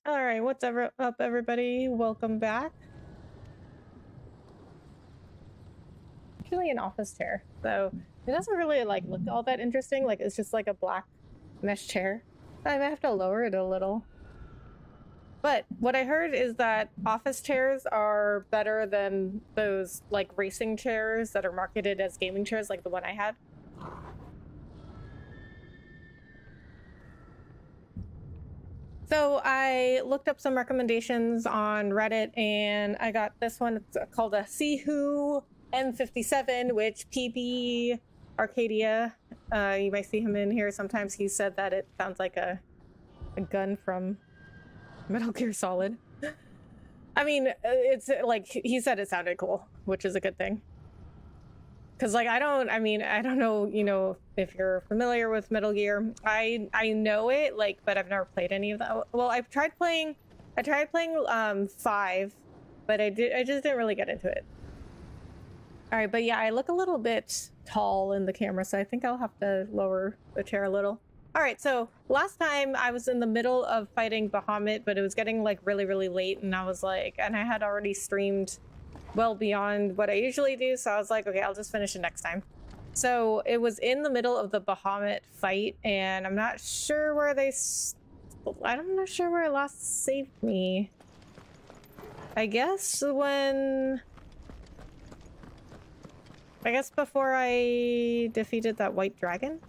All right, what's up, everybody? Welcome back. Actually, an office chair, so it doesn't really look all that interesting. Like it's just like a black mesh chair. I might have to lower it a little. But what I heard is that office chairs are better than those like racing chairs that are marketed as gaming chairs, like the one I had. So I looked up some recommendations on Reddit and I got this one. It's called a Sihu M57, which PB Arcadia, you might see him in here sometimes. He said that it sounds like a gun from Metal Gear Solid. I mean, it's like he said it sounded cool, which is a good thing. Because I don't know, if you're familiar with Metal Gear. I know it, but I've never played any of that. Well, I tried playing 5, but I just didn't really get into it. All right, but yeah, I look a little bit tall in the camera, so I think I'll have to lower the chair a little. All right, so last time I was in the middle of fighting Bahamut, but it was getting really, really late, and I had already streamed well beyond what I usually do, so I was like, okay, I'll just finish it next time. So it was in the middle of the Bahamut fight, and I'm not sure where I'm not sure where it last saved me. I guess before I defeated that white dragon.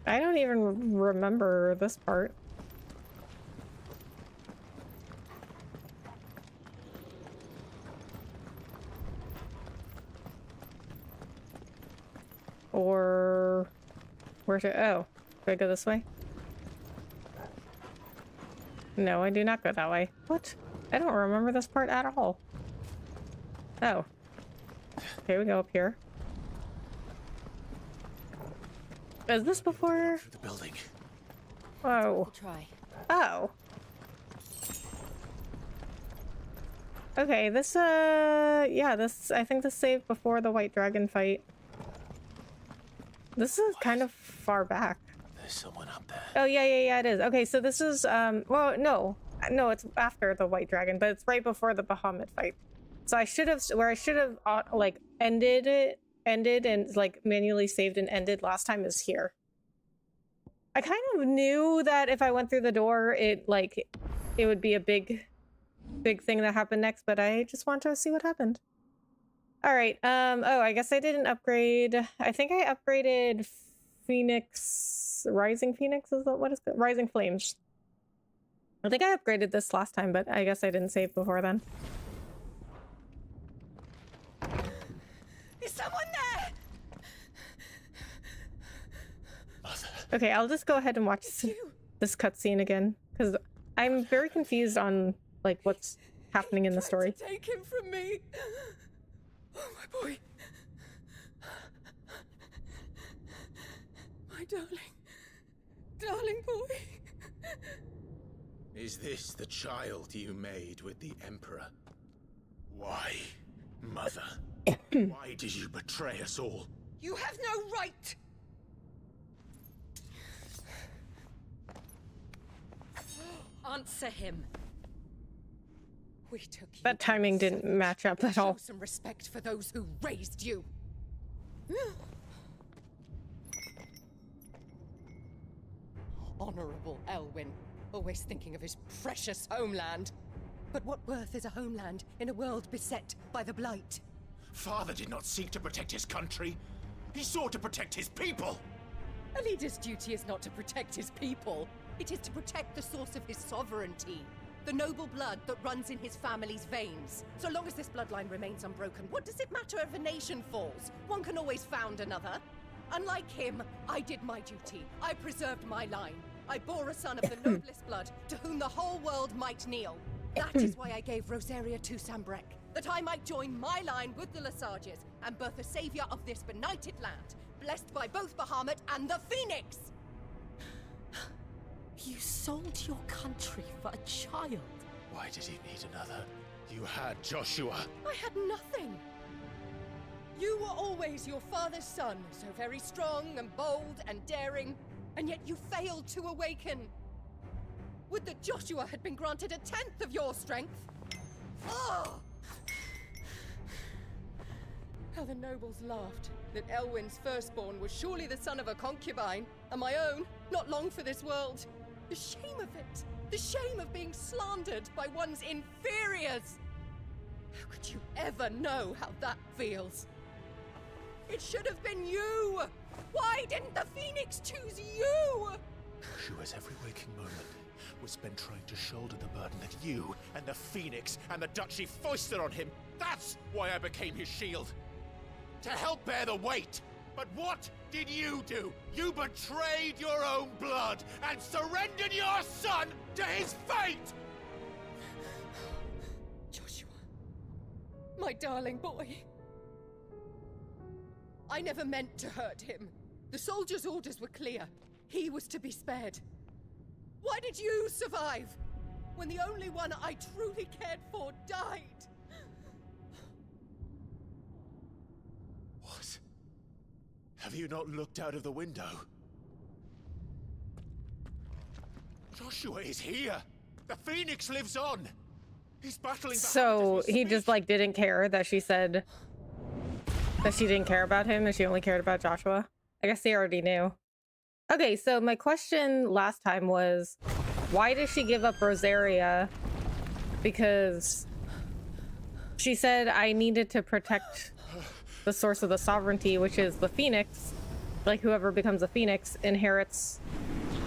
I don't even remember this part. Or where to? Oh, do I go this way? No, I do not go that way. What? I don't remember this part at all. Oh. Okay, we go up here. Is this before? Through the building. Oh. We'll try. Oh. Okay, this I think this saved before the white dragon fight. This is kind of far back. There's someone up there. Oh, yeah, it is. Okay, so this is, well, no, it's after the white dragon, but it's right before the Bahamut fight. So I should have ended and manually saved and ended last time is here. I kind of knew that if I went through the door, it would be a big thing that happened next, but I just want to see what happened. All right. Oh, I guess I didn't upgrade. I think I upgraded Rising Phoenix is what is it? Rising Flames. I think I upgraded this last time, but I guess I didn't save before then. Is someone there? Mother. Okay, I'll just go ahead and watch this cutscene again because I'm very confused on what's happening in the story. Take him from me. Oh, my boy. My darling boy. Is this the child you made with the Emperor? Why, Mother? Why did you betray us all? You have no right. Answer him. We took you. That timing didn't match up at all. Show some respect for those who raised you. Honorable Elwyn, always thinking of his precious homeland. But what worth is a homeland in a world beset by the Blight? Father did not seek to protect his country. He sought to protect his people. A leader's duty is not to protect his people. It is to protect the source of his sovereignty. The noble blood that runs in his family's veins. So long as this bloodline remains unbroken, what does it matter if a nation falls? One can always found another. Unlike him, I did my duty. I preserved my line. I bore a son of the noblest blood, to whom the whole world might kneel. That is why I gave Rosaria to Sambrek, that I might join my line with the Lesages and birth a savior of this benighted land, blessed by both Bahamut and the Phoenix! You sold your country for a child. Why did he need another? You had Joshua. I had nothing. You were always your father's son, so very strong and bold and daring, and yet you failed to awaken. Would that Joshua had been granted 1/10 of your strength? Oh! How the nobles laughed that Elwyn's firstborn was surely the son of a concubine, and my own, not long for this world. The shame of it! The shame of being slandered by one's inferiors! How could you ever know how that feels? It should have been you! Why didn't the Phoenix choose you? Joshua's every waking moment was spent trying to shoulder the burden that you and the Phoenix and the Duchy foisted on him. That's why I became his shield. To help bear the weight. But what did you do? You betrayed your own blood and surrendered your son to his fate! Joshua, my darling boy. I never meant to hurt him. The soldiers' orders were clear. He was to be spared. Why did you survive when the only one I truly cared for died? What? Have you not looked out of the window? Joshua is here! The Phoenix lives on! He's battling behind So us as we he speak. just like didn't care that she said that she didn't care about him and she only cared about Joshua. I guess he already knew. Okay, so my question last time was, why did she give up Rosaria? Because she said I needed to protect the source of the sovereignty, which is the Phoenix. Like whoever becomes a Phoenix inherits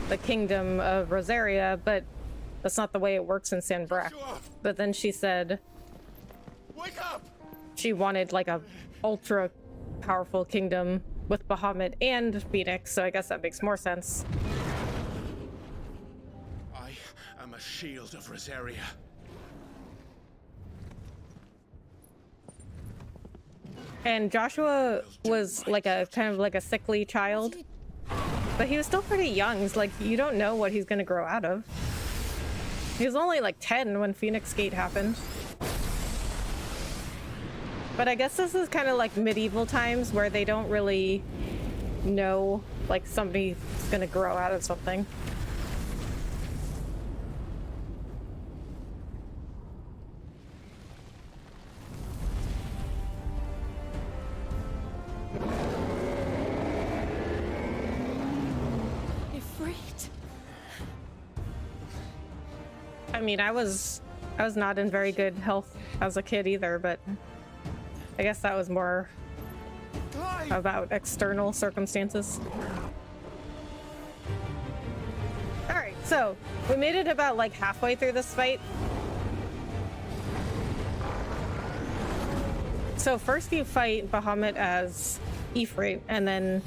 the kingdom of Rosaria, but that's not the way it works in San Breck. Joshua! But then she said Wake up! she wanted like a ultra powerful kingdom with Bahamut and Phoenix, so I guess that makes more sense. I am a shield of Rosaria. And Joshua was like a kind of like a sickly child, but he was still pretty young. It's like you don't know what he's gonna grow out of. He was only like 10 when Phoenix Gate happened. But I guess this is kind of like medieval times where they don't really know like somebody's gonna grow out of something. Ifrit. I mean, I was not in very good health as a kid either, but I guess that was more about external circumstances. Alright, so we made it about like halfway through this fight. So first you fight Bahamut as Ifrit, and then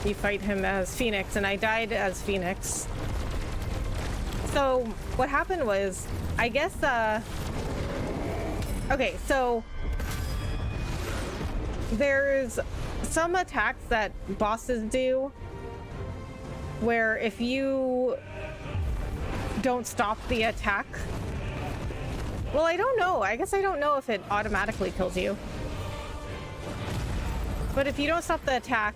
you fight him as Phoenix, and I died as Phoenix. So what happened was, I guess, okay, so there's some attacks that bosses do where if you don't stop the attack, well, I don't know. I guess I don't know if it automatically kills you. But if you don't stop the attack,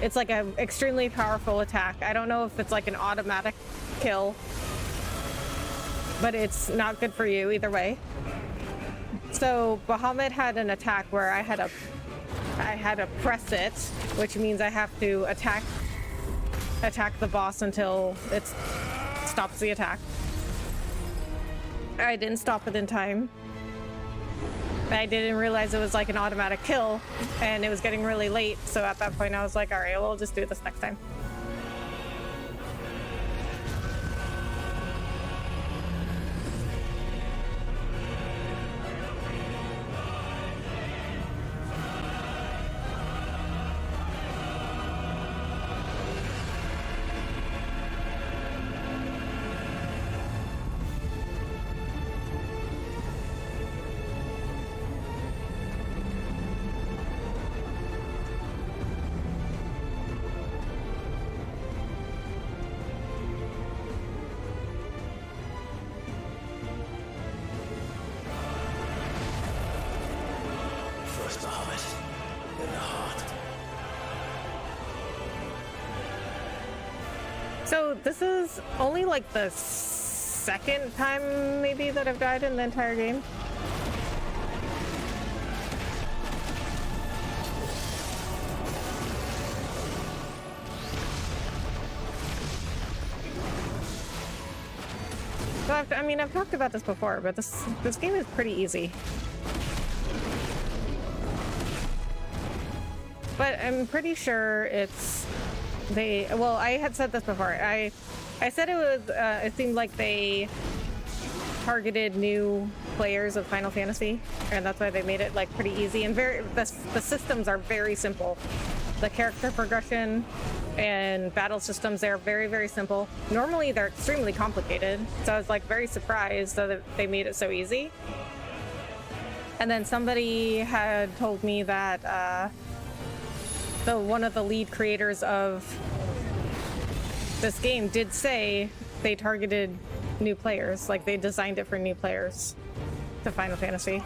it's like an extremely powerful attack. I don't know if it's like an automatic kill, but it's not good for you either way. So Bahamut had an attack where I had to press it, which means I have to attack the boss until it stops the attack. I didn't stop it in time. I didn't realize it was like an automatic kill, and it was getting really late, so at that point I was like, all right, we'll just do this next time. us, Bahamut. In the heart. So this is only like the second time maybe that I've died in the entire game. So I've talked about this before, but this game is pretty easy. But I'm pretty sure well, I had said this before. I said it seemed like they targeted new players of Final Fantasy, and that's why they made it like pretty easy and the systems are very simple. The character progression and battle systems, they're very, very simple. Normally they're extremely complicated, so I was like very surprised that they made it so easy. And then somebody had told me that one of the lead creators of this game did say they targeted new players, like they designed it for new players to Final Fantasy.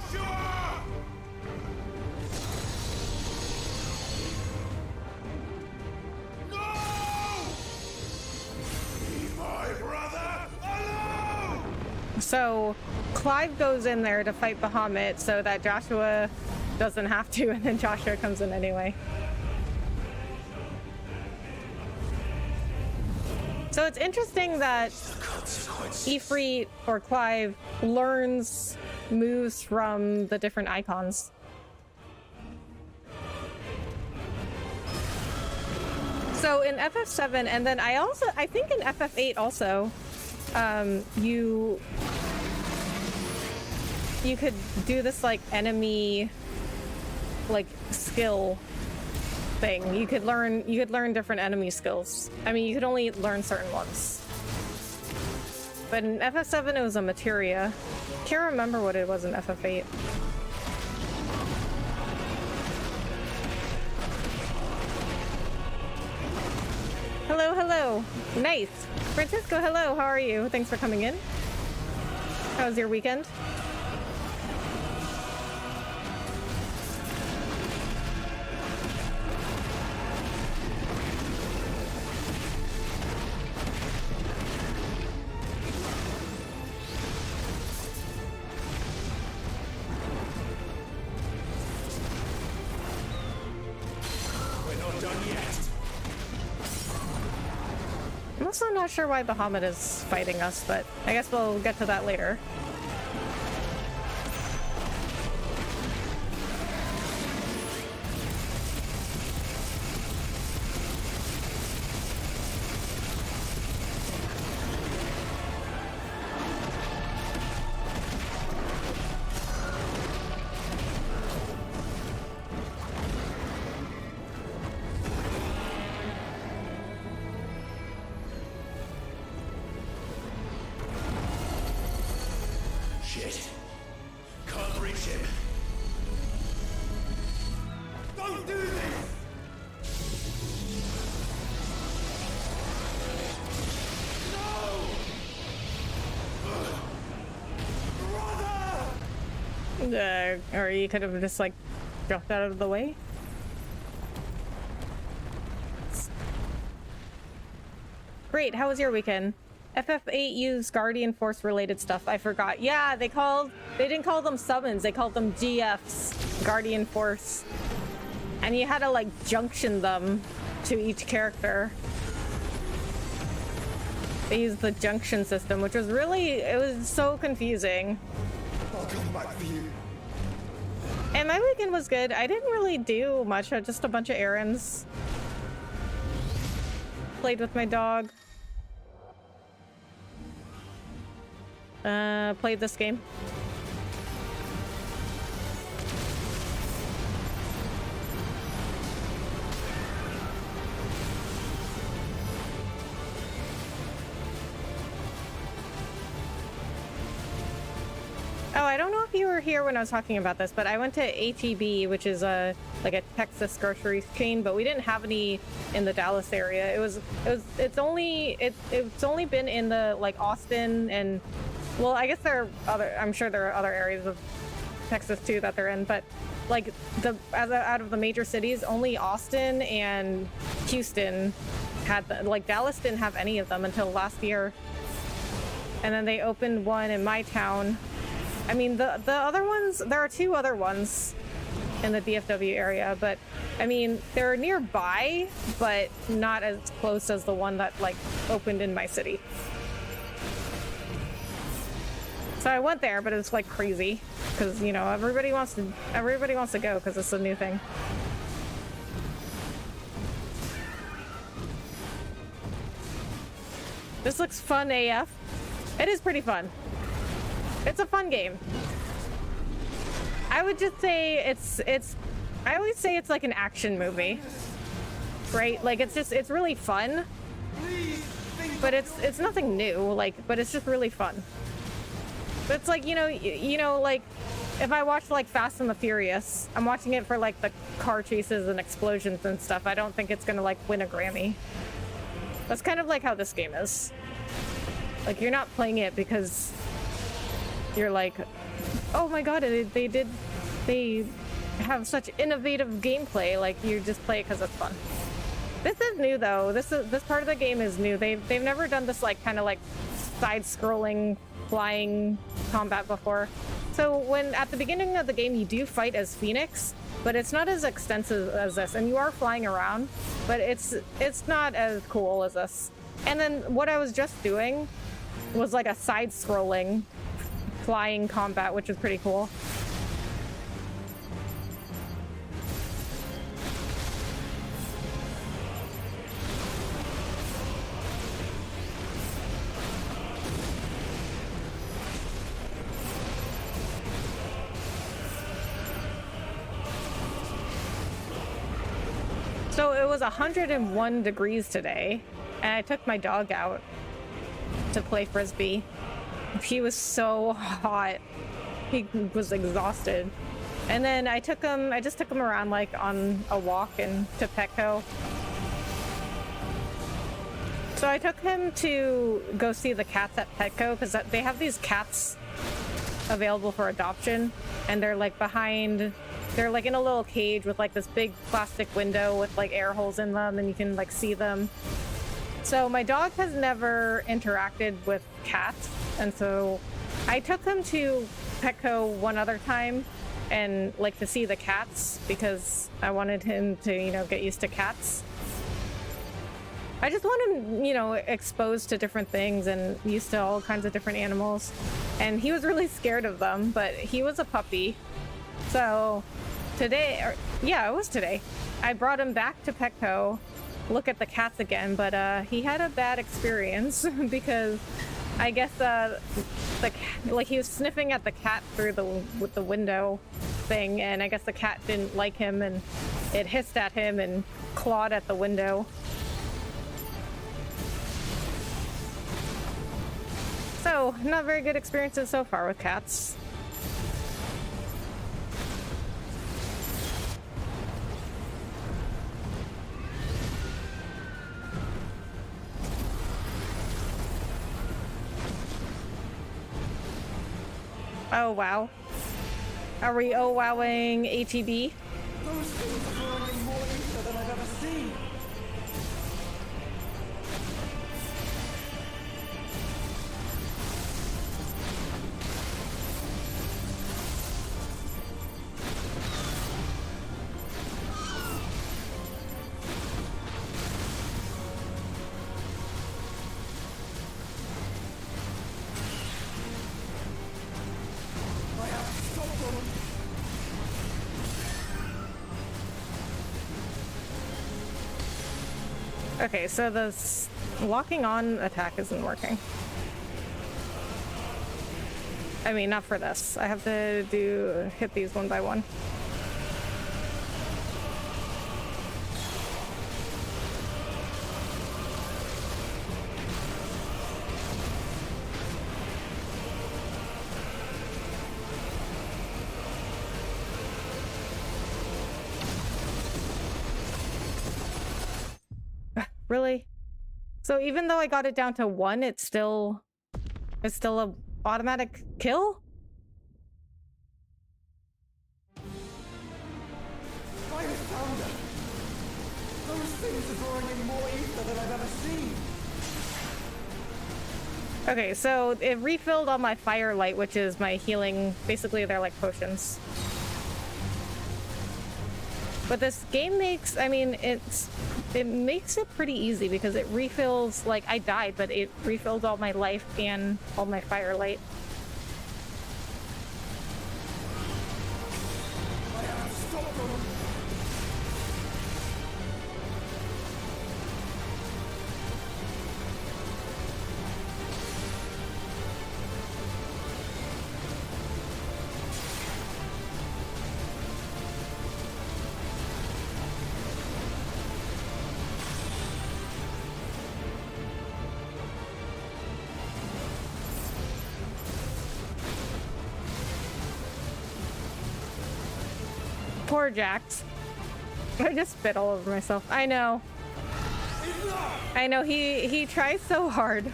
So Clive goes in there to fight Bahamut so that Joshua doesn't have to, and then Joshua comes in anyway. So it's interesting that Ifrit or Clive learns moves from the different icons. So in FF7, and then I think in FF8 also, you could do this like enemy like skill thing. You could learn different enemy skills. I mean, you could only learn certain ones. But in FF7 it was a materia. Can't remember what it was in FF8. Hello, hello. Nice. Francisco, hello. How are you? Thanks for coming in. How was your weekend? I'm also not sure why Bahamut is fighting us, but I guess we'll get to that later. Or you could have just like dropped out of the way. Great, how was your weekend? FF8 used Guardian Force related stuff. I forgot. Yeah, they didn't call them summons, they called them GFs, Guardian Force. And you had to like junction them to each character. They used the junction system, which was it was so confusing. I'll come back for you. And my weekend was good. I didn't really do much, just a bunch of errands. Played with my dog. Played this game. Oh, I don't know if you were here when I was talking about this, but I went to HEB, which is like a Texas grocery chain, but we didn't have any in the Dallas area. It's only been in the like Austin and, well, I guess I'm sure there are other areas of Texas too that they're in, but like out of the major cities, only Austin and Houston had like Dallas didn't have any of them until last year, and then they opened one in my town. I mean, the other ones, there are 2 other ones in the DFW area, but I mean, they're nearby, but not as close as the one that like opened in my city. So I went there, but it's like crazy because, you know, everybody wants to go because it's a new thing. This looks fun AF. It is pretty fun. It's a fun game. I would just say it's I always say it's like an action movie, right? Like it's really fun, but it's nothing new, like, but it's just really fun. But it's like, you know, like if I watch like Fast and the Furious, I'm watching it for like the car chases and explosions and stuff. I don't think it's gonna like win a Grammy. That's kind of like how this game is. Like, you're not playing it because you're like, oh my god, they have such innovative gameplay. Like, you just play it because it's fun. This is new though. This part of the game is new. They've never done this like kind of like side-scrolling flying combat before. So when at the beginning of the game you do fight as Phoenix, but it's not as extensive as this, and you are flying around, but it's not as cool as this. And then what I was just doing was like a side-scrolling flying combat, which is pretty cool. So it was 101 degrees today, and I took my dog out to play frisbee. He was so hot. He was exhausted. And then I just took him around like on a walk and to Petco. So I took him to go see the cats at Petco because they have these cats available for adoption, and they're like they're like in a little cage with like this big plastic window with like air holes in them, and you can like see them. So my dog has never interacted with cats, and so I took him to Petco one other time and like to see the cats because I wanted him to, you know, get used to cats. I just want him, you know, exposed to different things and used to all kinds of different animals. And he was really scared of them, but he was a puppy. So today, it was today, I brought him back to Petco, look at the cats again, but he had a bad experience because I guess like he was sniffing at the cat through with the window thing, and I guess the cat didn't like him and it hissed at him and clawed at the window. So, not very good experiences so far with cats. Oh wow. Are we oh wowing ATB? Those things are growing more ether than I've ever seen. Okay, so the locking on attack isn't working. I mean, not for this. I have to hit these one by one. Really? So even though I got it down to 1, it's still a automatic kill? Things are drawing in more ether than I've ever seen. Okay, so it refilled all my firelight, which is my healing. Basically, they're like potions. But this game makes, I mean, it makes it pretty easy because it refills, like, I died, but it refills all my life and all my firelight. I have to stop them. Poor Jax. I just spit all over myself. I know. I know, he tries so hard.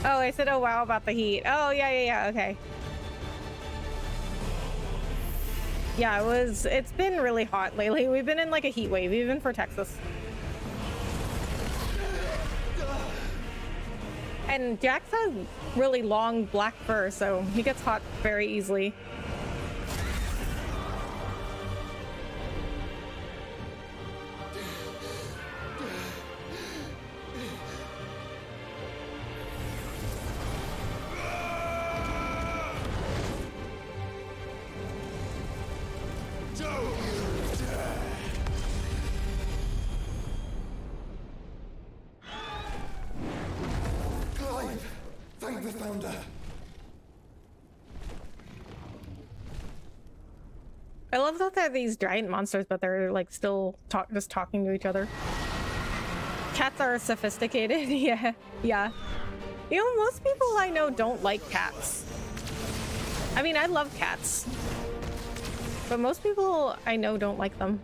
Oh, I said, oh wow, about the heat. Oh, yeah, okay. Yeah, it's been really hot lately. We've been in like a heat wave, even for Texas. And Jax has really long black fur, so he gets hot very easily. Thank the founder. I love that they're these giant monsters, but they're like still just talking to each other. Cats are sophisticated. Yeah. You know, most people I know don't like cats. I mean, I love cats, but most people I know don't like them.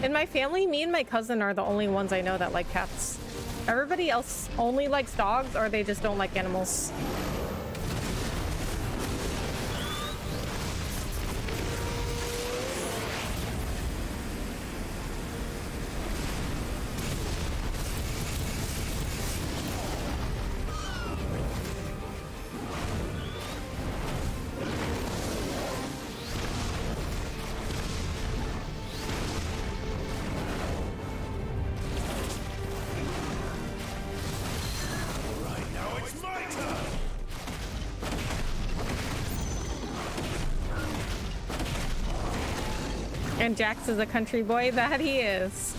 In my family, me and my cousin are the only ones I know that like cats. Everybody else only likes dogs, or they just don't like animals. And Jax is a country boy that he is.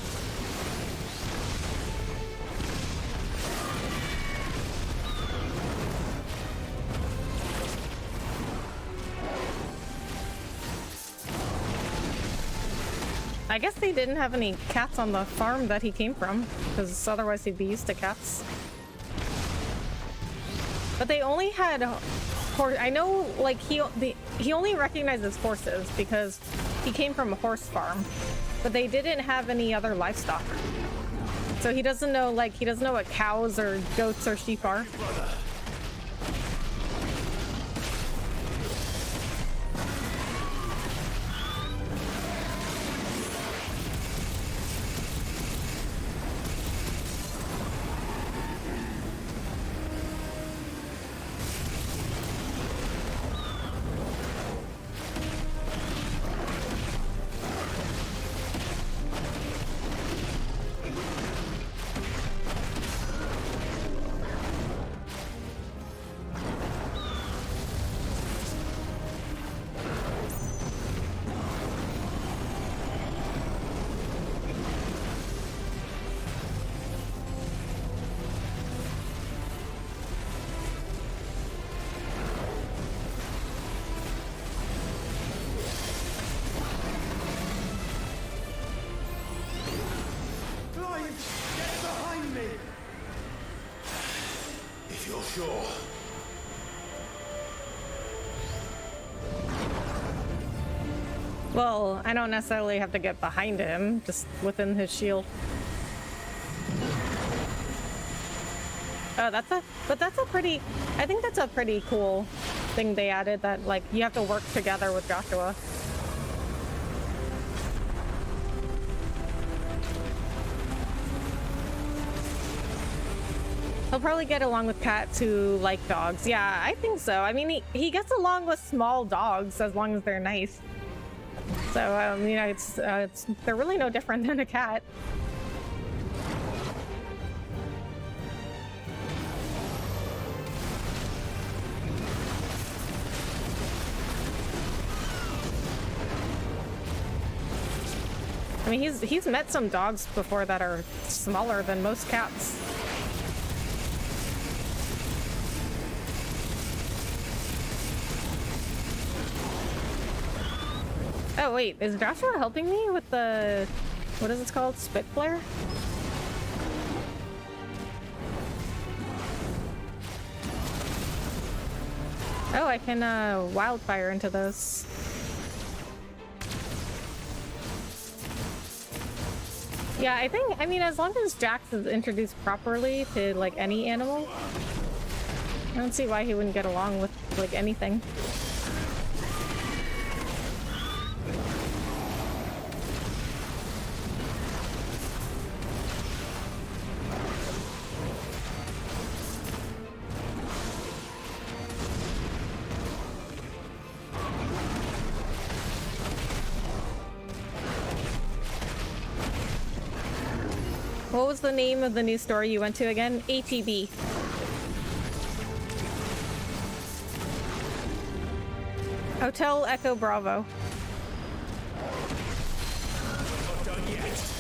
I guess they didn't have any cats on the farm that he came from, because otherwise he'd be used to cats. But they only had horse. I know, like, he only recognizes horses because he came from a horse farm, but they didn't have any other livestock. So he doesn't know, like, he doesn't know what cows or goats or sheep are. Sure. Well, I don't necessarily have to get behind him, just within his shield. Oh, I think that's a pretty cool thing they added, that, like, you have to work together with Joshua. He'll probably get along with cats who like dogs. Yeah, I think so. I mean, he gets along with small dogs as long as they're nice. So, you know, they're really no different than a cat. I mean, he's met some dogs before that are smaller than most cats. Oh wait, is Joshua helping me with the, what is it called? Spit flare? Oh, I can wildfire into those. Yeah, I mean, as long as Jax is introduced properly to, like, any animal, I don't see why he wouldn't get along with, like, anything. What was the name of the new store you went to again? HEB. Hotel Echo Bravo. Not done yet.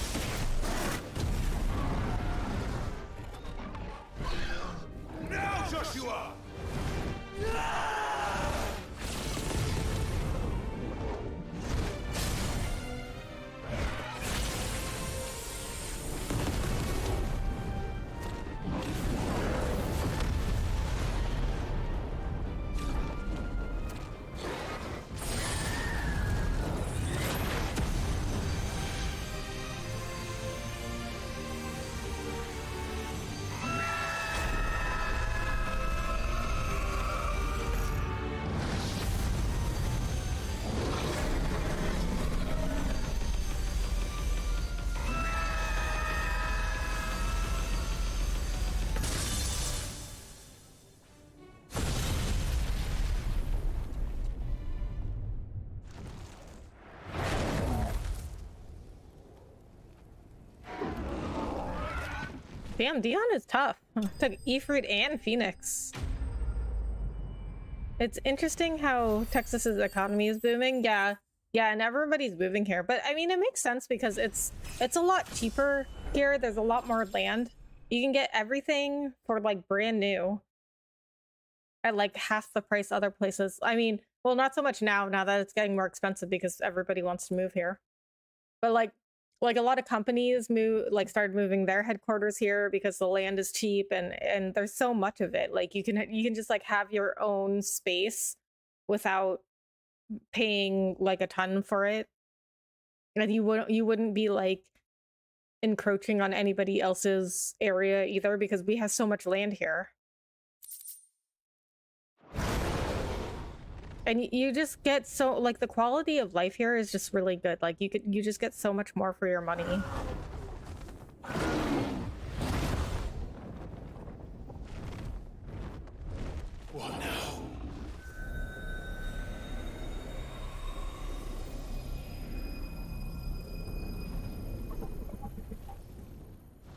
Now, Joshua! Damn, Dion is tough. Took Ifrit and Phoenix. It's interesting how Texas's economy is booming. Yeah, and everybody's moving here. But I mean, it makes sense because it's a lot cheaper here. There's a lot more land. You can get everything for like brand new at like half the price other places. I mean, well, not so much now that it's getting more expensive because everybody wants to move here. But like a lot of companies started moving their headquarters here because the land is cheap and there's so much of it. Like you can just like have your own space without paying like a ton for it. And you wouldn't be like encroaching on anybody else's area either because we have so much land here. And you just get so, like, the quality of life here is just really good. Like, you just get so much more for your money. What now?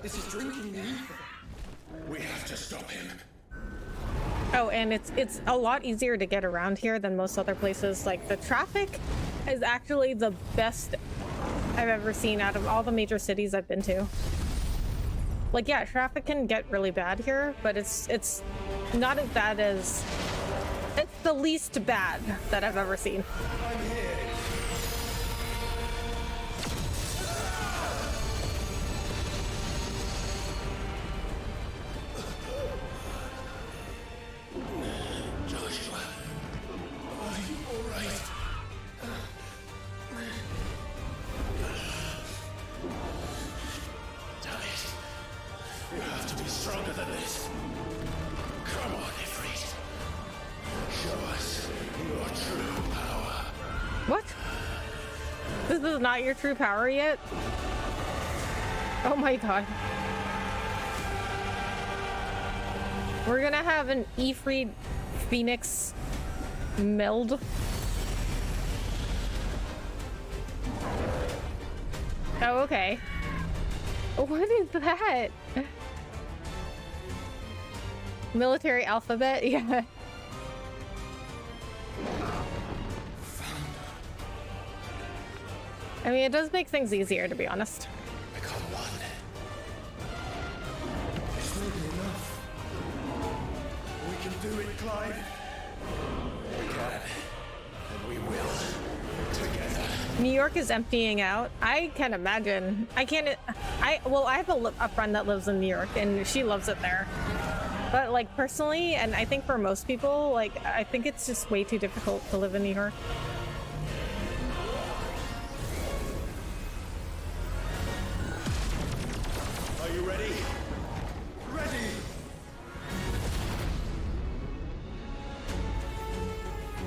This is drinking the ether. We have to stop him. Oh, and it's a lot easier to get around here than most other places. Like, the traffic is actually the best I've ever seen out of all the major cities I've been to. Like, yeah, traffic can get really bad here, but it's not as bad as... It's the least bad that I've ever seen. I'm here. Joshua, are you all right? Damn it. You have to be stronger than this. Come on, Ifrit. Show us your true power. What? This is not your true power yet? Oh my god. We're gonna have an Ifrit Phoenix meld. Oh, okay. What is that? Military alphabet? Yeah. I mean, it does make things easier, to be honest. I caught one. It's not enough. We can do it, Clive. We can. And we will. Together. New York is emptying out. I can imagine. I can't. Well, I have a friend that lives in New York, and she loves it there. But like personally, and I think for most people, like I think it's just way too difficult to live in New York. Are you ready? Ready!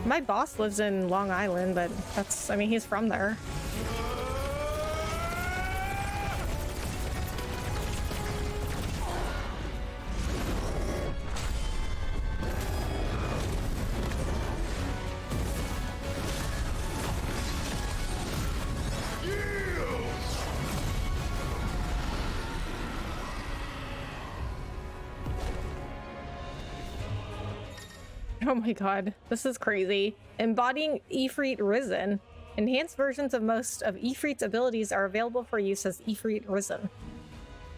My boss lives in Long Island, but that's, I mean, he's from there. Oh my god, this is crazy. Embodying Ifrit Risen. Enhanced versions of most of Ifrit's abilities are available for use as Ifrit Risen.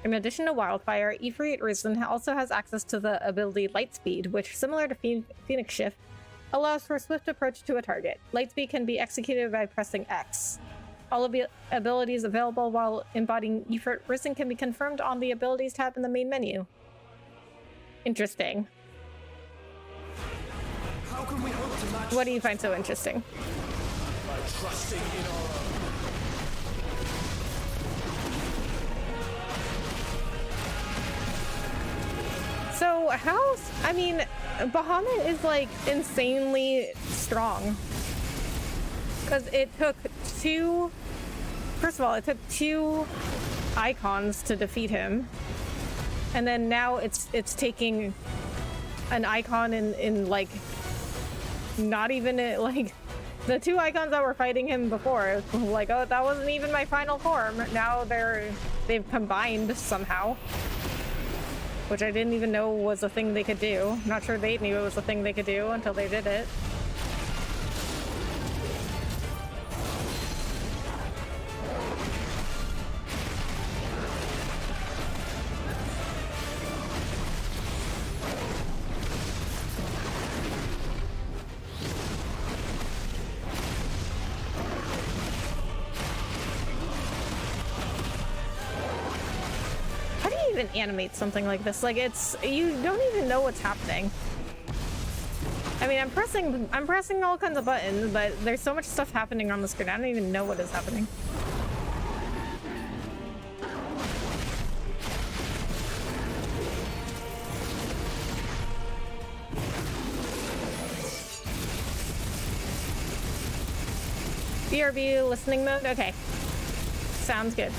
In addition to Wildfire, Ifrit Risen also has access to the ability Lightspeed, which, similar to Phoenix Shift, allows for swift approach to a target. Lightspeed can be executed by pressing X. All of the abilities available while embodying Ifrit Risen can be confirmed on the Abilities tab in the main menu. Interesting. How can we hope to match? What do you find so interesting? By trusting in our own. So how, I mean, Bahamut is like insanely strong. Because it took first of all, it took two icons to defeat him. And then now it's taking an icon in like, not even like, the two icons that were fighting him before, like, oh, that wasn't even my final form. Now they've combined somehow. Which I didn't even know was a thing they could do. Not sure they knew it was a thing they could do until they did it. Animate something like this, like you don't even know what's happening. I mean, I'm pressing all kinds of buttons, but there's so much stuff happening on the screen I don't even know what is happening. BRB listening mode. Okay, sounds good.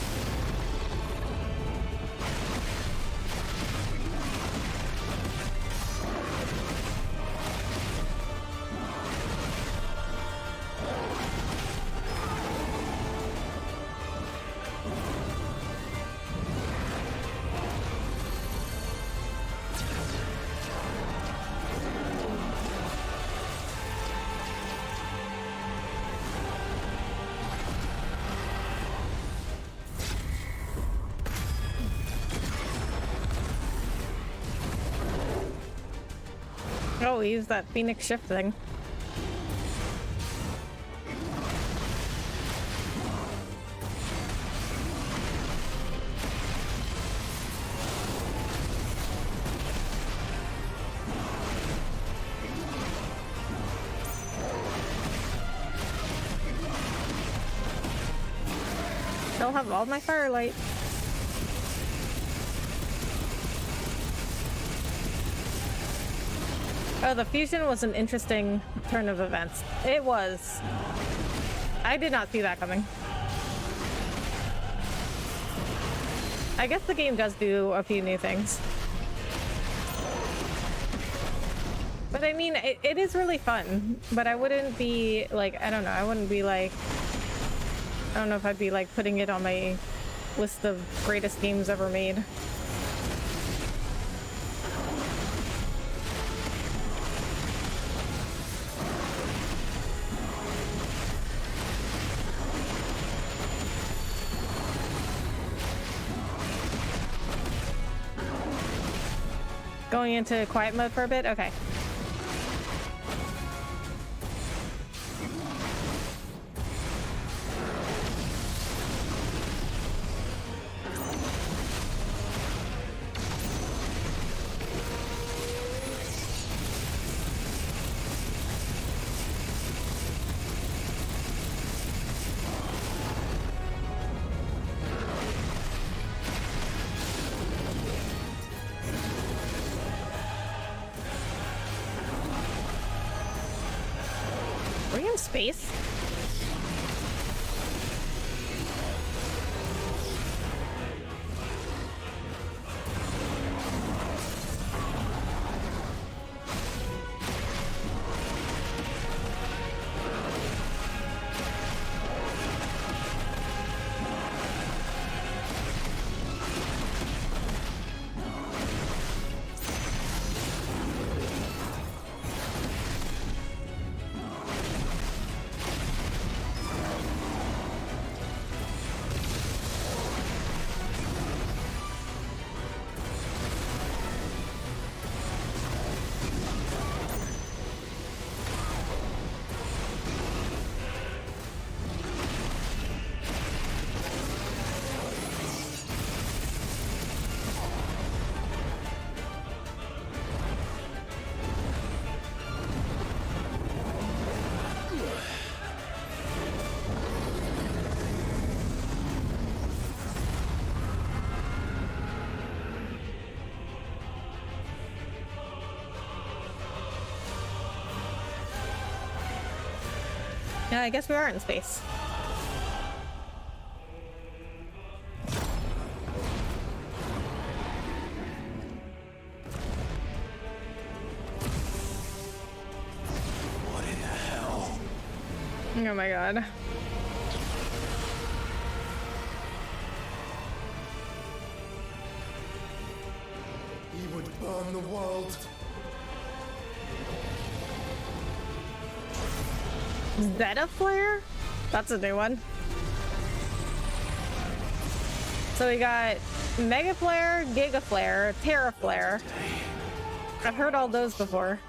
Oh, we use that Phoenix Shift thing. Still have all my firelight. Oh, the fusion was an interesting turn of events. It was. I did not see that coming. I guess the game does do a few new things. But I mean, it is really fun, but I wouldn't be like, I don't know, I wouldn't be like, I don't know if I'd be like putting it on my list of greatest games ever made. Going into quiet mode for a bit? Okay. Space. Yeah, I guess we are in space. What in the hell? Oh my god. He would burn the world. Zeta Flare? That's a new one. So we got Mega Flare, Giga Flare, Terra Flare. I've heard all those before,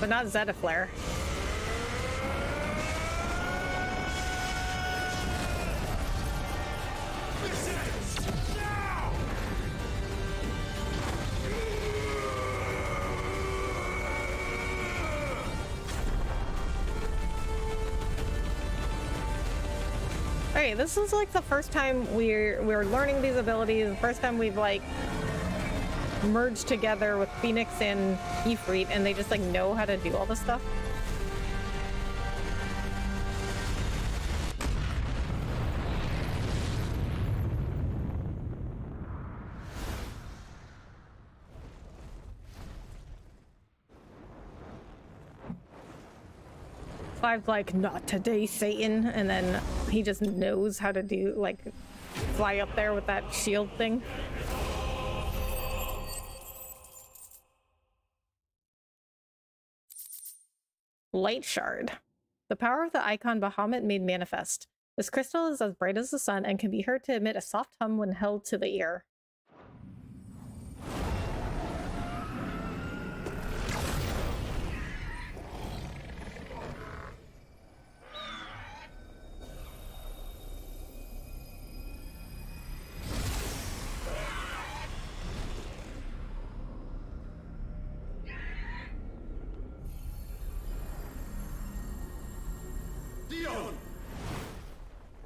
but not Zeta Flare. Okay, this is like the first time we're learning these abilities, the first time we've like merged together with Phoenix and Ifrit, and they just like know how to do all this stuff. Five's like, not today, Satan, and then he just knows how to do, like, fly up there with that shield thing. Light Shard. The power of the icon Bahamut made manifest. This crystal is as bright as the sun and can be heard to emit a soft hum when held to the ear.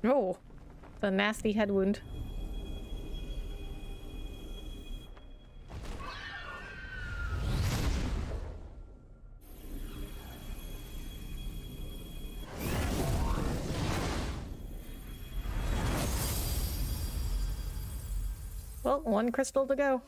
Oh, the nasty head wound. Well, one crystal to go.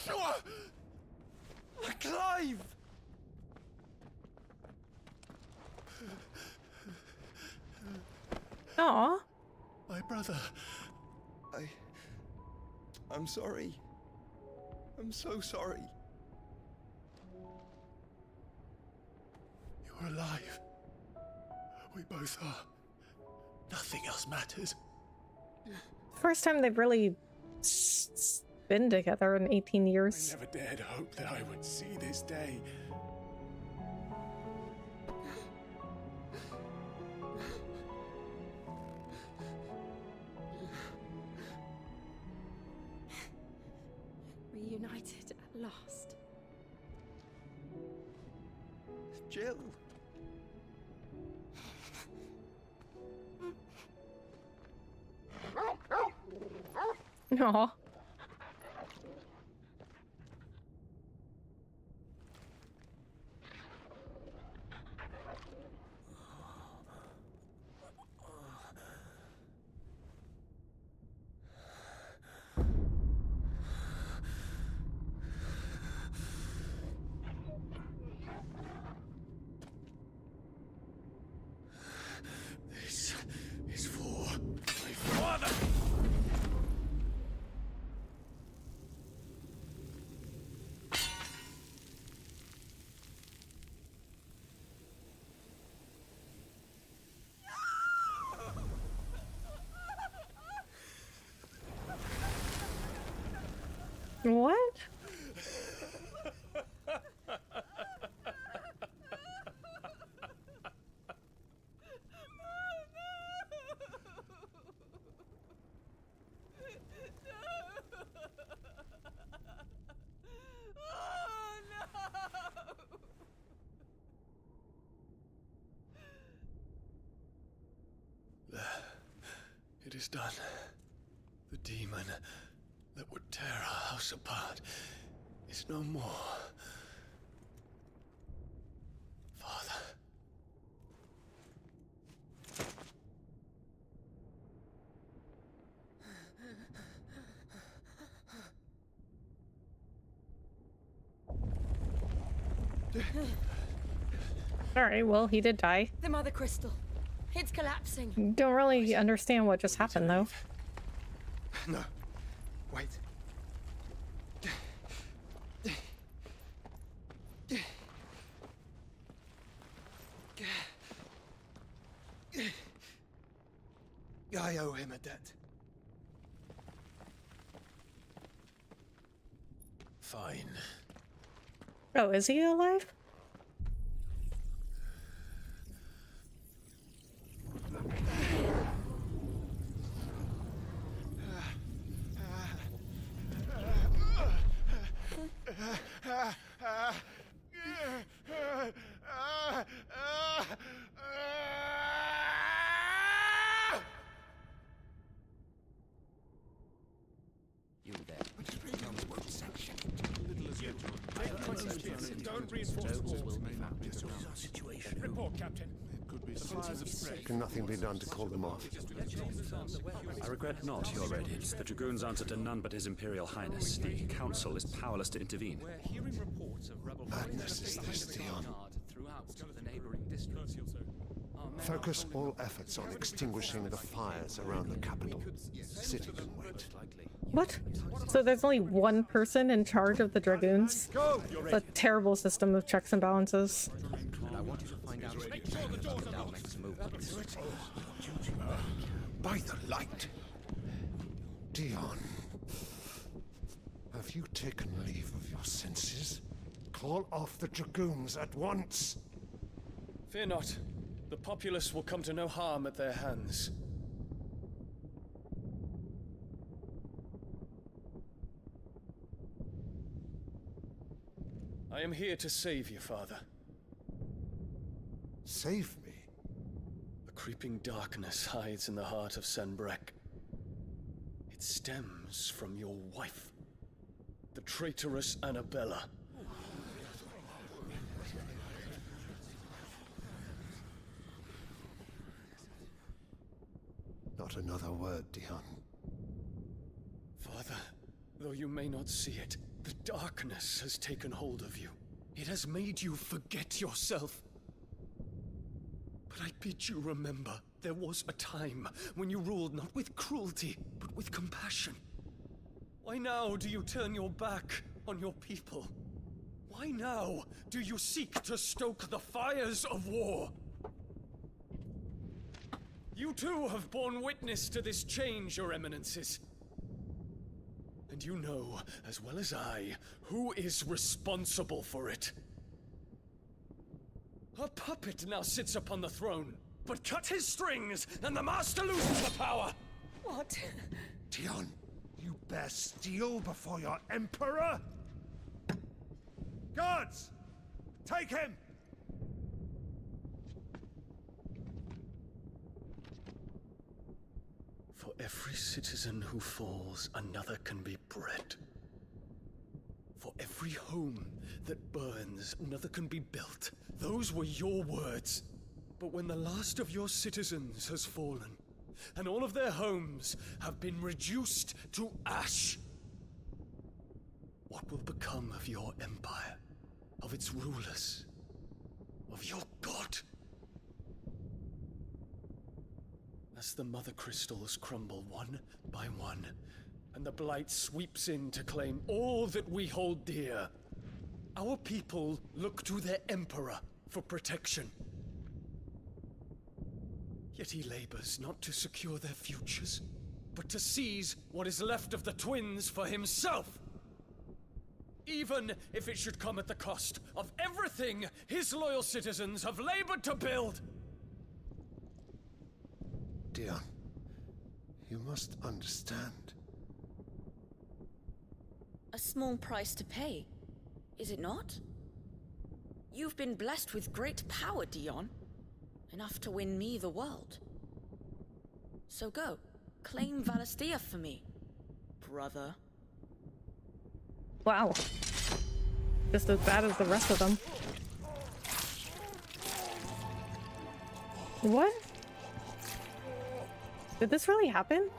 Joshua! Clive! Aw. My brother. I'm sorry. I'm so sorry. You're alive. We both are. Nothing else matters. First time they've really been together in 18 I years. never dared hope that I would see this day. Reunited at last. Jill. Aw. This is for my father. What? It is done. The demon that would tear our house apart is no more. Father. Alright, well, he did die. The Mother Crystal. It's collapsing. Don't really understand what just happened, though. No. Wait. I owe him a debt. Fine. Oh, is he alive? You there. Don't reinforce the walls. This is our situation. Report, Captain. Can nothing be done to call them off? I regret not, Your Radiance. The Dragoons answer to none but His Imperial Highness. The Council is powerless to intervene. Madness is this, Dion. Focus all efforts on extinguishing the fires around the capital. City can wait. What? So there's only one person in charge of the Dragoons? It's a terrible system of checks and balances. And I want you to find out Dalmec's movements. By the light! Dion, have you taken leave of your senses? Call off the Dragoons at once! Fear not. The populace will come to no harm at their hands. I am here to save you, Father. Save me? A creeping darkness hides in the heart of Sanbreque. It stems from your wife, the traitorous Annabella. Not another word, Dion. Father, though you may not see it, The darkness has taken hold of you. It has made you forget yourself. But I bid you remember, there was a time when you ruled not with cruelty, but with compassion. Why now do you turn your back on your people? Why now do you seek to stoke the fires of war? You too have borne witness to this change, your eminences. And you know, as well as I, who is responsible for it. A puppet now sits upon the throne, but cut his strings, and the master loses the power! What? Dion, you bear steel before your emperor? Guards! Take him! For every citizen who falls, another can be bred. For every home that burns, another can be built. Those were your words. But when the last of your citizens has fallen, and all of their homes have been reduced to ash, what will become of your empire, of its rulers, of your god? As the mother crystals crumble one by one, and the blight sweeps in to claim all that we hold dear, our people look to their emperor for protection. Yet he labors not to secure their futures, but to seize what is left of the twins for himself. Even if it should come at the cost of everything his loyal citizens have labored to build. Dion, you must understand. A small price to pay, is it not? You've been blessed with great power, Dion. Enough to win me the world. So go, claim Valisthea for me, brother. Wow. Just as bad as the rest of them. What? Did this really happen?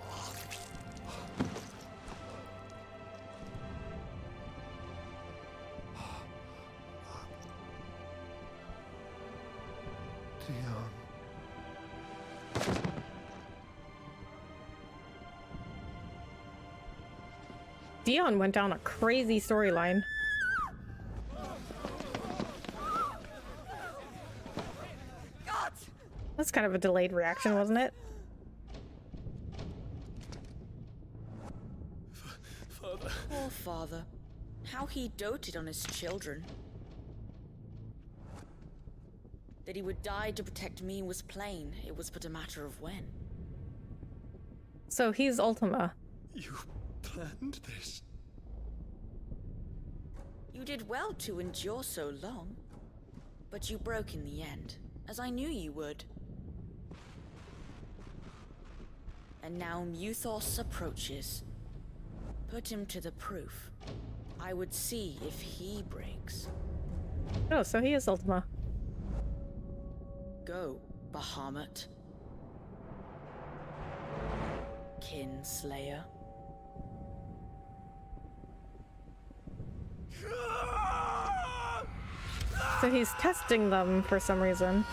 Dion. Dion went down a crazy storyline. That's kind of a delayed reaction, wasn't it? Father. Poor father. How he doted on his children. That he would die to protect me was plain. It was but a matter of when. So he's Ultima. You planned this? You did well to endure so long. But you broke in the end, as I knew you would. And now Muthos approaches. Put him to the proof. I would see if he breaks. Oh, so he is Ultima. Go, Bahamut. Kinslayer. So he's testing them for some reason.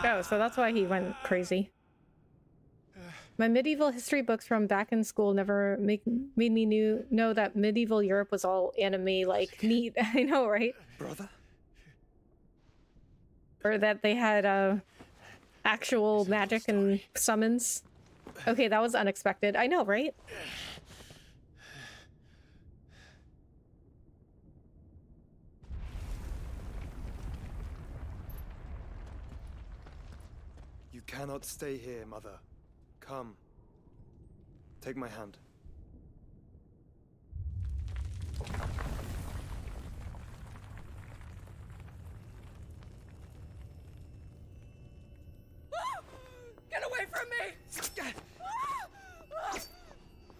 Oh, so that's why he went crazy. My medieval history books from back in school never made me know that medieval Europe was all anime, like, neat. I know, right? Brother? Or that they had actual magic and summons. Okay, that was unexpected. I know, right? You cannot stay here, Mother. Come. Take my hand. Get away from me!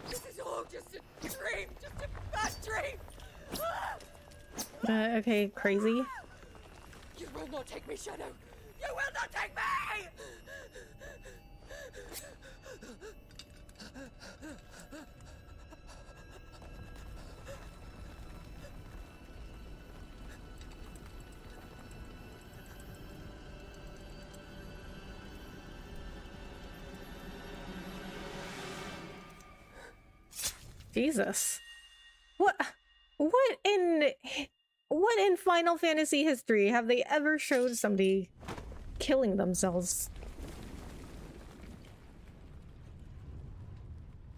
This is all just a dream, just a bad dream! Okay, crazy. You will not take me, Shadow! You will not take me! Jesus. What in Final Fantasy history have they ever showed somebody killing themselves?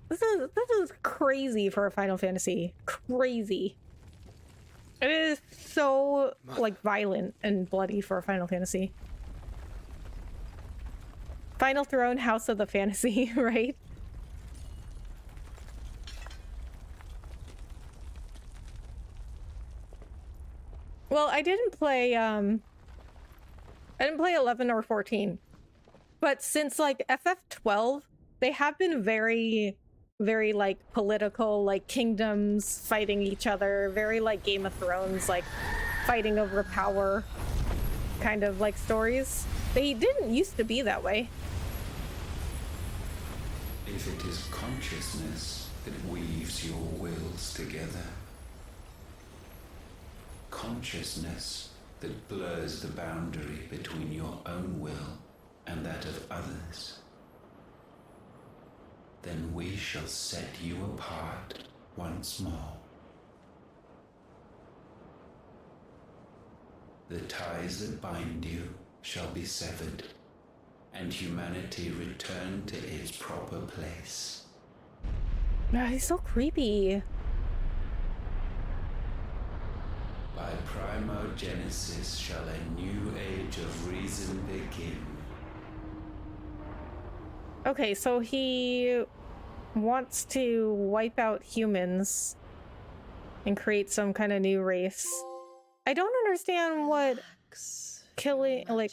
This is crazy for a Final Fantasy. Crazy. It is so like violent and bloody for a Final Fantasy. Final Throne, House of the Fantasy, right? Well, I didn't play 11 or 14. But since like FF12, they have been very like political, like kingdoms fighting each other, very like Game of Thrones, like fighting over power kind of like stories. They didn't used to be that way. If it is consciousness that weaves your wills together, consciousness that blurs the boundary between your own will and that of others, then we shall set you apart once more. The ties that bind you shall be severed, and humanity return to its proper place. Oh, he's so creepy. By primogenesis shall a new age of reason begin. Okay, so he wants to wipe out humans and create some kind of new race. I don't understand what killing, like,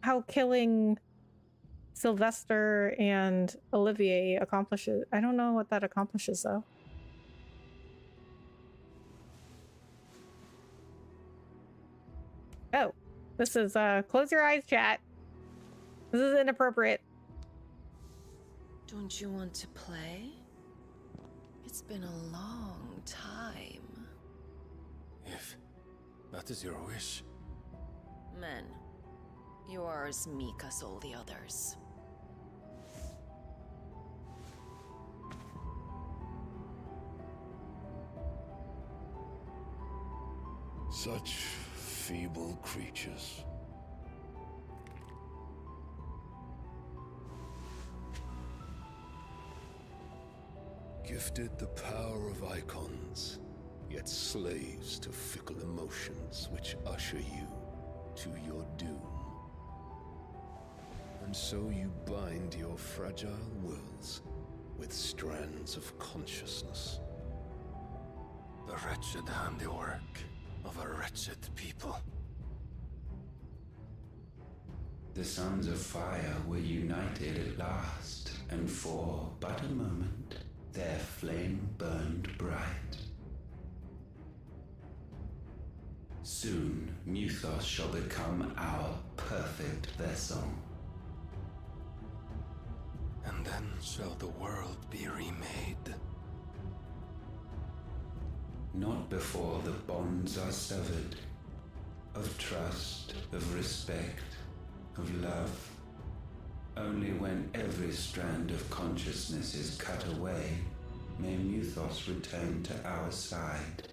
how killing Sylvester and Olivier accomplishes. I don't know what that accomplishes, though. Oh, this is, close your eyes, chat. This is inappropriate. Don't you want to play? It's been a long time. If that is your wish. Men, you are as meek as all the others. Such feeble creatures. Gifted the power of icons, yet slaves to fickle emotions which usher you to your doom. And so you bind your fragile wills with strands of consciousness. The wretched handiwork of a wretched people. The sons of fire were united at last, and for but a moment their flame burned bright. Soon Muthos shall become our perfect vessel. And then shall the world be remade. Not before the bonds are severed, of trust, of respect, of love. Only when every strand of consciousness is cut away, may Muthos return to our side.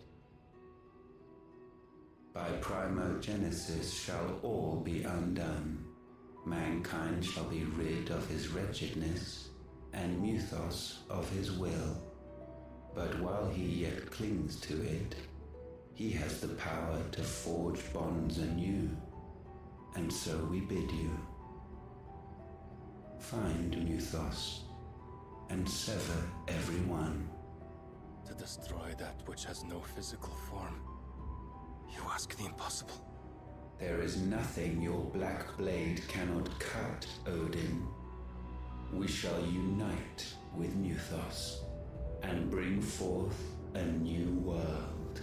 By primogenesis shall all be undone. Mankind shall be rid of his wretchedness, and Muthos of his will. But while he yet clings to it, he has the power to forge bonds anew. And so we bid you, find Muthos, and sever every one. To destroy that which has no physical form, you ask the impossible. There is nothing your black blade cannot cut, Odin. We shall unite with Muthos, and bring forth a new world.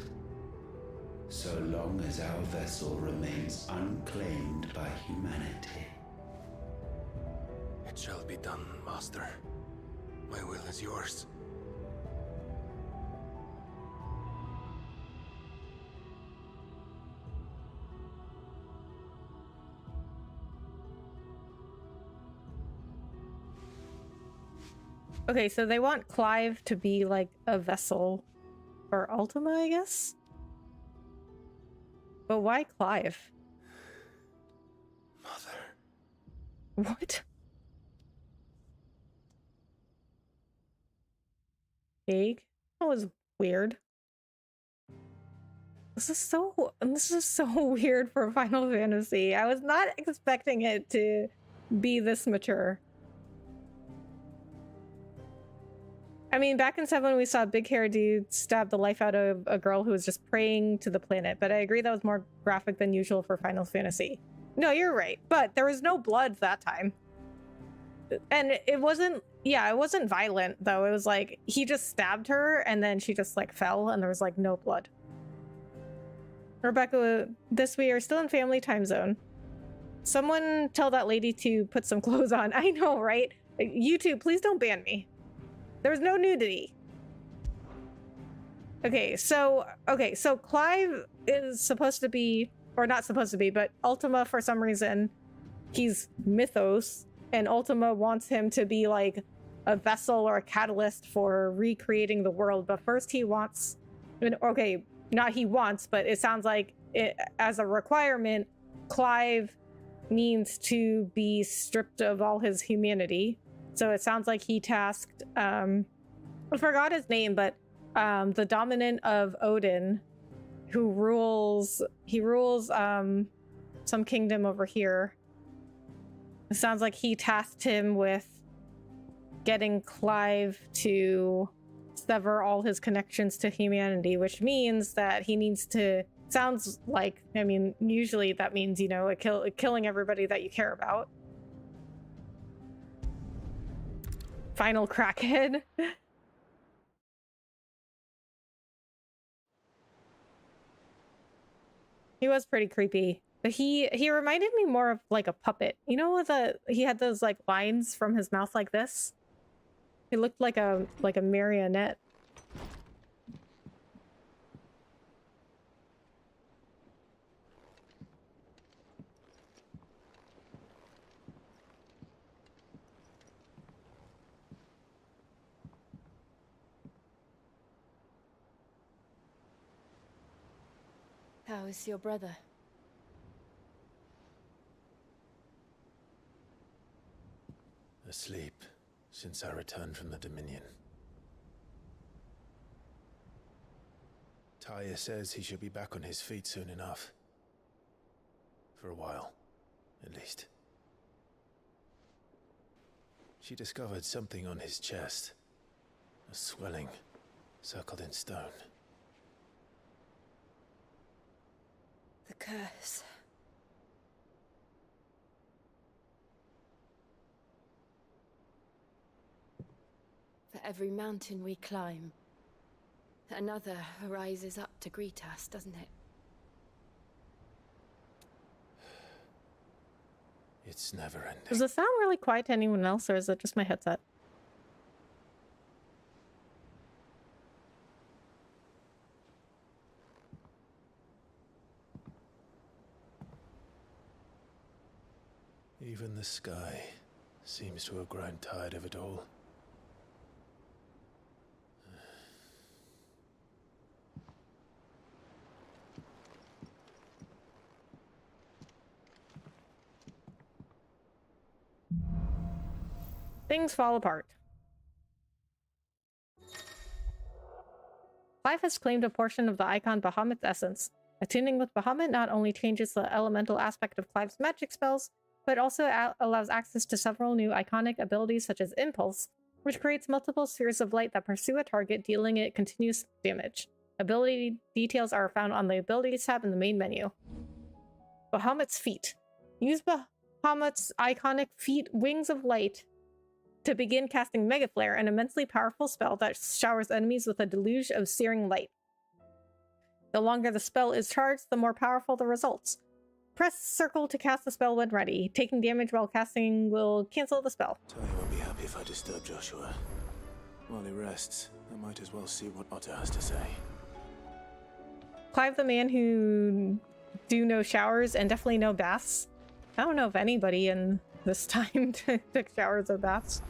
So long as our vessel remains unclaimed by humanity. It shall be done, Master. My will is yours. Okay, so they want Clive to be like a vessel for Ultima, I guess? But why Clive? Mother. What? Vague? That was weird. This is so weird for Final Fantasy. I was not expecting it to be this mature. I mean, back in 7 we saw a big hair dude stab the life out of a girl who was just praying to the planet, but I agree that was more graphic than usual for Final Fantasy. No, you're right, but there was no blood that time. And it wasn't, yeah, it wasn't violent though. It was like, he just stabbed her and then she just like fell and there was like no blood. Rebecca, this we are still in family time zone. Someone tell that lady to put some clothes on. I know, right? YouTube, please don't ban me. There was no nudity. Okay, so Clive is supposed to be, or not supposed to be, but Ultima for some reason, he's mythos, and Ultima wants him to be like a vessel or a catalyst for recreating the world. But first he wants, okay, not he wants, but it sounds like it, as a requirement, Clive needs to be stripped of all his humanity. So it sounds like he tasked, I forgot his name, but the dominant of Odin, who rules, some kingdom over here. It sounds like he tasked him with getting Clive to sever all his connections to humanity, which means that he needs to, sounds like, I mean, usually that means, you know, killing everybody that you care about. Final crackhead. He was pretty creepy, but he reminded me more of like a puppet. You know, he had those like lines from his mouth like this. He looked like a marionette. How is your brother? Asleep since I returned from the Dominion. Taya says he should be back on his feet soon enough. For a while, at least. She discovered something on his chest. A swelling, circled in stone. The curse. For every mountain we climb, another rises up to greet us, doesn't it? It's never ending. Does it sound really quiet to anyone else, or is it just my headset? Even the sky seems to have grown tired of it all. Things fall apart. Clive has claimed a portion of the icon Bahamut's essence. Attuning with Bahamut not only changes the elemental aspect of Clive's magic spells, but also allows access to several new iconic abilities such as Impulse, which creates multiple spheres of light that pursue a target, dealing it continuous damage. Ability details are found on the Abilities tab in the main menu. Bahamut's Feet. Use Bahamut's iconic feet, Wings of Light, to begin casting Mega Flare, an immensely powerful spell that showers enemies with a deluge of searing light. The longer the spell is charged, the more powerful the results. Press circle to cast the spell when ready. Taking damage while casting will cancel the spell. Taya won't be happy if I disturb Joshua. While he rests, I might as well see what Otter has to say. Clive the man who do no showers and definitely no baths. I don't know if anybody in this time took showers or baths.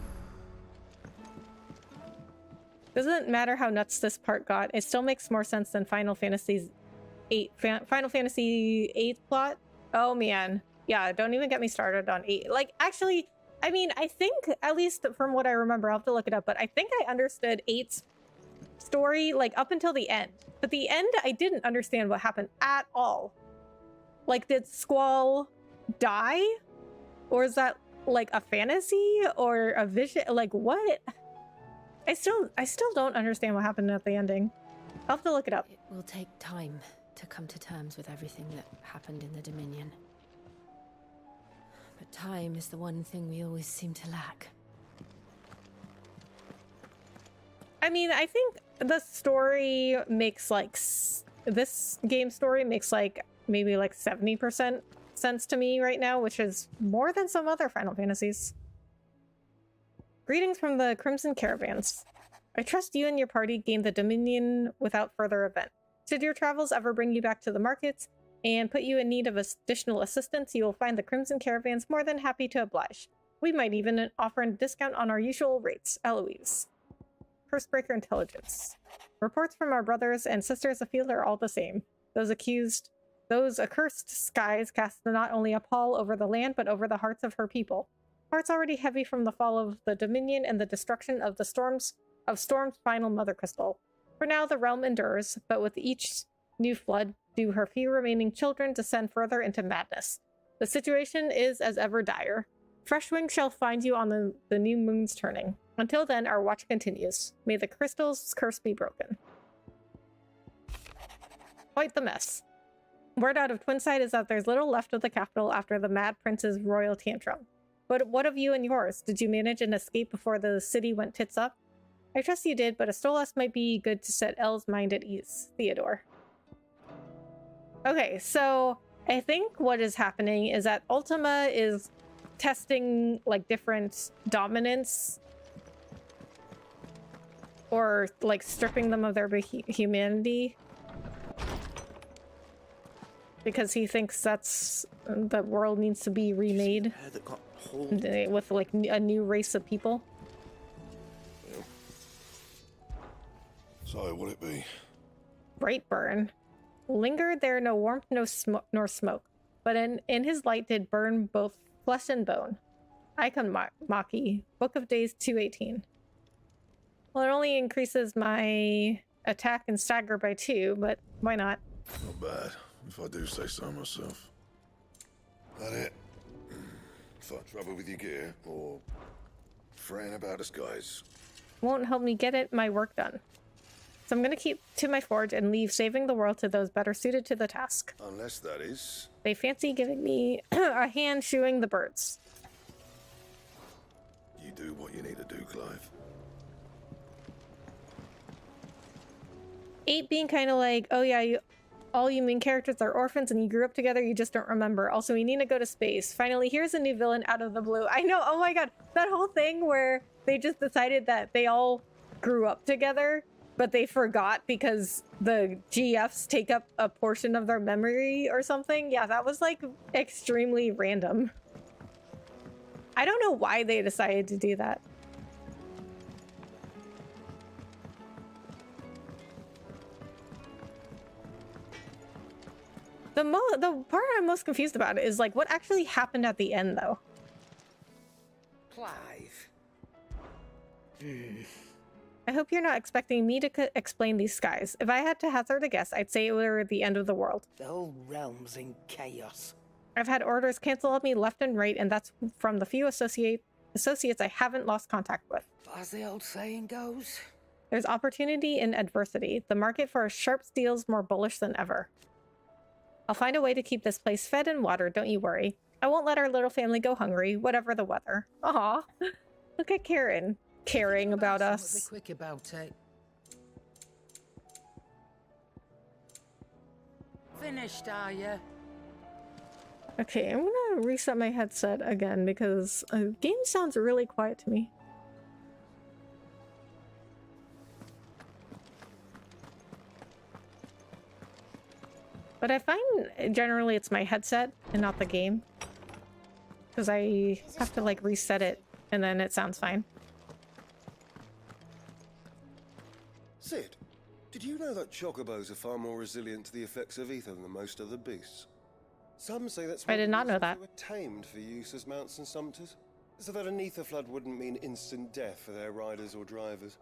Doesn't matter how nuts this part got, it still makes more sense than Final Fantasy VIII plot. Oh man. Yeah, don't even get me started on 8. Like, actually, I mean, I think, at least from what I remember, I'll have to look it up, but I think I understood 8's story, like, up until the end. But the end, I didn't understand what happened at all. Like, did Squall die? Or is that, like, a fantasy? Or a vision? Like, what? I still don't understand what happened at the ending. I'll have to look it up. It will take time to come to terms with everything that happened in the Dominion. But time is the one thing we always seem to lack. I mean, I think the story makes, like, this game story makes, like, maybe, like, 70% sense to me right now, which is more than some other Final Fantasies. Greetings from the Crimson Caravans. I trust you and your party gained the Dominion without further event. Should your travels ever bring you back to the markets and put you in need of additional assistance, you will find the Crimson Caravans more than happy to oblige. We might even offer a discount on our usual rates. Eloise. Cursebreaker Intelligence. Reports from our brothers and sisters afield are all the same. Those accursed skies cast not only a pall over the land, but over the hearts of her people. Hearts already heavy from the fall of the Dominion and the destruction of Storm's final mother crystal. For now, the realm endures, but with each new flood, do her few remaining children descend further into madness. The situation is as ever dire. Fresh wings shall find you on the new moon's turning. Until then, our watch continues. May the crystal's curse be broken. Quite the mess. Word out of Twinside is that there's little left of the capital after the Mad Prince's royal tantrum. But what of you and yours? Did you manage an escape before the city went tits up? I trust you did, but a Stolas might be good to set Elle's mind at ease. Theodore. Okay, so I think what is happening is that Ultima is testing, like, different dominance, or, like, stripping them of their humanity, because he thinks that's the world needs to be remade with, like, a new race of people. So, what'd it be? Brightburn. Lingered there no warmth nor smoke, but in his light did burn both flesh and bone. Icon Maki, Book of Days 218. Well, it only increases my attack and stagger by 2, but why not? Not bad, if I do say so myself. That it? Find trouble with your gear, or fretting about us guys? Won't help me get my work done. So I'm gonna keep to my forge and leave saving the world to those better suited to the task. Unless that is... They fancy giving me a hand shoeing the birds. You do what you need to do, Clive. 8 being kind of like, oh yeah, all you main characters are orphans and you grew up together, you just don't remember. Also, we need to go to space. Finally, here's a new villain out of the blue. I know, oh my god, that whole thing where they just decided that they all grew up together, but they forgot because the GFs take up a portion of their memory or something. Yeah, that was, like, extremely random. I don't know why they decided to do that. The part I'm most confused about is, like, what actually happened at the end, though. Clive. I hope you're not expecting me to explain these skies. If I had to hazard a guess, I'd say it were the end of the world. The whole realm's in chaos. I've had orders cancel on me left and right, and that's from the few associates I haven't lost contact with. As the old saying goes, there's opportunity in adversity. The market for sharp steel's more bullish than ever. I'll find a way to keep this place fed and watered, don't you worry. I won't let our little family go hungry, whatever the weather. Aw, look at Karen. Caring about us. Quick about it. Finished, are you? Okay, I'm gonna reset my headset again because the game sounds really quiet to me. But I find generally it's my headset and not the game, because I have to, like, reset it and then it sounds fine. Did you know that chocobos are far more resilient to the effects of ether than most other beasts? Some say that's I did not know that. They were tamed for use as mounts and sumpters, so that an ether flood wouldn't mean instant death for their riders or drivers.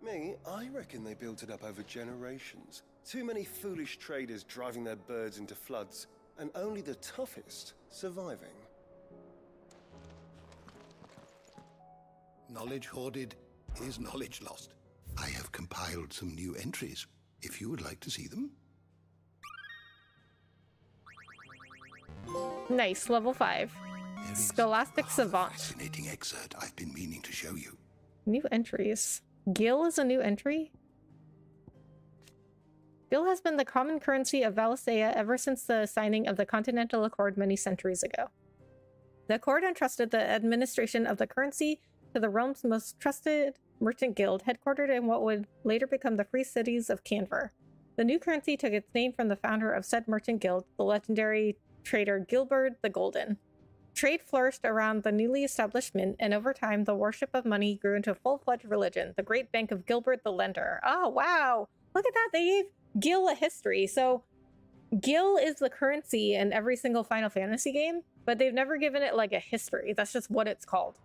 Me, I reckon they built it up over generations. Too many foolish traders driving their birds into floods, and only the toughest surviving. Knowledge hoarded is knowledge lost. I have compiled some new entries, if you would like to see them. Nice, level 5. Scholastic Savant. Fascinating excerpt I've been meaning to show you. New entries. Gil is a new entry? Gil has been the common currency of Valisea ever since the signing of the Continental Accord many centuries ago. The Accord entrusted the administration of the currency to the realm's most trusted merchant guild, headquartered in what would later become the Free Cities of Canver. The new currency took its name from the founder of said merchant guild, the legendary trader Gilbert the Golden. Trade flourished around the newly established mint, and over time, the worship of money grew into a full-fledged religion, the Great Bank of Gilbert the Lender. Oh, wow! Look at that! They gave Gil a history. So, Gil is the currency in every single Final Fantasy game, but they've never given it, like, a history. That's just what it's called.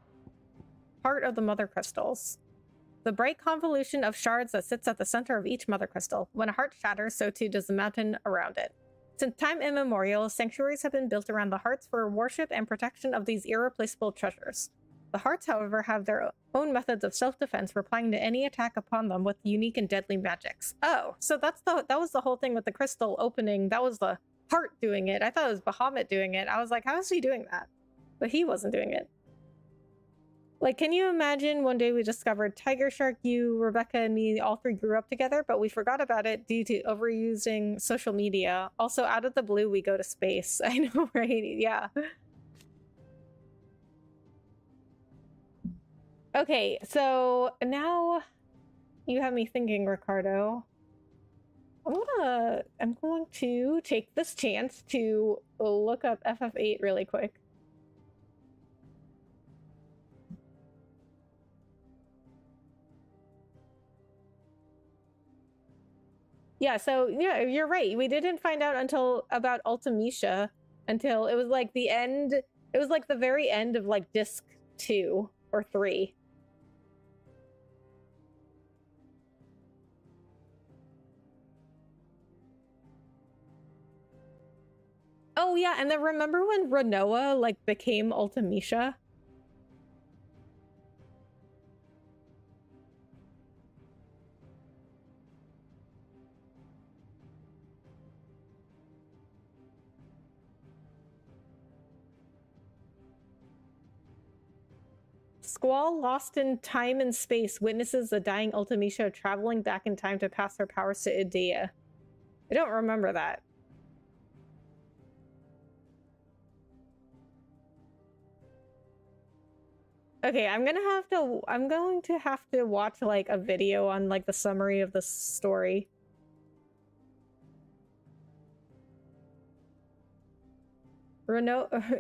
Heart of the Mother Crystals. The bright convolution of shards that sits at the center of each Mother Crystal. When a heart shatters, so too does the mountain around it. Since time immemorial, sanctuaries have been built around the hearts for worship and protection of these irreplaceable treasures. The hearts, however, have their own methods of self-defense, replying to any attack upon them with unique and deadly magics. Oh, so that was the whole thing with the crystal opening. That was the heart doing it. I thought it was Bahamut doing it. I was like, how is he doing that? But he wasn't doing it. Like, can you imagine one day we discovered Tiger Shark, you, Rebecca, and me all three grew up together, but we forgot about it due to overusing social media. Also, out of the blue, we go to space. I know, right? Yeah. Okay, so now you have me thinking, Ricardo. I'm going to take this chance to look up FF8 really quick. Yeah, so yeah, you're right. We didn't find out about Ultimecia until it was like the end. It was like the very end of like disc 2 or 3. Oh yeah, and then remember when Renoa like became Ultimecia? Squall, lost in time and space, witnesses the dying Ultimecia traveling back in time to pass her powers to Idea. I don't remember that. Okay, I'm going to have to watch like a video on like the summary of the story.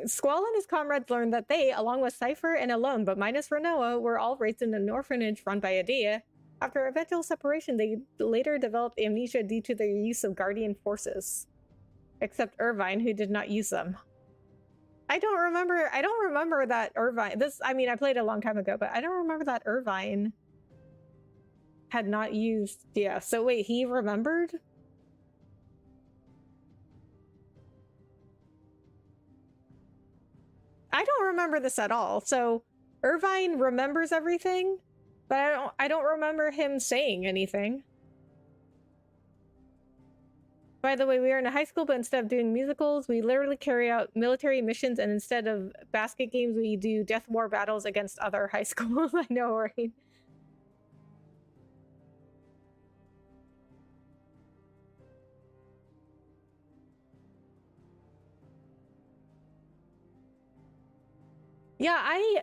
Squall and his comrades learned that they, along with Cypher and Alone, but minus Renoa, were all raised in an orphanage run by Idea. After eventual separation, they later developed amnesia due to their use of Guardian forces. Except Irvine, who did not use them. I don't remember that Irvine... I mean, I played a long time ago, but I don't remember that Irvine had not used... Yeah, so wait, he remembered? I don't remember this at all. So Irvine remembers everything, but I don't remember him saying anything. By the way, we are in a high school, but instead of doing musicals, we literally carry out military missions, and instead of basket games, we do death war battles against other high schools. I know, right? Yeah, I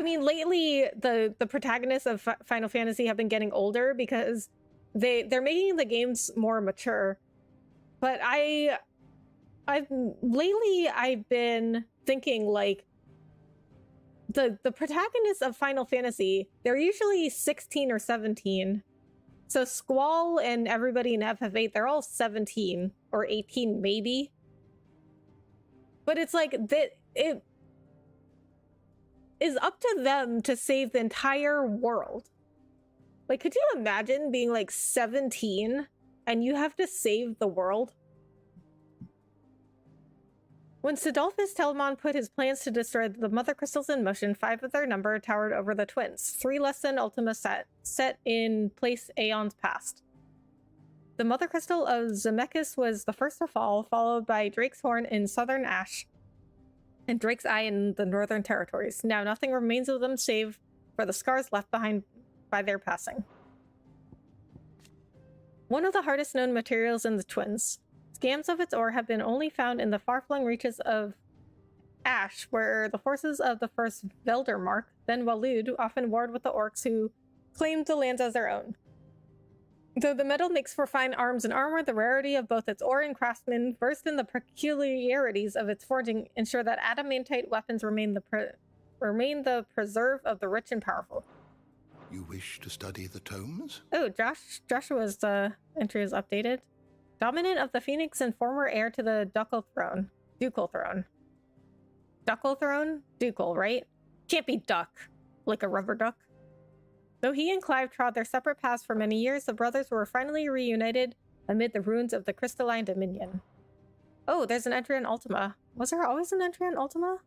mean, lately the protagonists of Final Fantasy have been getting older because they're making the games more mature. But I've been thinking like the protagonists of Final Fantasy, they're usually 16 or 17. So Squall and everybody in FF8, they're all 17 or 18 maybe. But it's like that it is up to them to save the entire world. Like, could you imagine being like 17 and you have to save the world? When Sidolphus Telamon put his plans to destroy the Mother Crystals in motion, 5 of their number towered over the twins, 3 less than Ultima set in place aeons past. The Mother Crystal of Zemeckis was the first to fall, followed by Drake's Horn in Southern Ash and Drake's Eye in the Northern Territories. Now nothing remains of them save for the scars left behind by their passing. One of the hardest known materials in the twins. Scams of its ore have been only found in the far-flung reaches of Ash, where the forces of the first Veldermark, then Waloed, often warred with the orcs who claimed the lands as their own. Though the metal makes for fine arms and armor, the rarity of both its ore and craftsmen, versed in the peculiarities of its forging, ensure that adamantite weapons remain the preserve of the rich and powerful. You wish to study the tomes? Oh, Joshua's entry is updated. Dominant of the Phoenix and former heir to the Ducal throne. Ducal throne? Ducal, right? Can't be duck. Like a rubber duck. Though he and Clive trod their separate paths for many years, the brothers were finally reunited amid the ruins of the Crystalline Dominion. Oh, there's an entry on Ultima. Was there always an entry on Ultima?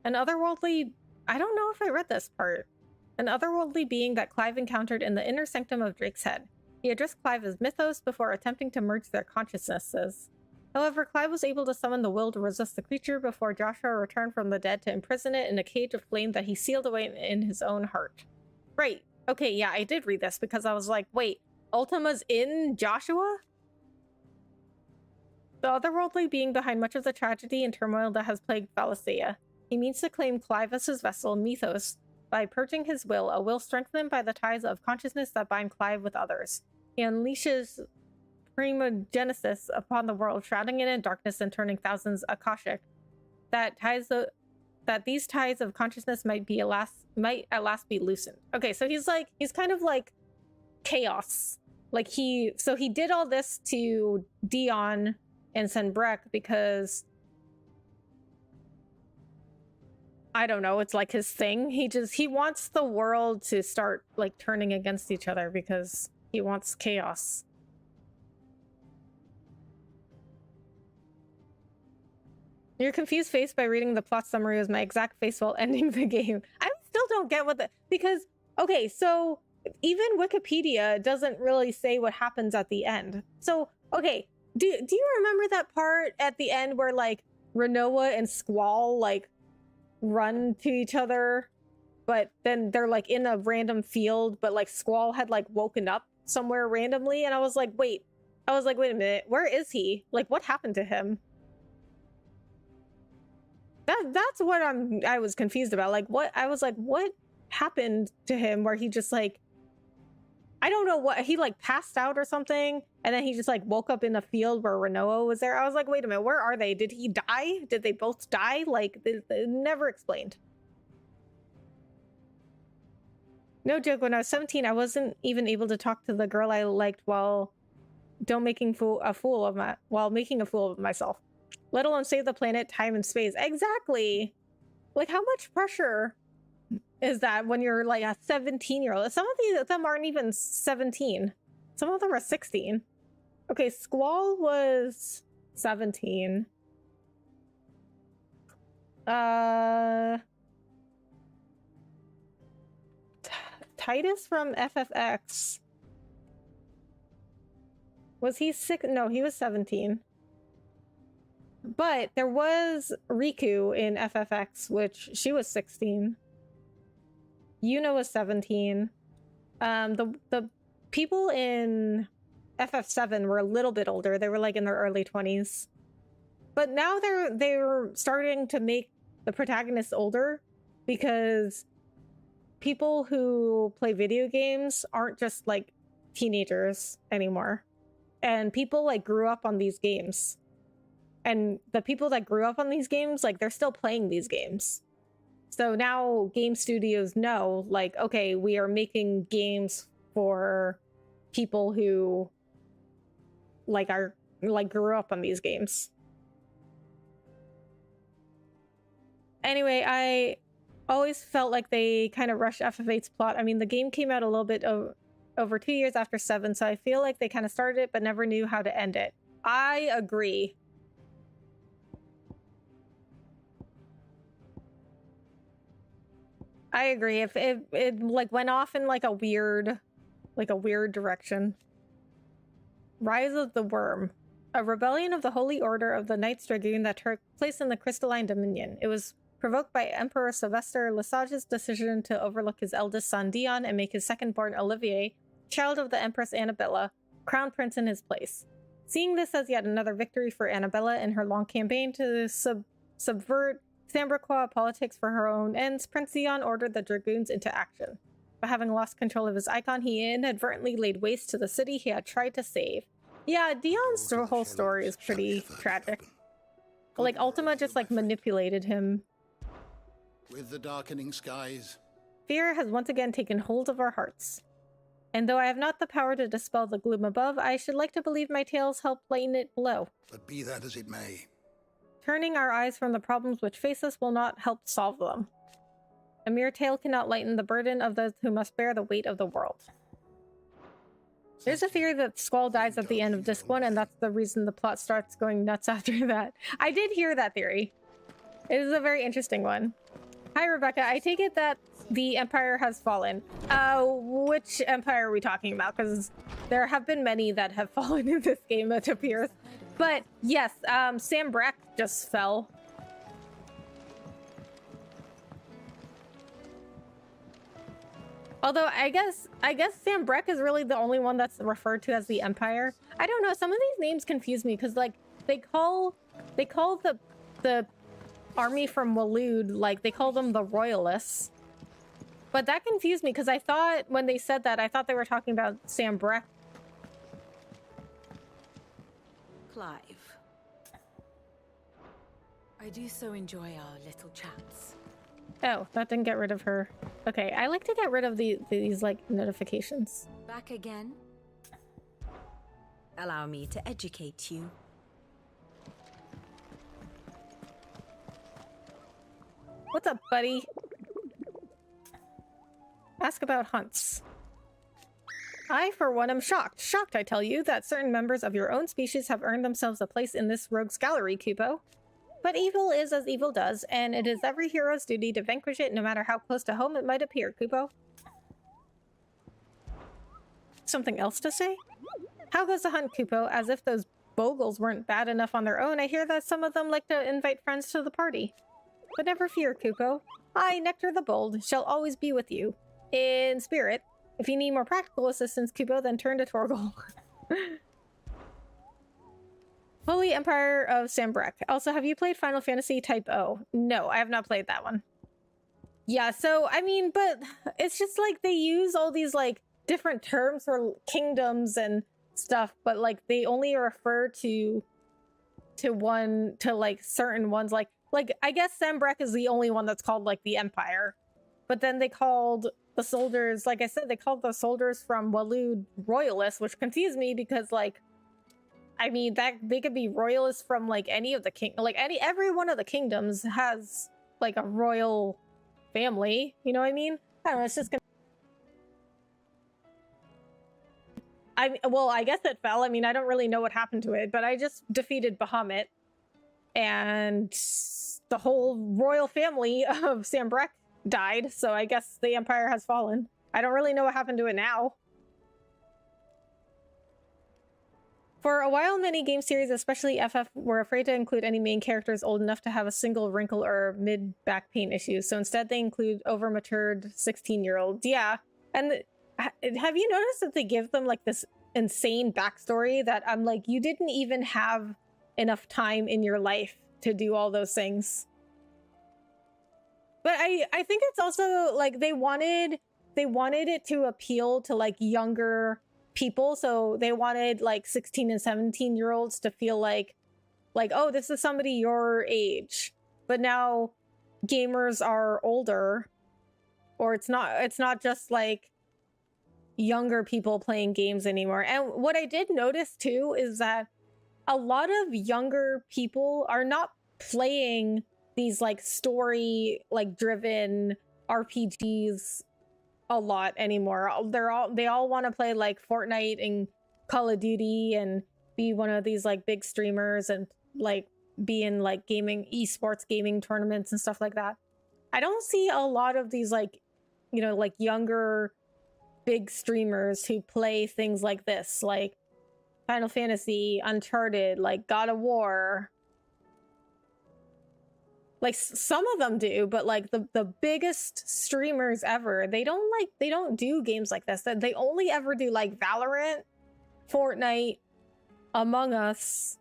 An otherworldly... I don't know if I read this part. An otherworldly being that Clive encountered in the inner sanctum of Drake's head. He addressed Clive as Mythos before attempting to merge their consciousnesses. However, Clive was able to summon the will to resist the creature before Joshua returned from the dead to imprison it in a cage of flame that he sealed away in his own heart. Right. Okay, yeah, I did read this because I was like, wait, Ultima's in Joshua? The otherworldly being behind much of the tragedy and turmoil that has plagued Valisthea. He means to claim Clive as his vessel, Mythos, by purging his will, a will strengthened by the ties of consciousness that bind Clive with others. He unleashes primogenesis upon the world, shrouding it in darkness and turning thousands Akashic. That these ties of consciousness might at last be loosened. Okay, so he's kind of like chaos. Like he did all this to Dion and Senbrek because I don't know, it's like his thing. He wants the world to start like turning against each other because he wants chaos. Your confused face by reading the plot summary was my exact face while ending the game. I still don't get because, okay, so even Wikipedia doesn't really say what happens at the end. So, okay, do you remember that part at the end where like Renoa and Squall like run to each other, but then they're like in a random field, but like Squall had like woken up somewhere randomly, and I was like, wait a minute, where is he? Like, what happened to him? That's what I was confused about. Like, what happened to him where he just like, I don't know what, he like passed out or something, and then he just like woke up in a field where Renoa was there. I was like, wait a minute, where are they? Did he die? Did they both die? Like, they never explained. No joke, when I was 17, I wasn't even able to talk to the girl I liked while making a fool of myself. Let alone save the planet, time, and space. Exactly. Like, how much pressure is that when you're like a 17-year-old? Some of them aren't even 17. Some of them are 16. Okay, Squall was 17. Titus from FFX. Was he 6? No, he was 17. But there was Riku in FFX, which she was 16. Yuna was 17. The people in FF7 were a little bit older. They were like in their early 20s. But now they're starting to make the protagonists older because people who play video games aren't just like teenagers anymore. And people like grew up on these games. And the people that grew up on these games, like, they're still playing these games. So now game studios know, like, okay, we are making games for people who like grew up on these games. Anyway, I always felt like they kind of rushed FF8's plot. I mean, the game came out a little bit over 2 years after 7, so I feel like they kind of started it but never knew how to end it. I agree. I agree. If it like went off in like a weird direction. Rise of the Worm. A rebellion of the Holy Order of the Knights Dragoon that took place in the Crystalline Dominion. It was provoked by Emperor Sylvester Lesage's decision to overlook his eldest son Dion and make his second-born Olivier, child of the Empress Annabella, crown prince in his place. Seeing this as yet another victory for Annabella in her long campaign to subvert Sambraquois politics for her own ends, Prince Dion ordered the Dragoons into action. But having lost control of his icon, he inadvertently laid waste to the city he had tried to save. Yeah, Dion's whole story is pretty tragic. Like, Ultima just, like, manipulated him. With the darkening skies, Fear has once again taken hold of our hearts. And though I have not the power to dispel the gloom above, I should like to believe my tales help lighten it below. but be that as it may, Turning our eyes from the problems which face us will not help solve them. A mere tale cannot lighten the burden of those who must bear the weight of the world. There's a theory that Squall dies at the end of Disc 1, and that's the reason the plot starts going nuts after that. I did hear that theory. It is a very interesting one. Hi, Rebecca. I take it that the Empire has fallen. Which Empire are we talking about? Because there have been many that have fallen in this game, it appears. But yes, Sambraque just fell. Although I guess Sambraque is really the only one that's referred to as the Empire. I don't know. Some of these names confuse me because like they call the army from Waloed, like they call them the Royalists. But that confused me because I thought when they said that, I thought they were talking about Sambraque. Clive. I do so enjoy our little chats. Oh, that didn't get rid of her. Okay, I like to get rid of these like notifications. Back again? Allow me to educate you. What's up, buddy? Ask about hunts. I, for one, am shocked. Shocked, I tell you, that certain members of your own species have earned themselves a place in this rogue's gallery, Kupo. But evil is as evil does, and it is every hero's duty to vanquish it no matter how close to home it might appear, Kupo. Something else to say? How goes the hunt, Kupo? As if those bogles weren't bad enough on their own, I hear that some of them like to invite friends to the party. But never fear, Kupo. I, Nectar the Bold, shall always be with you. In spirit. If you need more practical assistance, Kupo, then turn to Torgal. Holy Empire of Sambraque. Also, have you played Final Fantasy Type O? No, I have not played that one. Yeah, so, I mean, but it's just like they use all these, like, different terms for kingdoms and stuff, but, like, they only refer to like, certain ones. Like, I guess Sambraque is the only one that's called, like, the Empire. But then they called the soldiers, like I said, they called the soldiers from Waloed Royalists, which confused me because, like, I mean, that they could be royalists from like any of the every one of the kingdoms has like a royal family. You know what I mean? I don't know. It's just I guess it fell. I mean, I don't really know what happened to it, but I just defeated Bahamut, and the whole royal family of Sambraque died. So I guess the Empire has fallen. I don't really know what happened to it now. For a while, many game series, especially FF, were afraid to include any main characters old enough to have a single wrinkle or mid-back pain issues, so instead they include over-matured 16-year-olds. Yeah, and have you noticed that they give them, like, this insane backstory that I'm like, you didn't even have enough time in your life to do all those things. But I think it's also, like, they wanted it to appeal to, like, younger people, so they wanted like 16 and 17-year-olds to feel like oh, this is somebody your age. But now gamers are older, or it's not just like younger people playing games anymore. And what I did notice too is that a lot of younger people are not playing these like story like driven RPGs a lot anymore. They all want to play like Fortnite and Call of Duty and be one of these like big streamers and like be in like gaming, esports gaming tournaments and stuff like that. I don't see a lot of these like, you know, like younger big streamers who play things like this, like Final Fantasy, Uncharted, like God of War. Like some of them do, but like the biggest streamers ever, they don't do games like this. They only ever do like Valorant, Fortnite, Among Us.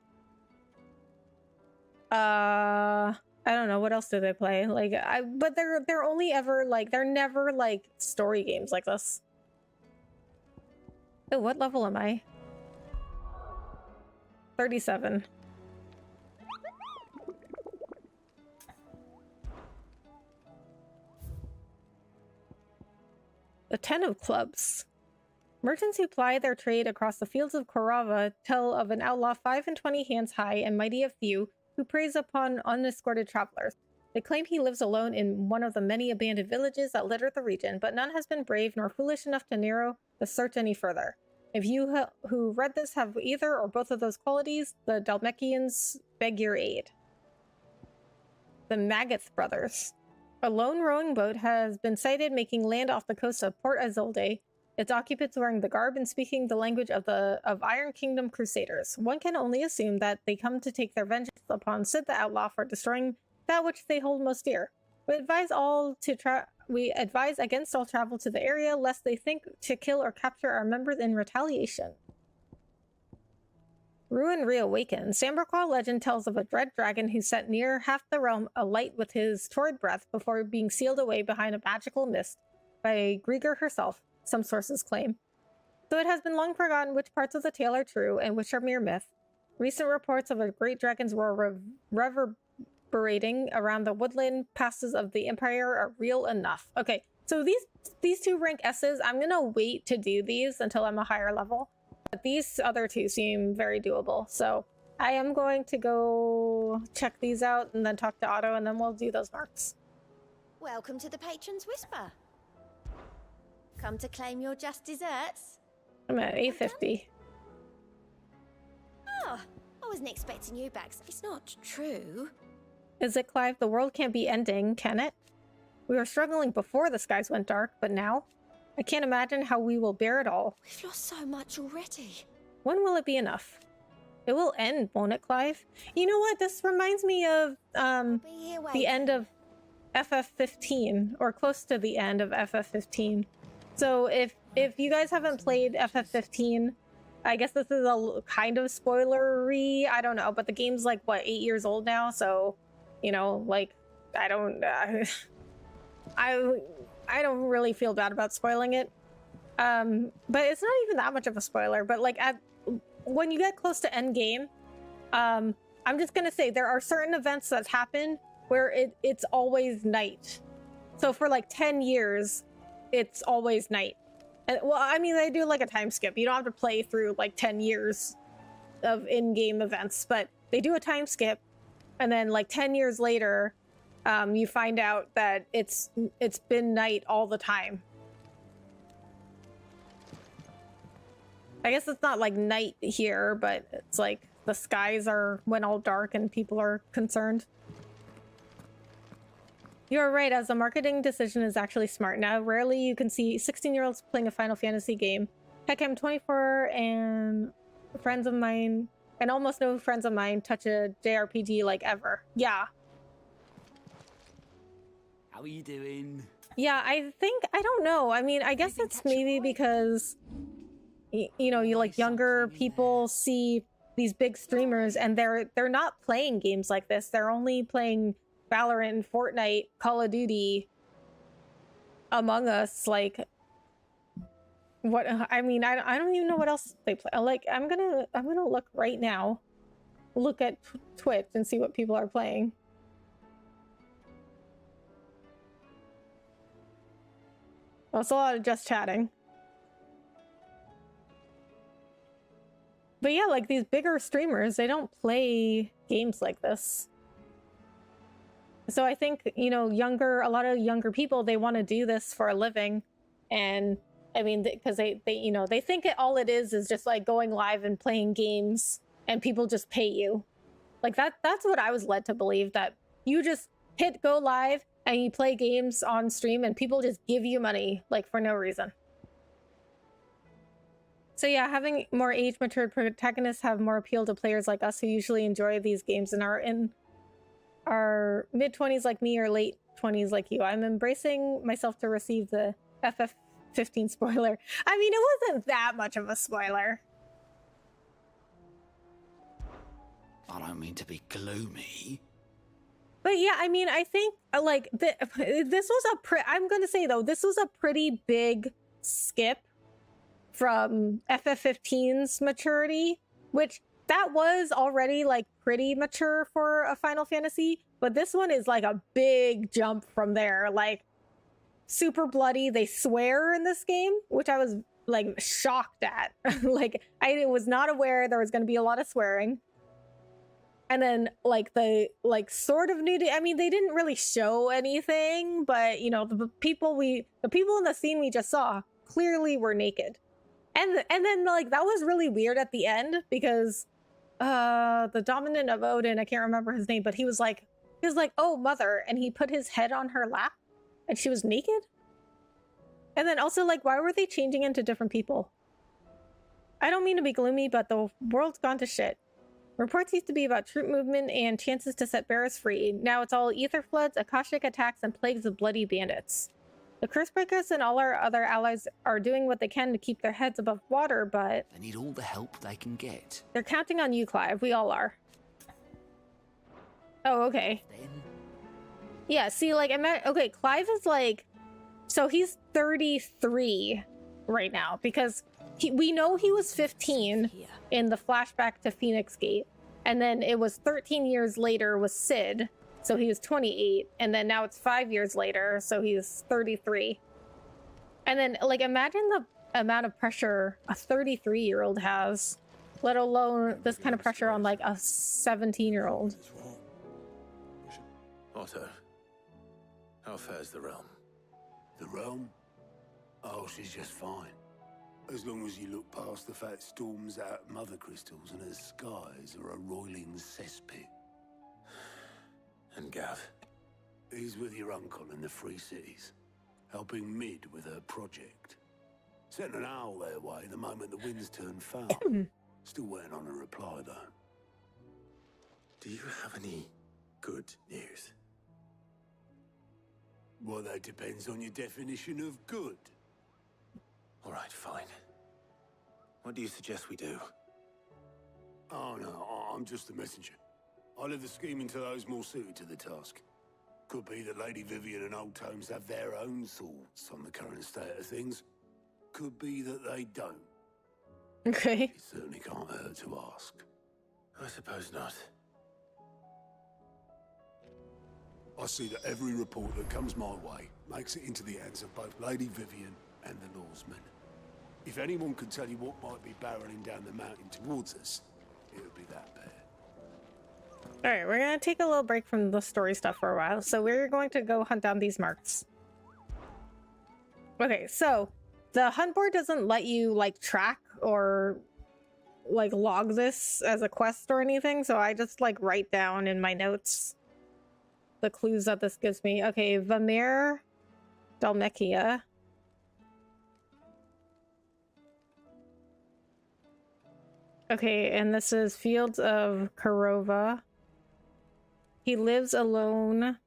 I don't know what else do they play. Like but they're only ever like they're never like story games like this. Oh, what level am I? 37. The 10 of Clubs. Merchants who ply their trade across the fields of Korava tell of an outlaw 5 and 20 hands high and mighty of few who preys upon unescorted travelers. They claim he lives alone in one of the many abandoned villages that litter the region, but none has been brave nor foolish enough to narrow the search any further. If you who read this have either or both of those qualities, the Dalmekians beg your aid. The Magath brothers. A lone rowing boat has been sighted making land off the coast of Port Azolde, its occupants wearing the garb and speaking the language of Iron Kingdom crusaders. One can only assume that they come to take their vengeance upon Sid the Outlaw for destroying that which they hold most dear. We advise against all travel to the area, lest they think to kill or capture our members in retaliation. Ruin reawakened. Samberclaw legend tells of a dread dragon who set near half the realm alight with his torrid breath before being sealed away behind a magical mist by Grieger herself, some sources claim. Though it has been long forgotten which parts of the tale are true and which are mere myth, recent reports of a great dragon's roar reverberating around the woodland passes of the Empire are real enough. Okay, so these two rank S's, I'm gonna wait to do these until I'm a higher level. But these other two seem very doable, so I am going to go check these out and then talk to Otto, and then we'll do those marks. Welcome to the Patron's Whisper. Come to claim your just desserts? I'm at 850. Oh, I wasn't expecting you back. It's not true. Is it, Clive? The world can't be ending, can it? We were struggling before the skies went dark, but now? I can't imagine how we will bear it all. We've lost so much already. When will it be enough? It will end, won't it, Clive? You know what? This reminds me of the end of FF15, or close to the end of FF15. So if you guys haven't played FF15, I guess this is a kind of spoilery. I don't know, but the game's like what, 8 years old now, so you know, like I don't really feel bad about spoiling it. But it's not even that much of a spoiler, but like when you get close to end game, I'm just gonna say there are certain events that happen where it's always night. So for like 10 years, it's always night. And, well, I mean, they do like a time skip. You don't have to play through like 10 years of in-game events, but they do a time skip, and then like 10 years later, you find out that it's been night all the time. I guess it's not like night here, but it's like the skies went all dark and people are concerned. You're right, as a marketing decision is actually smart. Now, rarely you can see 16-year-olds playing a Final Fantasy game. Heck, I'm 24 and friends of mine, and almost no friends of mine touch a JRPG like ever. Yeah. How are you doing? Yeah, I don't know. I mean, I guess it's maybe because, you know, you like younger people see these big streamers and they're not playing games like this. They're only playing Valorant, Fortnite, Call of Duty, Among Us. Like, what? I mean, I don't even know what else they play. Like, I'm gonna look right now, look at Twitch and see what people are playing. Well, it's a lot of just chatting. But yeah, like these bigger streamers, they don't play games like this. So I think, you know, a lot of younger people, they want to do this for a living. And I mean, because they you know, they think all it is just like going live and playing games and people just pay you. Like that's what I was led to believe, that you just hit go live and you play games on stream and people just give you money, like for no reason. So yeah, having more age-matured protagonists have more appeal to players like us who usually enjoy these games and are in our mid-20s like me or late 20s like you. I'm embracing myself to receive the FF15 spoiler. I mean, it wasn't that much of a spoiler. I don't mean to be gloomy. But yeah, I mean, I think like this was I'm gonna say though, this was a pretty big skip from FF15's maturity, which that was already like pretty mature for a Final Fantasy, but this one is like a big jump from there. Like super bloody. They swear in this game, which I was like shocked at. Like I was not aware there was going to be a lot of swearing. And then like the sort of nudity. I mean, they didn't really show anything, but you know, the people in the scene we just saw clearly were naked. And then like that was really weird at the end because the dominant of Odin, I can't remember his name, but he was like, oh mother, and he put his head on her lap and she was naked. And then also like, why were they changing into different people? I don't mean to be gloomy, but the world's gone to shit. Reports used to be about troop movement and chances to set bearers free. Now it's all ether floods, Akashic attacks, and plagues of bloody bandits. The Cursebreakers and all our other allies are doing what they can to keep their heads above water, but They need all the help they can get. they're counting on you, Clive. We all are. Oh, okay. Yeah, see, like, okay, Clive is like, so he's 33 right now because we know he was 15 in the flashback to Phoenix Gate, and then it was 13 years later with Sid. So he was 28, and then now it's 5 years later, so he's 33. And then, like, imagine the amount of pressure a 33-year-old has, let alone this kind of pressure on, like, a 17-year-old. Otto, how fares the realm? The realm? Oh, she's just fine. As long as you look past the fat storms out mother crystals and her skies are a roiling cesspit. And Gav? He's with your uncle in the Free Cities, helping Mid with her project. Sent an owl their way the moment the winds turned foul. Still waiting on a reply, though. Do you have any good news? Well, that depends on your definition of good. All right, fine. What do you suggest we do? Oh, no, I'm just the messenger. I'll leave the scheming to those more suited to the task. Could be that Lady Vivian and Old Tomes have their own thoughts on the current state of things. Could be that they don't. Okay. It certainly can't hurt to ask. I suppose not. I see that every report that comes my way makes it into the hands of both Lady Vivian and the Lawsmen. If anyone could tell you what might be barreling down the mountain towards us, it would be that pair. All right, we're gonna take a little break from the story stuff for a while. So we're going to go hunt down these marks. Okay, so the hunt board doesn't let you like track or like log this as a quest or anything. So I just like write down in my notes the clues that this gives me. Okay, Vamir Dalmekia. Okay, and this is Fields of Karova. He lives alone,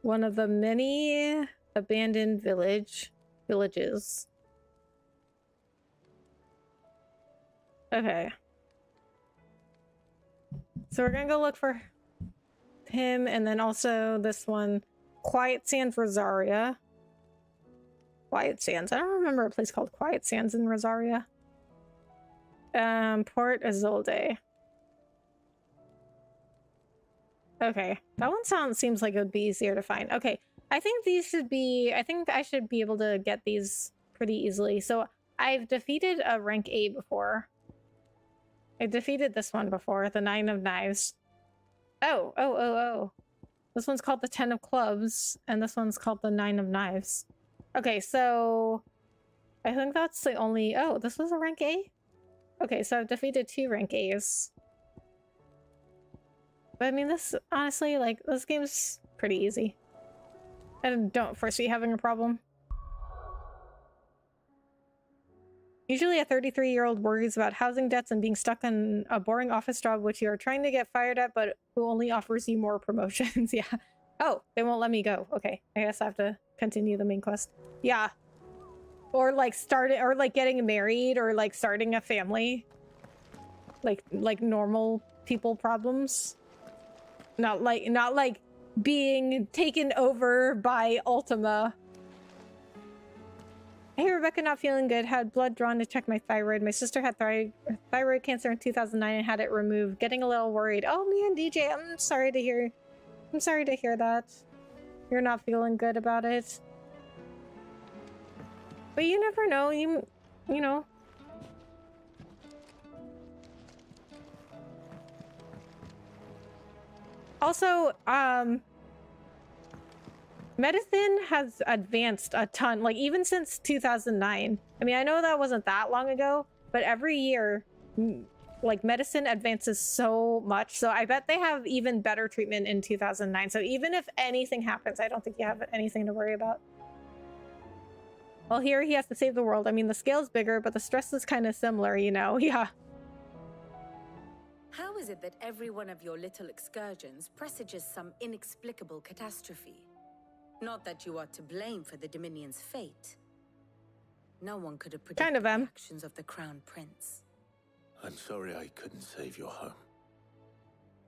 one of the many abandoned villages. Okay. So we're gonna go look for him, and then also this one, Quiet Sands, Rosaria. Quiet Sands. I don't remember a place called Quiet Sands in Rosaria. Port Isolde. Okay, that one seems like it would be easier to find. Okay, I think these should be... I think I should be able to get these pretty easily. So I've defeated a rank 8 before. I defeated this one before, the 9 of Knives. Oh. This one's called the 10 of Clubs, and this one's called the 9 of Knives. Okay, so... I think that's the only... Oh, this was a rank A? Okay, so I've defeated 2 rank A's. But I mean, this... Honestly, like, this game's pretty easy. I don't foresee having a problem. Usually a 33-year-old worries about housing debts and being stuck in a boring office job which you are trying to get fired at, but who only offers you more promotions. Yeah. Oh, they won't let me go. Okay, I guess I have to continue the main quest. Yeah. Or like getting married, or like starting a family. Like normal people problems. Not like being taken over by Ultima. Hey, Rebecca, not feeling good. Had blood drawn to check my thyroid. My sister had thyroid cancer in 2009 and had it removed. Getting a little worried. Oh man, DJ, I'm sorry to hear that. You're not feeling good about it. But you never know. You know. Also, medicine has advanced a ton, like even since 2009. I mean, I know that wasn't that long ago, but every year, like medicine advances so much. So I bet they have even better treatment in 2009. So even if anything happens, I don't think you have anything to worry about. Well, here he has to save the world. I mean, the scale's bigger, but the stress is kind of similar, you know? Yeah. How is it that every one of your little excursions presages some inexplicable catastrophe? Not that you are to blame for the Dominion's fate. No one could have predicted the actions of the Crown Prince. I'm sorry I couldn't save your home.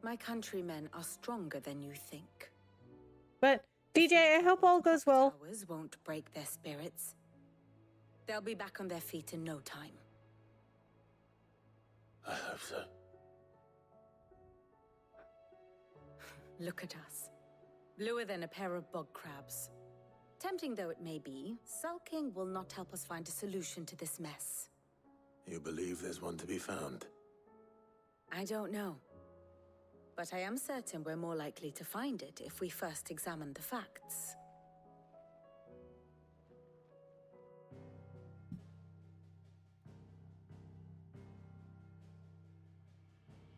My countrymen are stronger than you think. But, DJ, I hope all goes well. Towers won't break their spirits. They'll be back on their feet in no time. I hope so. Look at us. Bluer than a pair of bog crabs. Tempting though it may be, sulking will not help us find a solution to this mess. You believe there's one to be found? I don't know. But I am certain we're more likely to find it if we first examine the facts.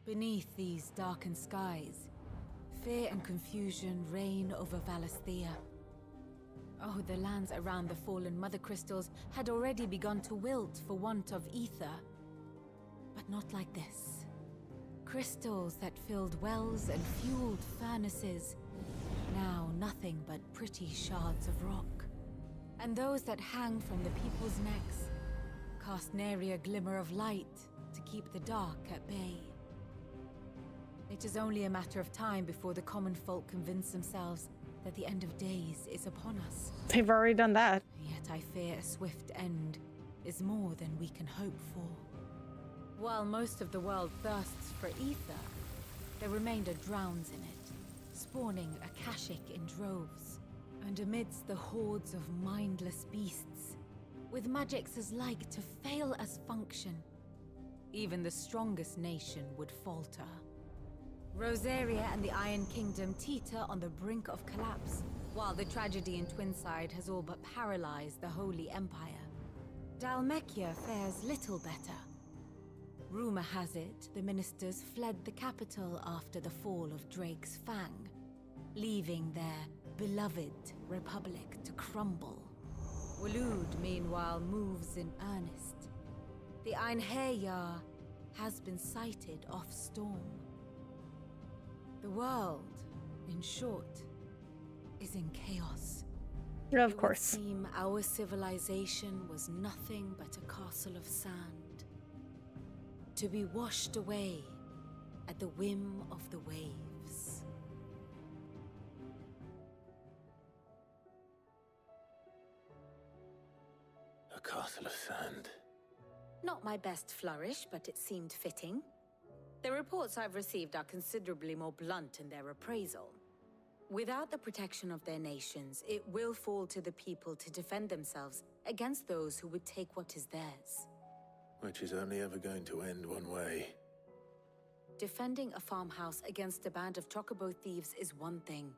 Beneath these darkened skies, fear and confusion reign over Valisthea. Oh, the lands around the fallen Mother Crystals had already begun to wilt for want of ether. But not like this. Crystals that filled wells and fueled furnaces, now nothing but pretty shards of rock. And those that hang from the people's necks cast nary a glimmer of light to keep the dark at bay. It is only a matter of time before the common folk convince themselves that the end of days is upon us. They've already done that. Yet I fear a swift end is more than we can hope for. While most of the world thirsts for ether, the remainder drowns in it, spawning Akashic in droves. And amidst the hordes of mindless beasts, with magics as like to fail as function, even the strongest nation would falter. Rosaria and the Iron Kingdom teeter on the brink of collapse, while the tragedy in Twinside has all but paralyzed the Holy Empire. Dhalmekia fares little better. Rumor has it the ministers fled the capital after the fall of Drake's Fang, leaving their beloved republic to crumble. Waloed, meanwhile, moves in earnest. The Einherjar has been sighted off-storm. The world, in short, is in chaos. Of course. It would seem our civilization was nothing but a castle of sand, to be washed away at the whim of the waves. A castle of sand. Not my best flourish, but it seemed fitting. The reports I've received are considerably more blunt in their appraisal. Without the protection of their nations, it will fall to the people to defend themselves against those who would take what is theirs. Which is only ever going to end one way. Defending a farmhouse against a band of chocobo thieves is one thing,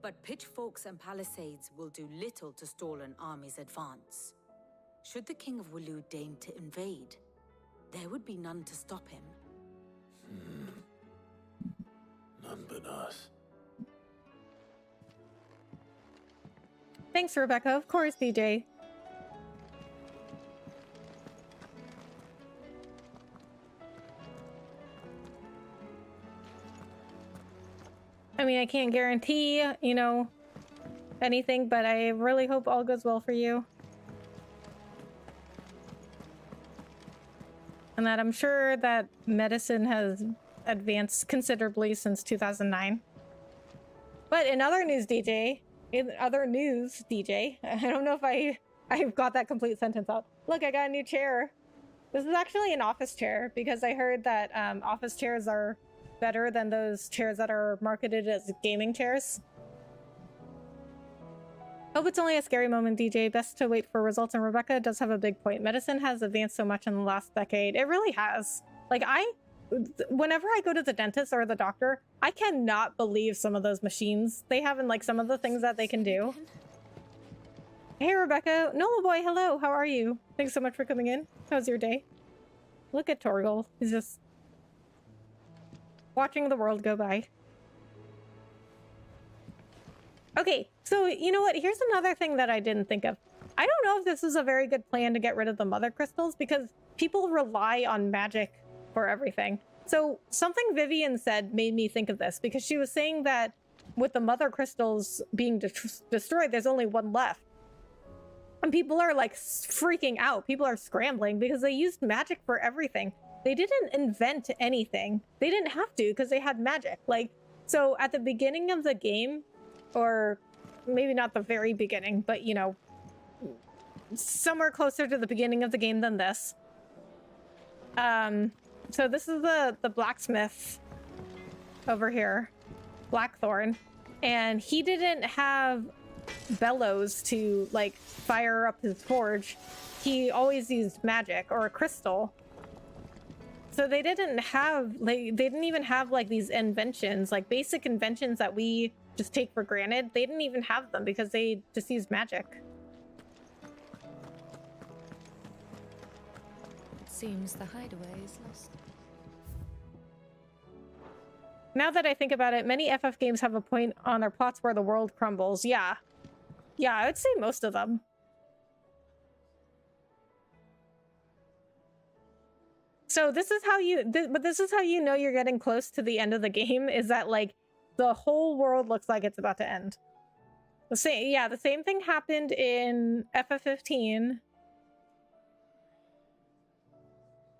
but pitchforks and palisades will do little to stall an army's advance. Should the King of Waloed deign to invade, there would be none to stop him. None but us. Thanks, Rebecca. Of course, DJ. I mean, I can't guarantee, you know, anything, but I really hope all goes well for you. And that I'm sure that medicine has advanced considerably since 2009. But in other news, DJ, I don't know if I've got that complete sentence out. Look, I got a new chair. This is actually an office chair because I heard that office chairs are better than those chairs that are marketed as gaming chairs. Hope it's only a scary moment, DJ. Best to wait for results. And Rebecca does have a big point. Medicine has advanced so much in the last decade. It really has. Like, whenever I go to the dentist or the doctor, I cannot believe some of those machines they have and like some of the things that they can do. Hey, Rebecca. Nola boy, hello. How are you? Thanks so much for coming in. How's your day? Look at Torgal. He's just watching the world go by. Okay, so you know what? Here's another thing that I didn't think of. I don't know if this is a very good plan to get rid of the mother crystals because people rely on magic for everything. So something Vivian said made me think of this because she was saying that with the mother crystals being destroyed, there's only one left. And people are like freaking out. People are scrambling because they used magic for everything. They didn't invent anything. They didn't have to because they had magic. Like, so at the beginning of the game, or maybe not the very beginning, but you know, somewhere closer to the beginning of the game than this. So this is the blacksmith over here, Blackthorn, and he didn't have bellows to like fire up his forge. He always used magic or a crystal. So they didn't have, like, they didn't even have like these inventions, like basic inventions that we just take for granted. They didn't even have them because they just used magic. It seems the hideaway is lost. Now that I think about it, many FF games have a point on their plots where the world crumbles. Yeah. Yeah, I would say most of them. So this is how you, but this is how you know you're getting close to the end of the game, is that like the whole world looks like it's about to end. The same thing happened in FF15.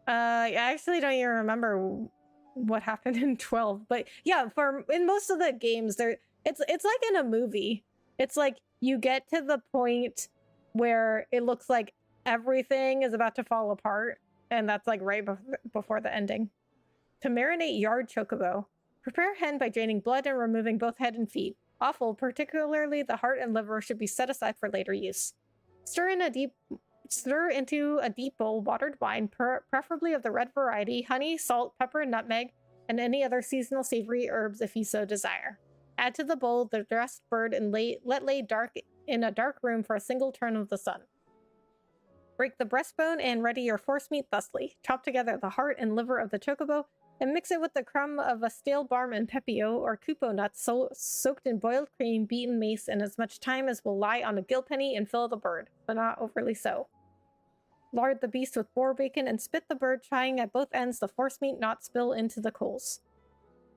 I actually don't even remember what happened in 12, but yeah, in most of the games it's like in a movie. It's like you get to the point where it looks like everything is about to fall apart, and that's like right before the ending. To marinate yard chocobo. Prepare hen by draining blood and removing both head and feet. Offal, particularly the heart and liver, should be set aside for later use. Stir into a deep bowl watered wine, preferably of the red variety, honey, salt, pepper, nutmeg, and any other seasonal savory herbs if you so desire. Add to the bowl the dressed bird and let lay in a dark room for a single turn of the sun. Break the breastbone and ready your force meat thusly. Chop together the heart and liver of the chocobo and mix it with the crumb of a stale barm and pepio or kupo nuts soaked in boiled cream, beaten mace, and as much time as will lie on a gill penny, and fill the bird, but not overly so. Lard the beast with boar bacon and spit the bird, trying at both ends the force meat not spill into the coals.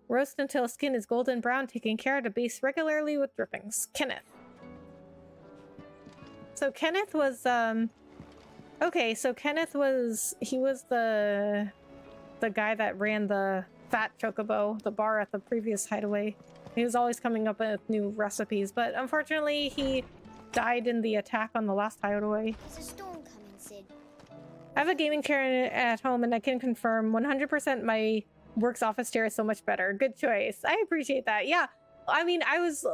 Roast until skin is golden brown, taking care to baste regularly with drippings. Kenneth. So Kenneth was, okay, so Kenneth was, he was the guy that ran the Fat Chocobo, the bar at the previous hideaway. He was always coming up with new recipes, but unfortunately he died in the attack on the last hideaway. There's a storm coming, Sid. I have a gaming chair at home and I can confirm 100% my work's office chair is so much better. Good choice. I appreciate that. Yeah. I mean, I was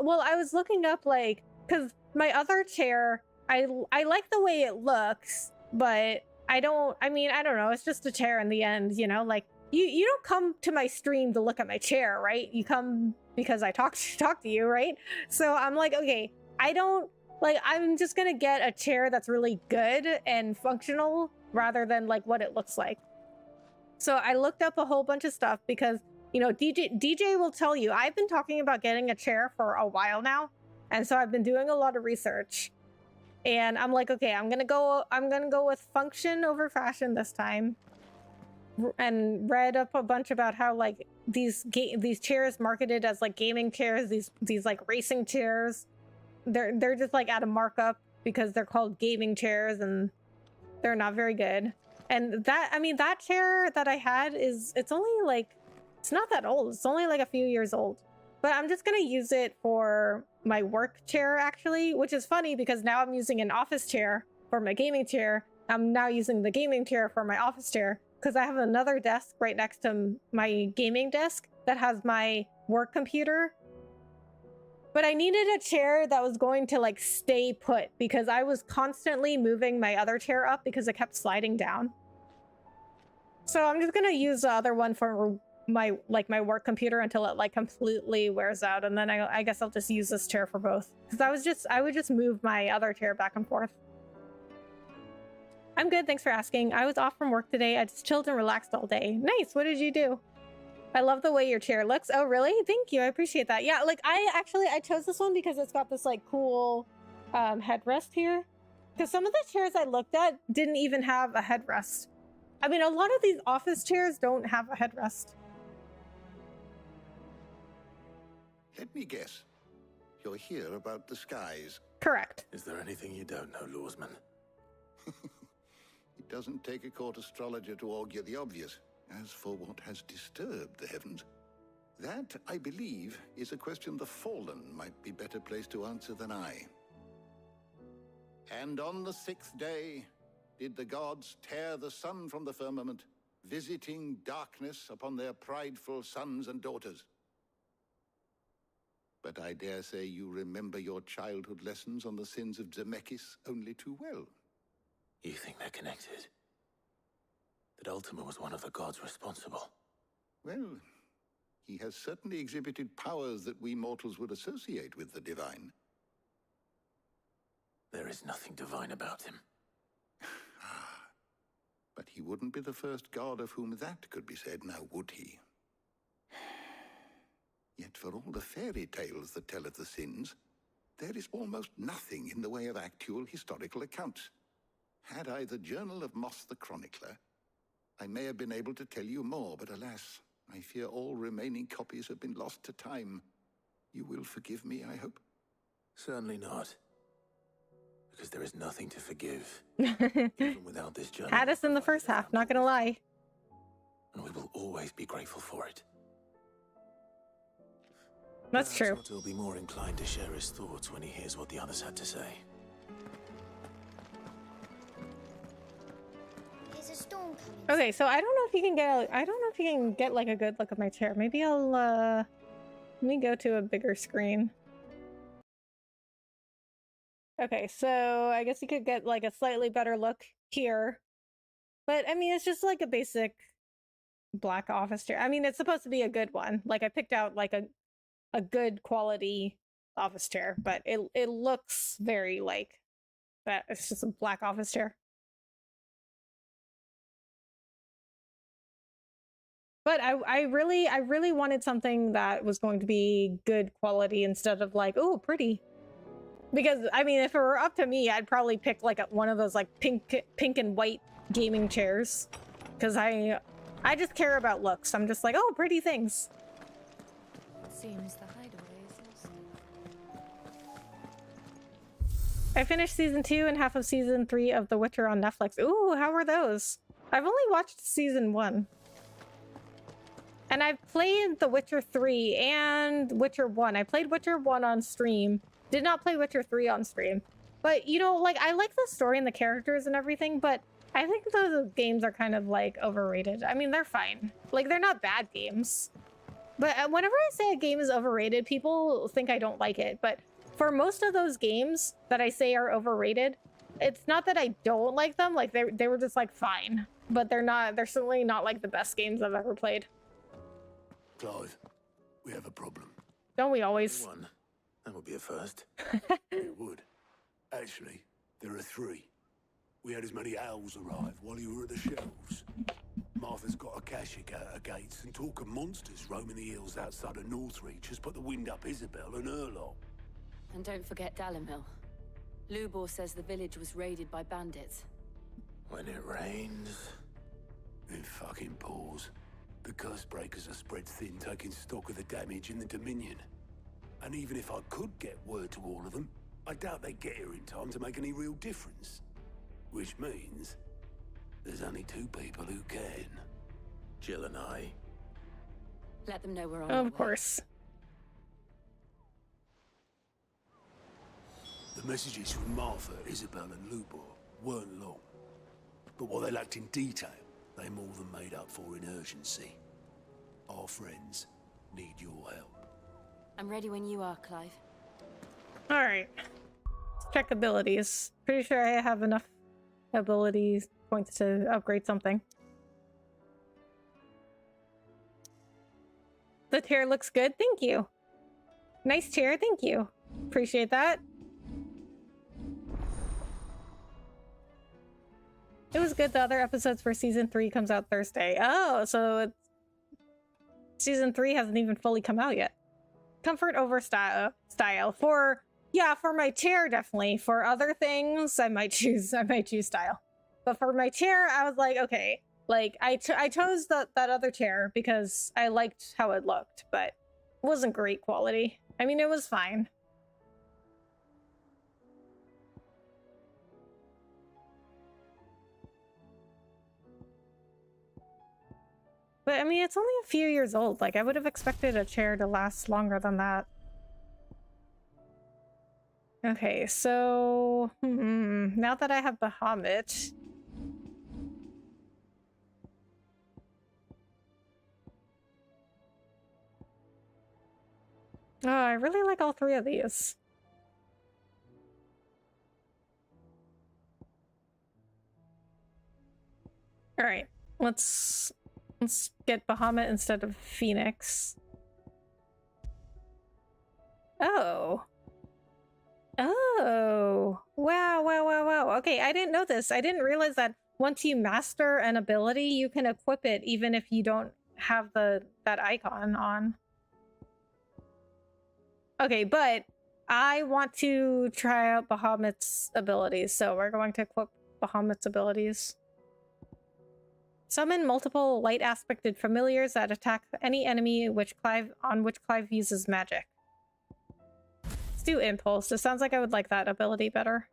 looking up, like, because my other chair, I like the way it looks, but I don't know, it's just a chair in the end, you know? Like, you don't come to my stream to look at my chair, right? You come because I talk to you, right? So I'm like, okay, I'm just gonna get a chair that's really good and functional rather than like what it looks like. So I looked up a whole bunch of stuff because, you know, DJ will tell you, I've been talking about getting a chair for a while now. And so I've been doing a lot of research. And I'm like, okay, I'm gonna go with function over fashion this time. And read up a bunch about how like these chairs marketed as like gaming chairs, these like racing chairs, they're just like at a markup because they're called gaming chairs and they're not very good. And that chair that I had it's not that old. It's only like a few years old. But I'm just gonna use it for my work chair actually, which is funny because now I'm using an office chair for my gaming chair. I'm now using the gaming chair for my office chair because I have another desk right next to my gaming desk that has my work computer. But I needed a chair that was going to like stay put because I was constantly moving my other chair up because it kept sliding down. So I'm just gonna use the other one for my work computer until it like completely wears out, and then I guess I'll just use this chair for both. Because I would just move my other chair back and forth. I'm good, thanks for asking. I was off from work today. I just chilled and relaxed all day. Nice, what did you do? I love the way your chair looks. Oh, really? Thank you. I appreciate that. Yeah, like I chose this one because it's got this like cool headrest here. Because some of the chairs I looked at didn't even have a headrest. I mean, a lot of these office chairs don't have a headrest. Let me guess. You're here about the skies. Correct. Is there anything you don't know, Lawsman? It doesn't take a court astrologer to augur the obvious. As for what has disturbed the heavens, that, I believe, is a question the Fallen might be better placed to answer than I. And on the 6th day, did the gods tear the sun from the firmament, visiting darkness upon their prideful sons and daughters. But I dare say you remember your childhood lessons on the sins of Zemeckis only too well. You think they're connected? That Ultima was one of the gods responsible? Well, he has certainly exhibited powers that we mortals would associate with the divine. There is nothing divine about him. But he wouldn't be the first god of whom that could be said, now would he? Yet for all the fairy tales that tell of the sins, there is almost nothing in the way of actual historical accounts. Had I the Journal of Moss the Chronicler, I may have been able to tell you more, but alas, I fear all remaining copies have been lost to time. You will forgive me, I hope? Certainly not. Because there is nothing to forgive, even without this journal. Had us in the first half, not gonna lie. And we will always be grateful for it. That's true. He'll be more inclined to share his thoughts when he hears what the others had to say. Okay, so I don't know if you can get like a good look at my chair. Maybe I'll let me go to a bigger screen. Okay, so I guess you could get like a slightly better look here. But I mean, it's just like a basic black office chair. I mean, it's supposed to be a good one. Like I picked out like a good quality office chair, but it looks very like that. It's just a black office chair. But I really wanted something that was going to be good quality instead of like, oh, pretty. Because I mean, if it were up to me, I'd probably pick like one of those like pink and white gaming chairs. Because I just care about looks. I'm just like, oh, pretty things. Seems the hideaway is I finished season 2 and half of season 3 of The Witcher on Netflix. Ooh, how were those? I've only watched season 1. And I've played The Witcher 3 and Witcher 1. I played Witcher 1 on stream. Did not play Witcher 3 on stream. But, you know, like, I like the story and the characters and everything, but I think those games are kind of, like, overrated. I mean, they're fine. Like, they're not bad games. But whenever I say a game is overrated, people think I don't like it. But for most of those games that I say are overrated, it's not that I don't like them. Like they were just like fine, but they're certainly not like the best games I've ever played. Clive, we have a problem. Don't we always? One. That would be a first. It would. Actually, there are 3. We had as many owls arrive while you were at the shelves. Martha's got a cache at her gates, and talk of monsters roaming the hills outside of Northreach has put the wind up Isabel and her lot. And don't forget Dalimil. Lubor says the village was raided by bandits. When it rains... It fucking pours. The curse breakers are spread thin, taking stock of the damage in the Dominion. And even if I could get word to all of them, I doubt they'd get here in time to make any real difference. Which means there's only 2 people who can. Jill and I. Let them know we're on our way. Of course. The messages from Martha, Isabel and Lubor weren't long. But what they lacked in detail, they more than made up for in urgency. Our friends need your help. I'm ready when you are, Clive. All right. Let's check abilities. Pretty sure I have enough abilities points to upgrade something. The chair looks good. Thank you. Nice chair. Thank you. Appreciate that. It was good. The other episodes for season 3 comes out Thursday. Oh, so season 3 hasn't even fully come out yet. Comfort over style. For my chair, definitely. For other things, I might choose style. But for my chair, I was like, okay, like I chose that other chair because I liked how it looked, but it wasn't great quality. I mean, it was fine. But I mean, it's only a few years old. Like, I would have expected a chair to last longer than that. Okay, so now that I have Bahamut, oh, I really like all 3 of these. All right, let's get Bahamut instead of Phoenix. Oh. Oh. Wow. Okay, I didn't know this. I didn't realize that once you master an ability, you can equip it even if you don't have that icon on. Okay, but I want to try out Bahamut's abilities, so we're going to equip Bahamut's abilities. Summon multiple light-aspected familiars that attack any enemy on which Clive uses magic. Let's do Impulse. It sounds like I would like that ability better.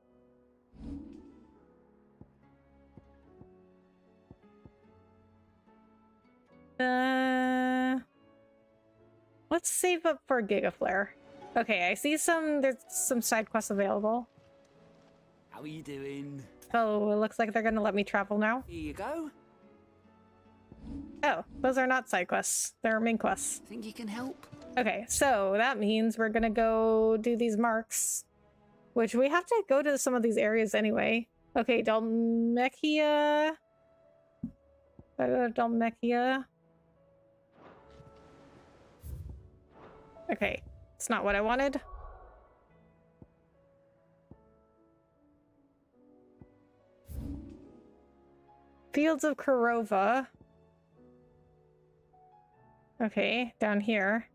Let's save up for Gigaflare. Okay, I see there's some side quests available. How are you doing? So it looks like they're gonna let me travel now. Here you go. Oh, those are not side quests. They're main quests. Think you can help? Okay, so that means we're gonna go do these marks, which we have to go to some of these areas anyway. Okay, Dalmechia. Dalmechia. Okay, it's not what I wanted. Fields of Korova. Okay, down here.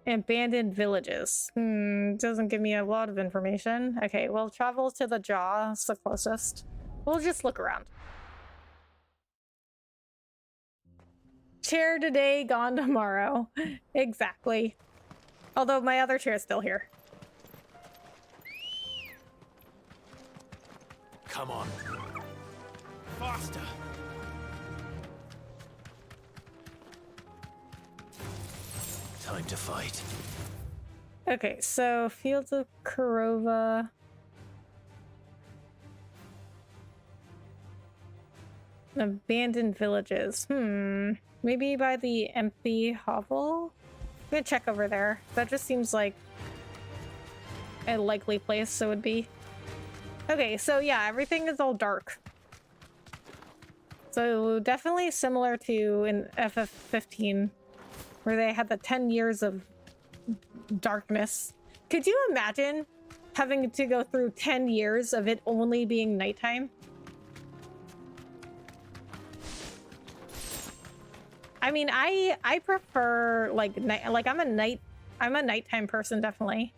Abandoned villages. Doesn't give me a lot of information. Okay, we'll travel to the Jaw. It's the closest. We'll just look around. Chair today, gone tomorrow. Exactly. Although my other chair is still here. Come on. Faster. Time to fight. Okay, so Fields of Korova. Abandoned villages. Maybe by the empty hovel? I'm gonna check over there. That just seems like a likely place it would be. Okay, so yeah, everything is all dark. So definitely similar to in FF15, where they had the 10 years of darkness. Could you imagine having to go through 10 years of it only being nighttime? I mean, I prefer like I'm a nighttime person, definitely.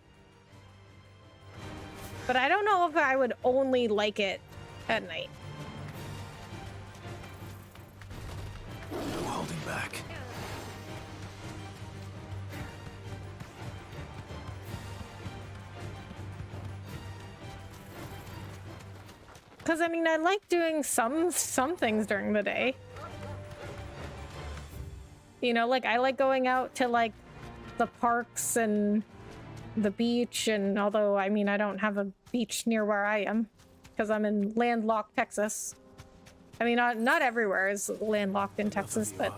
But I don't know if I would only like it at night. No holding back. Because I mean, I like doing some things during the day. You know, like I like going out to like the parks and the beach, and although I mean I don't have a beach near where I am because I'm in landlocked Texas. I mean not everywhere is landlocked in Texas, but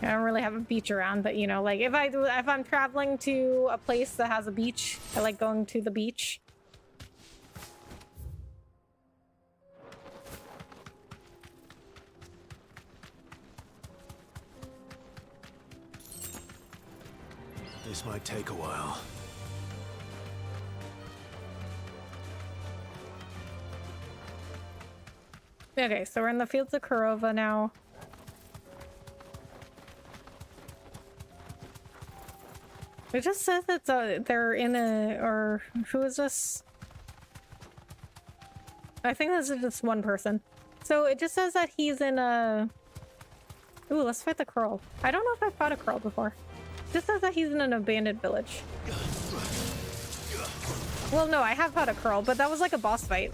I don't really have a beach around. But you know, like if I'm traveling to a place that has a beach, I like going to the beach. This might take a while. Okay, so we're in the fields of Kurova now. It just says that they're in a, or who is this? I think this is just one person. So it just says that he's in a... Ooh, let's fight the Curl. I don't know if I've fought a Curl before. It just says that he's in an abandoned village. Well, no, I have fought a Curl, but that was like a boss fight.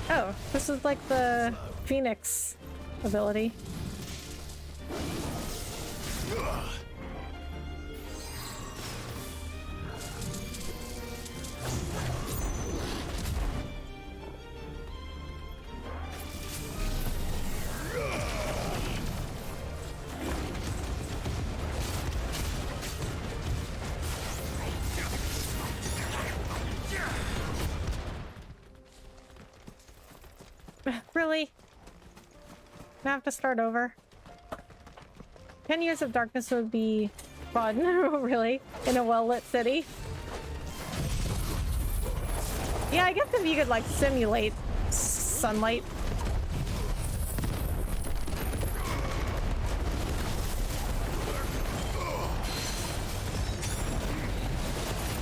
Oh, this is like the Phoenix ability. Really? I have to start over. 10 years of darkness would be fun, really, in a well-lit city. Yeah, I guess if you could, like, simulate sunlight.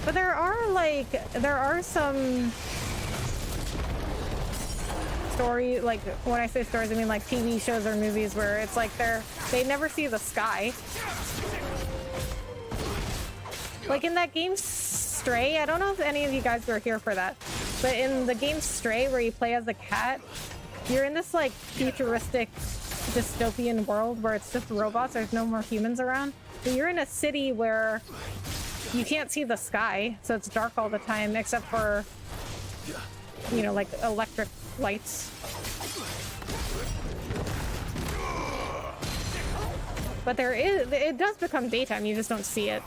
But there are some story, like when I say stories I mean like TV shows or movies where it's like they never see the sky. Like in that game Stray, I don't know if any of you guys were here for that, but in the game Stray where you play as a cat, you're in this like futuristic dystopian world where it's just robots, there's no more humans around, but you're in a city where you can't see the sky, so it's dark all the time except for, you know, like electric lights. But it does become daytime, you just don't see it.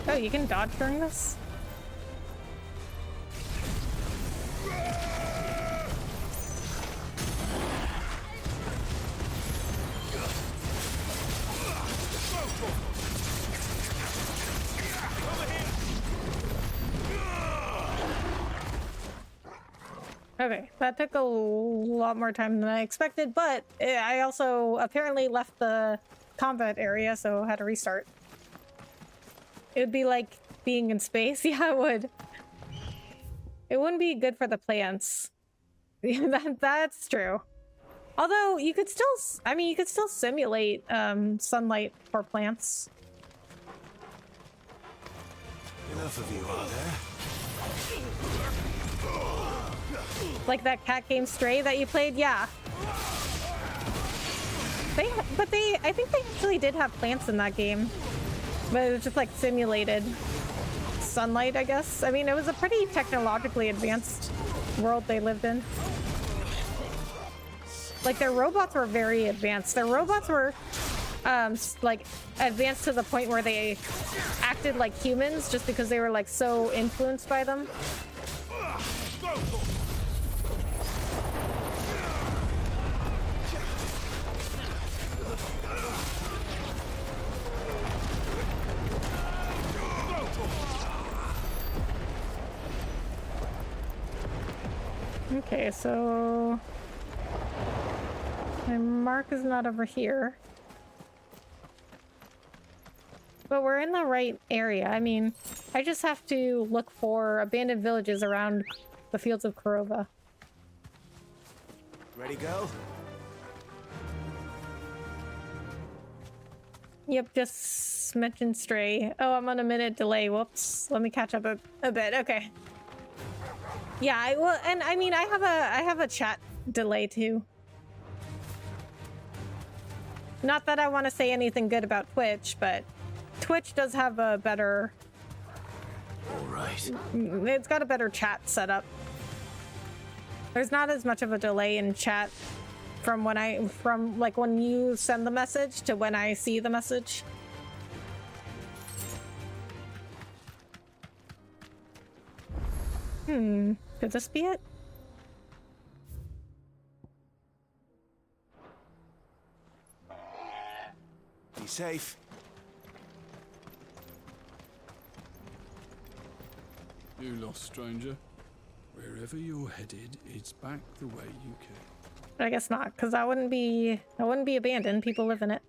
Oh, you can dodge during this? Okay, that took a lot more time than I expected, but I also apparently left the combat area, so I had to restart. It would be like being in space. Yeah, it would. It wouldn't be good for the plants. That's true. Although you could still, I mean, you could still simulate sunlight for plants. Enough of you, are there? Like that cat game Stray that you played? Yeah. I think they actually did have plants in that game. But it was just like simulated sunlight, I guess. I mean, it was a pretty technologically advanced world they lived in. Like, their robots were very advanced. Their robots were, like, advanced to the point where they acted like humans just because they were, like, so influenced by them. Okay, so my mark is not over here. But we're in the right area. I mean, I just have to look for abandoned villages around the fields of Kurova. Ready, go? Yep, just mentioned Stray. Oh, I'm on a minute delay. Whoops. Let me catch up a bit. Okay. Yeah, well, and I mean, I have a chat delay too. Not that I want to say anything good about Twitch, but Twitch does have a better... All right. It's got a better chat setup. There's not as much of a delay in chat from like when you send the message to when I see the message. Could this be it? Be safe. You lost, stranger. Wherever you're headed, it's back the way you came. But I guess not, because that wouldn't be abandoned. People live in it.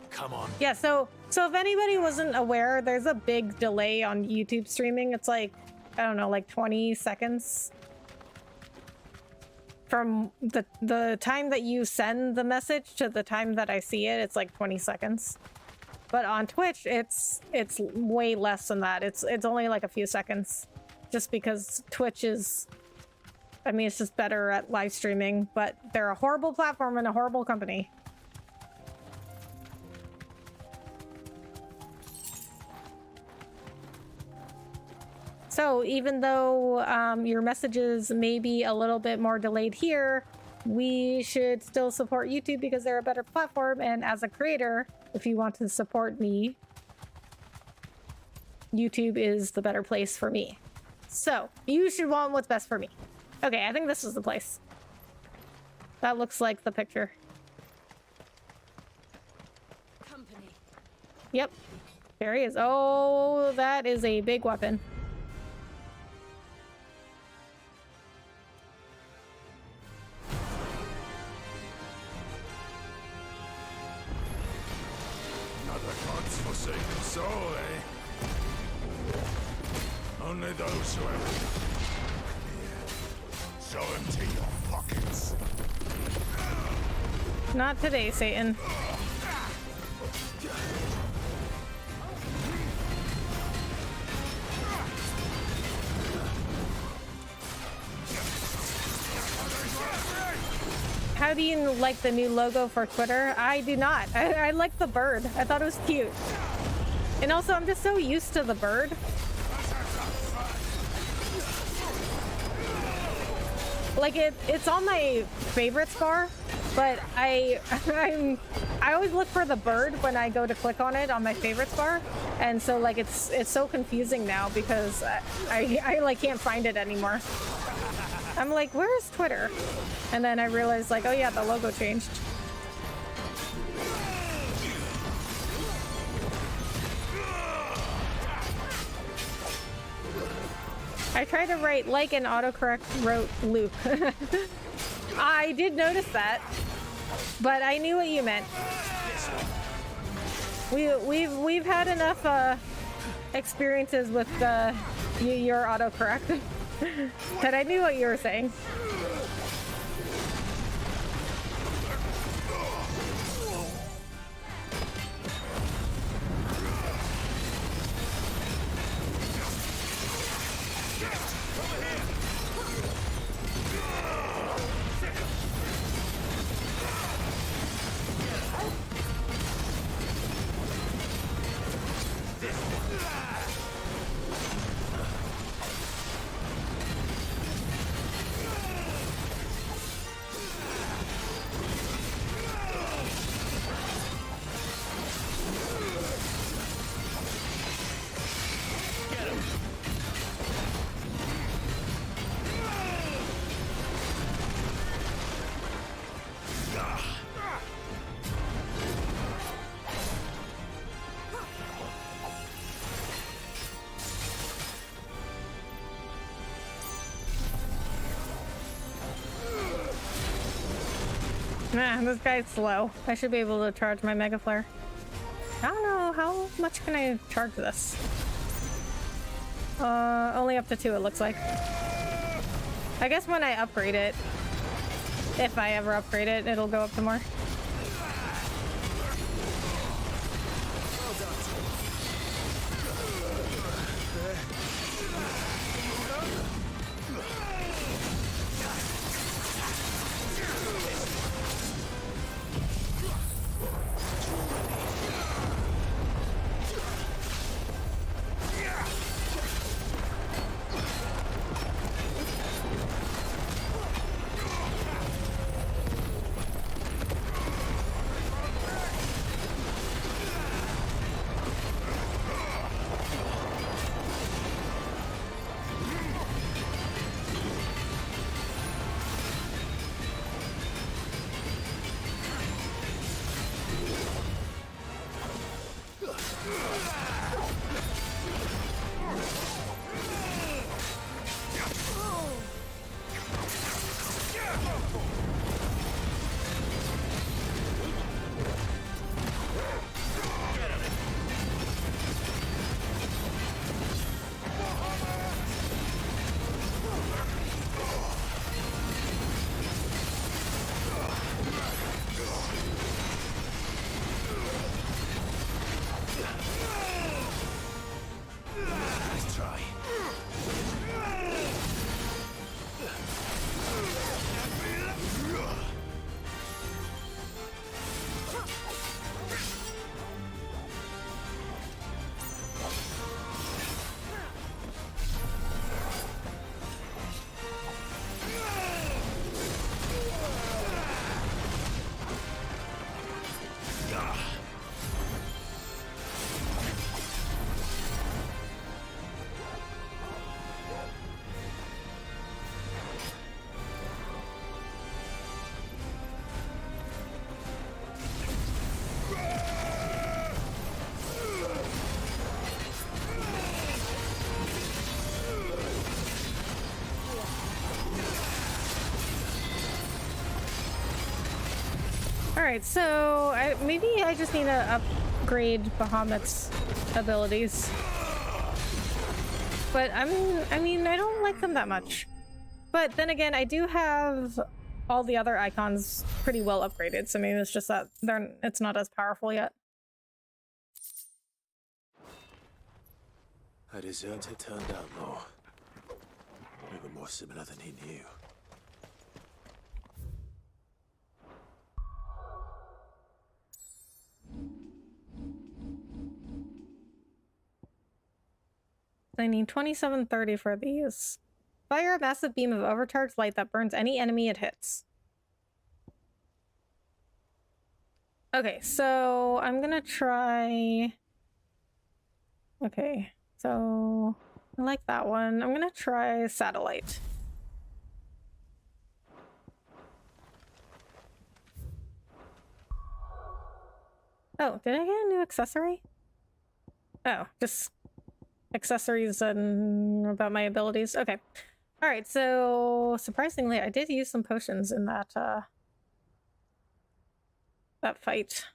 Come on. Yeah, so if anybody wasn't aware, there's a big delay on YouTube streaming. It's like, I don't know, like 20 seconds from the time that you send the message to the time that I see it. It's like 20 seconds. But on Twitch, it's way less than that. It's only like a few seconds, just because Twitch is, I mean, it's just better at live streaming, but they're a horrible platform and a horrible company. So even though your messages may be a little bit more delayed here, we should still support YouTube because they're a better platform. And as a creator, if you want to support me, YouTube is the better place for me. So you should want what's best for me. Okay, I think this is the place. That looks like the picture. Company. Yep, there he is. Oh, that is a big weapon. Godforsaken soul, eh? Only those who have so empty your pockets. Not today, Satan. How do you like the new logo for Twitter? I do not. I like the bird. I thought it was cute. And also, I'm just so used to the bird. Like, it's on my favorites bar, but I always look for the bird when I go to click on it on my favorites bar. And so, like, it's so confusing now because I like can't find it anymore. I'm like, where's Twitter? And then I realized, like, oh yeah, the logo changed. I tried to write like and autocorrect wrote Luke. I did notice that, but I knew what you meant. We've had enough experiences with You're autocorrect. But I knew what you were saying. Nah, this guy's slow. I should be able to charge my Mega Flare. I don't know, how much can I charge this? Only up to 2 it looks like. I guess when I upgrade it, if I ever upgrade it, it'll go up to more. Alright, so maybe I just need to upgrade Bahamut's abilities. But I mean, I don't like them that much. But then again, I do have all the other icons pretty well upgraded, so maybe it's just that it's not as powerful yet. A deserter turned out more. Even more similar than he knew. I need 2730 for these. Fire a massive beam of overcharged light that burns any enemy it hits. Okay, so I'm gonna try... Okay, so I like that one. I'm gonna try satellite. Oh, did I get a new accessory? Oh, just accessories and about my abilities. Okay. All right, so surprisingly, I did use some potions in that that fight.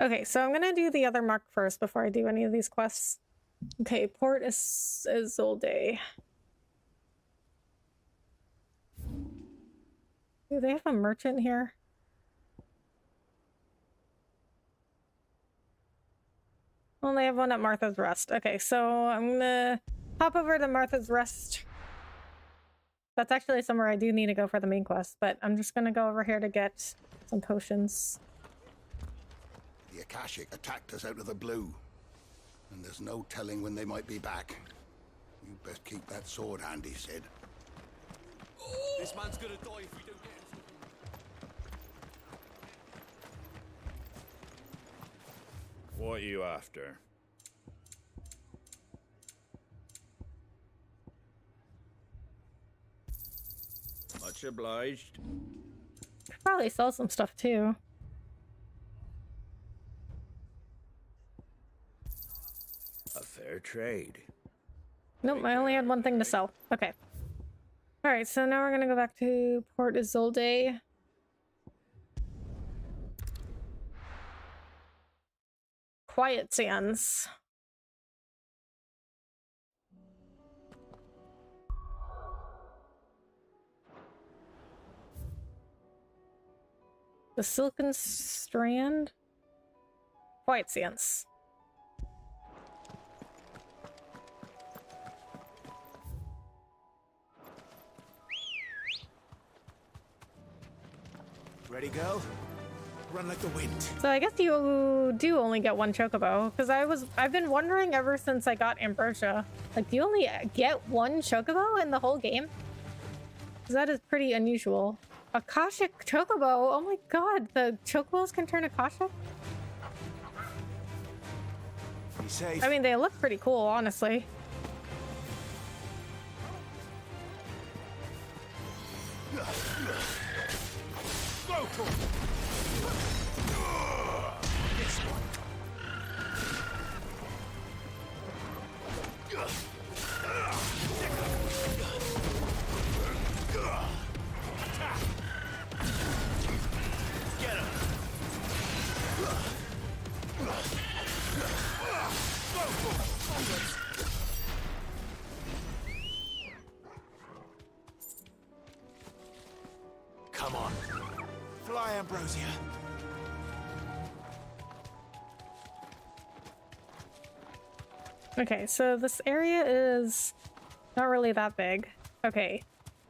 Okay, so I'm gonna do the other mark first before I do any of these quests. Okay, Port Isolde. Do they have a merchant here? Well, they have one at Martha's Rest. Okay, so I'm gonna hop over to Martha's Rest. That's actually somewhere I do need to go for the main quest, but I'm just gonna go over here to get some potions. The Akashic attacked us out of the blue, and there's no telling when they might be back. You best keep that sword handy, Sid. This man's gonna die if we don't get him. What are you after? Much obliged. Could probably sell some stuff too. A fair trade. Nope, I only had one thing to sell. Okay. Alright, so now we're gonna go back to Port Isolde. Quiet Sands. The Silken Strand? Quiet Sands. Ready, go? Run like the wind. So I guess you do only get one chocobo, because I've been wondering ever since I got Ambrosia. Like, do you only get one chocobo in the whole game? Because that is pretty unusual. Akashic chocobo? Oh my god, the chocobos can turn Akashic? Be safe. I mean, they look pretty cool, honestly. Go for it. This one. Get him. Go for it. Come on. Fly, Ambrosia. Okay, so this area is not really that big. Okay,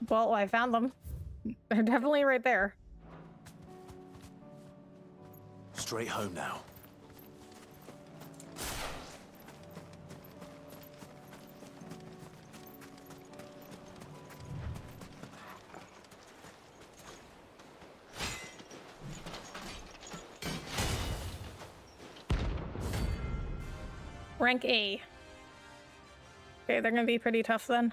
well, I found them. They're definitely right there. Straight home now. Rank A. Okay, they're gonna be pretty tough then.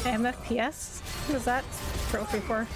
MFPS? What is that trophy for?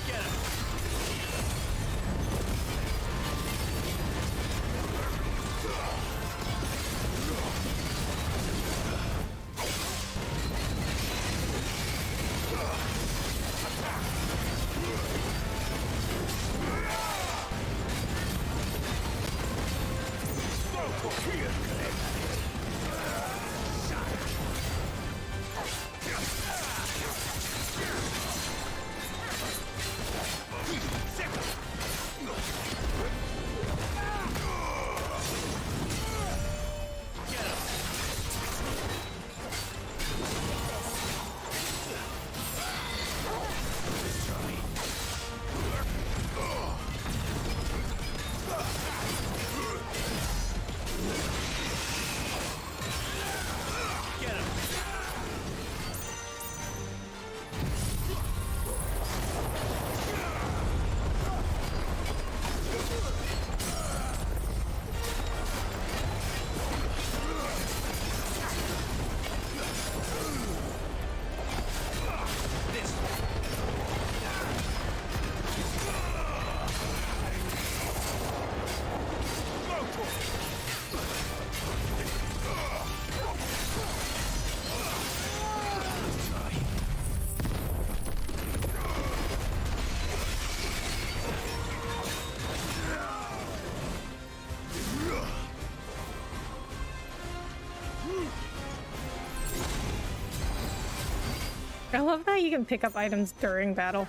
I love that you can pick up items during battle.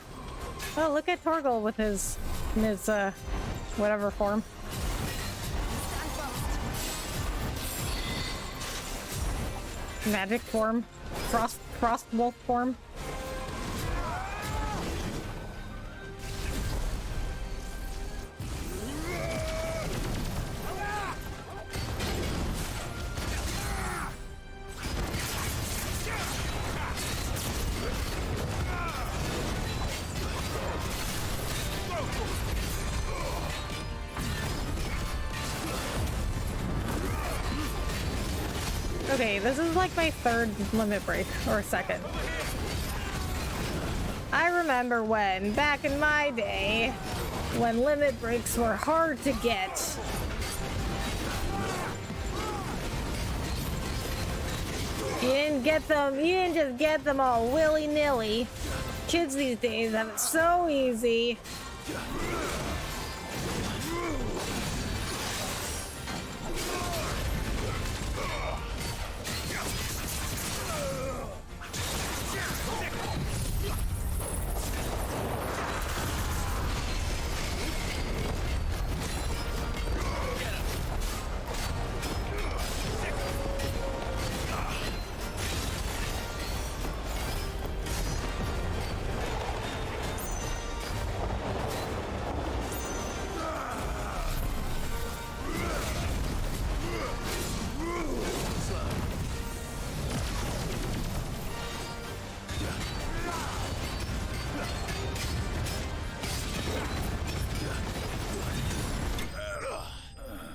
Oh, look at Torgal with his whatever form. Magic form. Frost wolf form. Okay, this is like my third limit break, or second. I remember when, back in my day, when limit breaks were hard to get. You didn't just get them all willy-nilly. Kids these days have it so easy.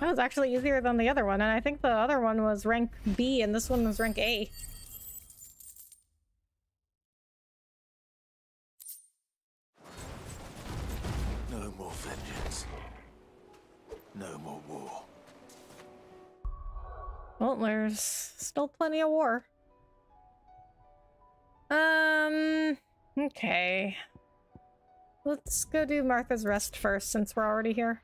That was actually easier than the other one, and I think the other one was rank B and this one was rank A. No more vengeance. No more war. Well, there's still plenty of war. Okay. Let's go do Martha's Rest first, since we're already here.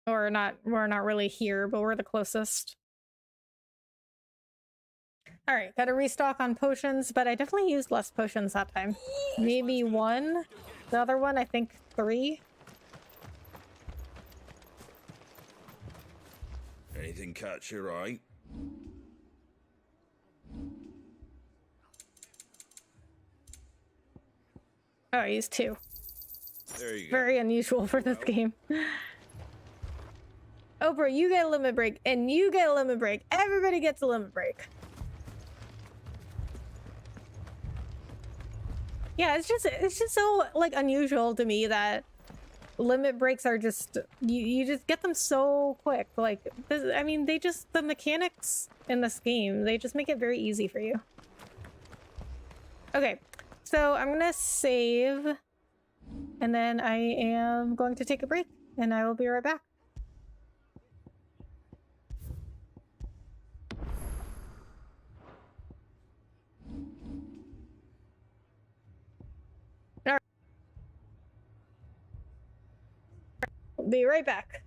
Or not, we're not really here, but we're the closest. Alright, gotta restock on potions, but I definitely used less potions that time. Maybe 1. The other one, I think 3. Anything catch your eye? Oh, I used 2. There you go. Very unusual for this game. Oprah, you get a limit break, and you get a limit break. Everybody gets a limit break. Yeah, it's just so like unusual to me that limit breaks are just you just get them so quick. Like this, I mean, the mechanics in this game, they just make it very easy for you. Okay, so I'm gonna save, and then I am going to take a break, and I will be right back. Be right back.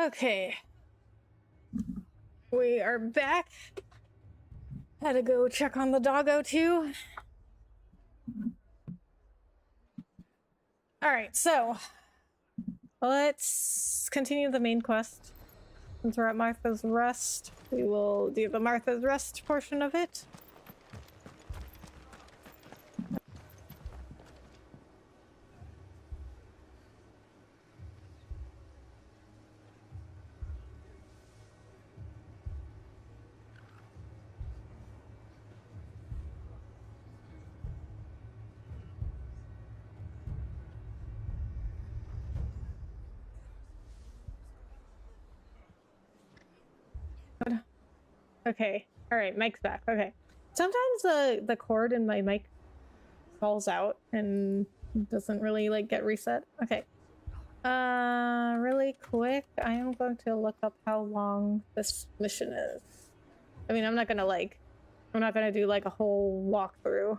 Okay. We are back. Had to go check on the doggo too. Alright, so let's continue the main quest. Since we're at Martha's Rest, we will do the Martha's Rest portion of it. Okay. Alright, mic's back. Okay. Sometimes the cord in my mic falls out and doesn't really like get reset. Okay. Really quick, I am going to look up how long this mission is. I mean, I'm not gonna do like a whole walkthrough.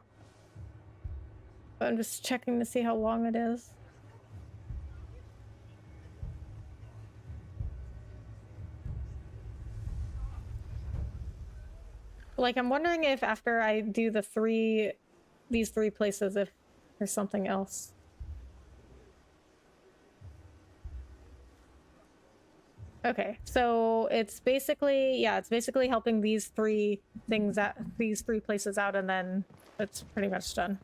But I'm just checking to see how long it is. Like, I'm wondering if after I do these three places, if there's something else. Okay, so it's basically, yeah, it's basically helping these three places out, and then it's pretty much done.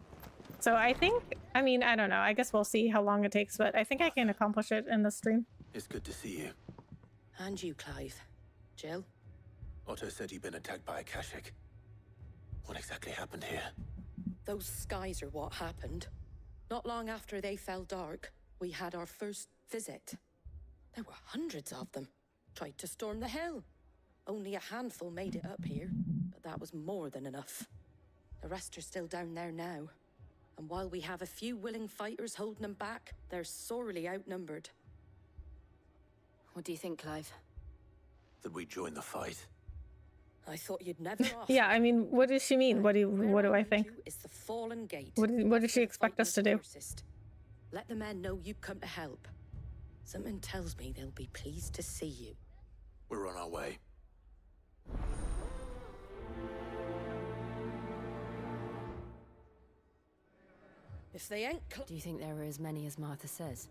So I think, I mean, I don't know. I guess we'll see how long it takes, but I think I can accomplish it in the stream. It's good to see you. And you, Clive. Jill? Otto said you'd been attacked by a Kashik. What exactly happened here? Those skies are what happened. Not long after they fell dark, we had our first visit. There were hundreds of them. Tried to storm the hill. Only a handful made it up here, but that was more than enough. The rest are still down there now. And while we have a few willing fighters holding them back, they're sorely outnumbered. What do you think, Clive? That we join the fight. I thought you'd never offer. Yeah, I mean, what does she mean? What do I think? Is the fallen gate. What does she expect us to do? Let the men know you've come to help. Something tells me they'll be pleased to see you. We're on our way. If they ain't Do you think there are as many as Martha says?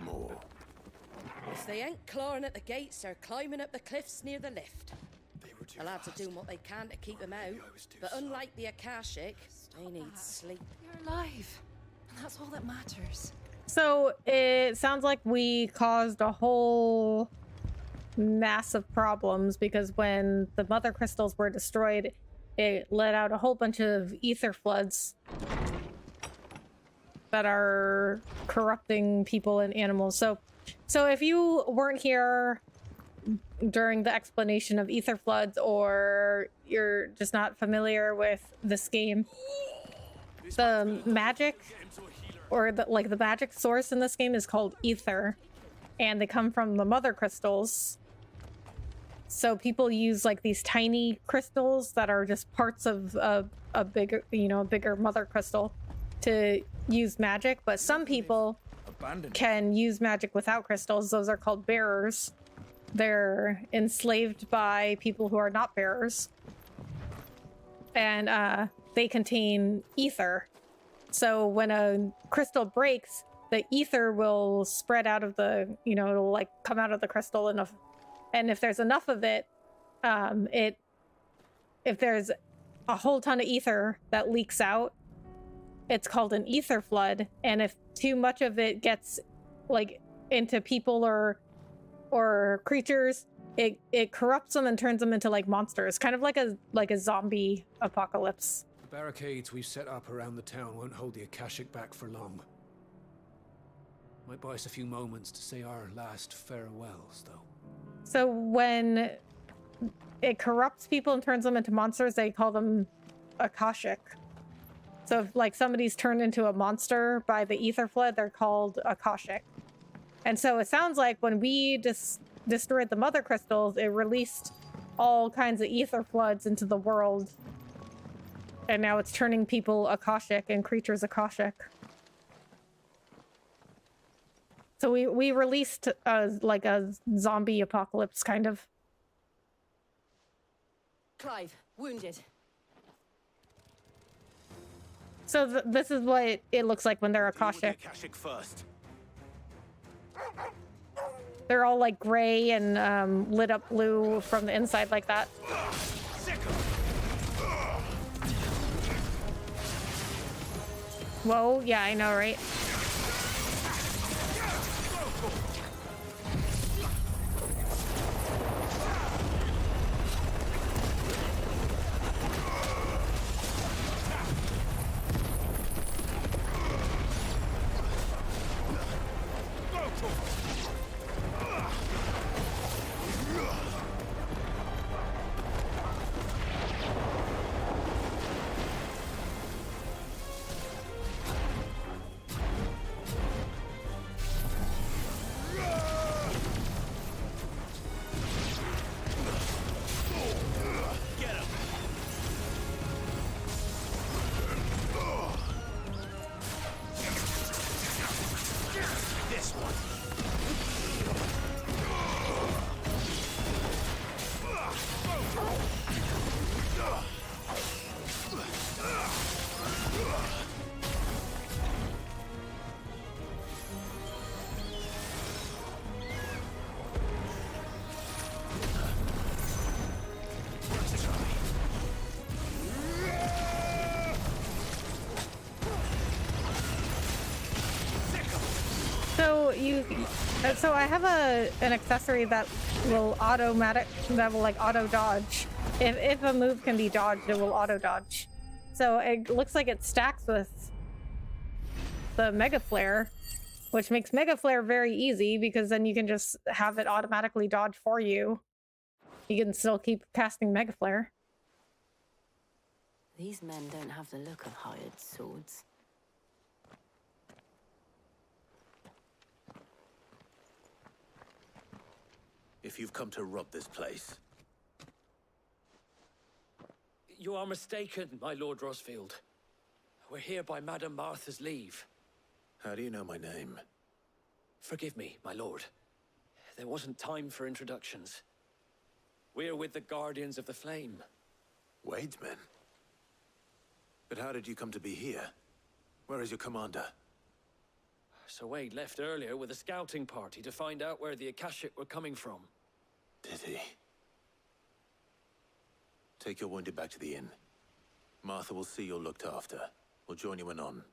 More. If they ain't clawing at the gates, they're climbing up the cliffs near the lift. The lads are doing what they can to keep them out, but unlike the Akashic, they need sleep. You're alive, and that's all that matters. So it sounds like we caused a whole mass of problems, because when the mother crystals were destroyed, it let out a whole bunch of ether floods that are corrupting people and animals. So if you weren't here during the explanation of ether floods, or you're just not familiar with this game, the magic, or the magic source in this game is called ether, and they come from the mother crystals. So people use like these tiny crystals that are just parts of a bigger mother crystal to use magic, but some people can use magic without crystals. Those are called bearers. They're enslaved by people who are not bearers, and they contain ether. So when a crystal breaks, the ether will spread out of the, it'll like come out of the crystal enough. And if there's enough of it, if there's a whole ton of ether that leaks out, it's called an ether flood. And if too much of it gets like into people or creatures, it corrupts them and turns them into like monsters, kind of like a zombie apocalypse. The barricades we've set up around the town won't hold the Akashic back for long. Might buy us a few moments to say our last farewells, though. So when it corrupts people and turns them into monsters, they call them Akashic. So if like somebody's turned into a monster by the ether flood, they're called Akashic. And so it sounds like when we destroyed the mother crystals, it released all kinds of ether floods into the world. And now it's turning people Akashic and creatures Akashic. So we released like a zombie apocalypse kind of. Clive, wounded. So this is what it looks like when they're Akashic. First. They're all like gray and lit up blue from the inside like that. Whoa, yeah, I know, right? So I have an accessory that will auto dodge. If a move can be dodged, it will auto dodge. So it looks like it stacks with the Mega Flare, which makes Mega Flare very easy because then you can just have it automatically dodge for you. You can still keep casting Mega Flare. These men don't have the look of hired swords. If you've come to rob this place. You are mistaken, my Lord Rosfield. We're here by Madame Martha's leave. How do you know my name? Forgive me, my lord. There wasn't time for introductions. We're with the Guardians of the Flame. Wade's men? But how did you come to be here? Where is your commander? Sir Wade left earlier with a scouting party to find out where the Akashic were coming from. Did he? Take your wounded back to the inn. Martha will see you're looked after. We'll join you anon.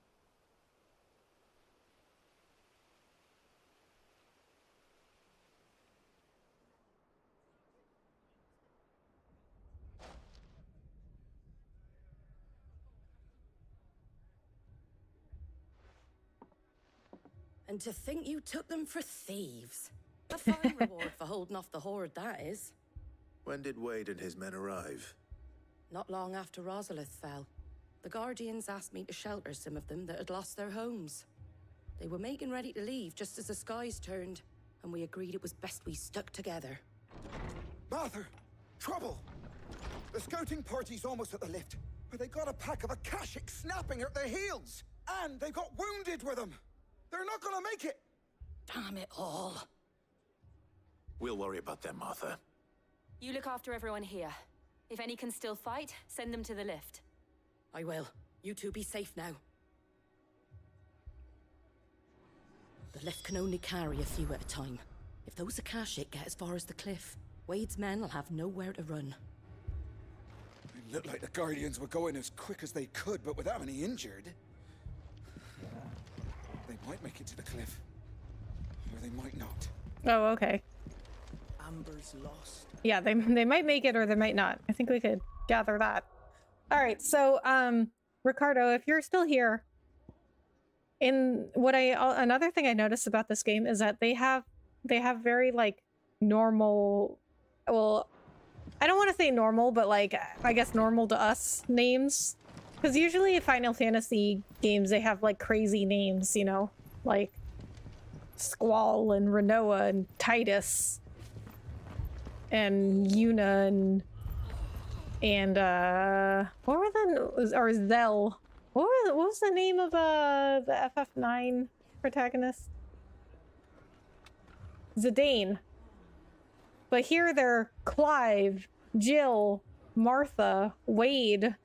And to think you took them for thieves. A fine reward for holding off the horde, that is. When did Wade and his men arrive? Not long after Rosalith fell. The Guardians asked me to shelter some of them that had lost their homes. They were making ready to leave just as the skies turned, and we agreed it was best we stuck together. Martha! Trouble! The scouting party's almost at the lift, but they got a pack of Akashic snapping at their heels! And they got wounded with them! They're not gonna make it! Damn it all. We'll worry about them, Martha. You look after everyone here. If any can still fight, send them to the lift. I will. You two be safe now. The lift can only carry a few at a time. If those Akashic get as far as the cliff, Wade's men will have nowhere to run. It looked like the Guardians were going as quick as they could, but without any injured. They might make it to the cliff. Or they might not. Oh, okay. Amber's lost. Yeah, they might make it or they might not. I think we could gather that. All right, so Ricardo, if you're still here, another thing I noticed about this game is that they have very like normal, well, I don't want to say normal, but like I guess normal to us names, because usually in Final Fantasy games they have like crazy names, you know, like Squall and Renoa and Titus and Yuna and what were the, or Zell? What was the name of the FF9 protagonist? Zidane. But here they're Clive, Jill, Martha, Wade,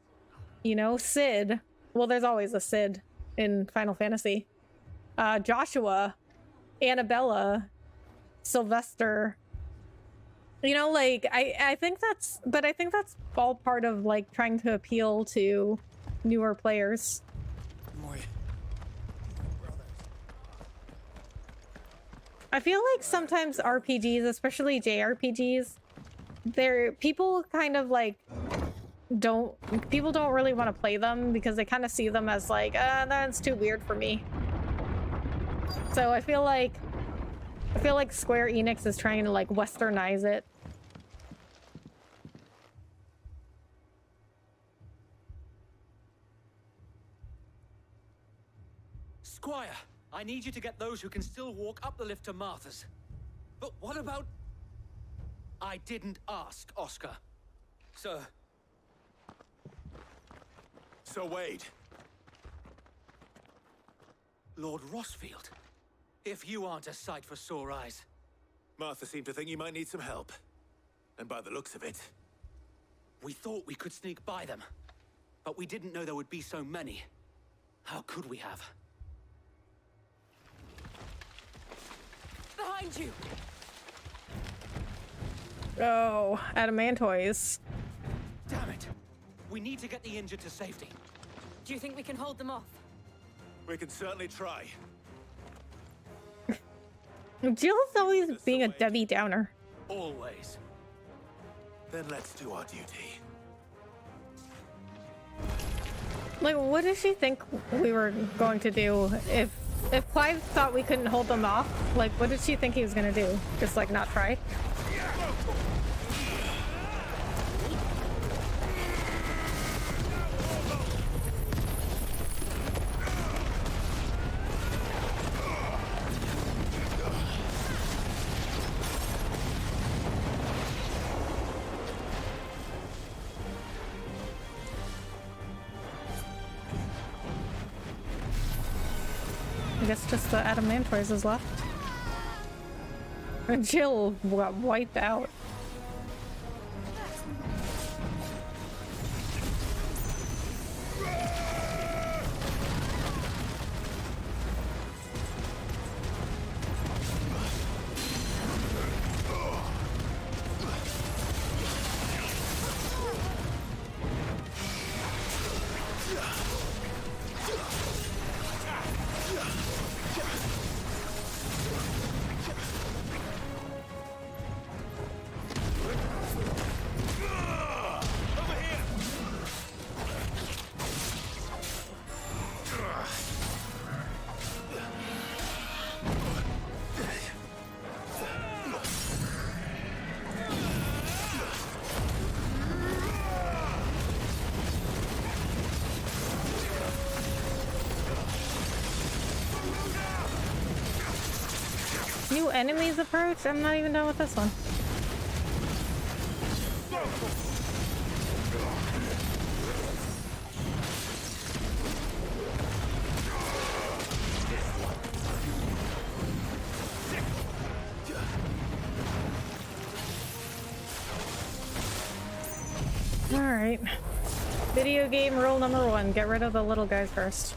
you know, Sid. Well, there's always a Sid in Final Fantasy. Joshua, Annabella, Sylvester. You know, like, I think that's all part of, like, trying to appeal to newer players. I feel like sometimes RPGs, especially JRPGs, people kind of like people don't really want to play them because they kind of see them as like, that's too weird for me. So I feel like Square Enix is trying to like westernize it. Squire, I need you to get those who can still walk up the lift to Martha's. But what about... I didn't ask, Oscar. Sir. Sir Wade. Lord Rossfield. If you aren't a sight for sore eyes. Martha seemed to think you might need some help. And by the looks of it... We thought we could sneak by them. But we didn't know there would be so many. How could we have? Behind you! Oh, adamantoids. Damn it! We need to get the injured to safety. Do you think we can hold them off? We can certainly try. Jill's always being a Debbie Downer. Always. Then let's do our duty. Like, what did she think we were going to do? If Clive thought we couldn't hold them off, like, what did she think he was gonna do? Just, like, not try? I guess just the adamantoids is left. And Jill got wiped out. New enemies approach? I'm not even done with this one. Alright. Video game rule number 1. Get rid of the little guys first.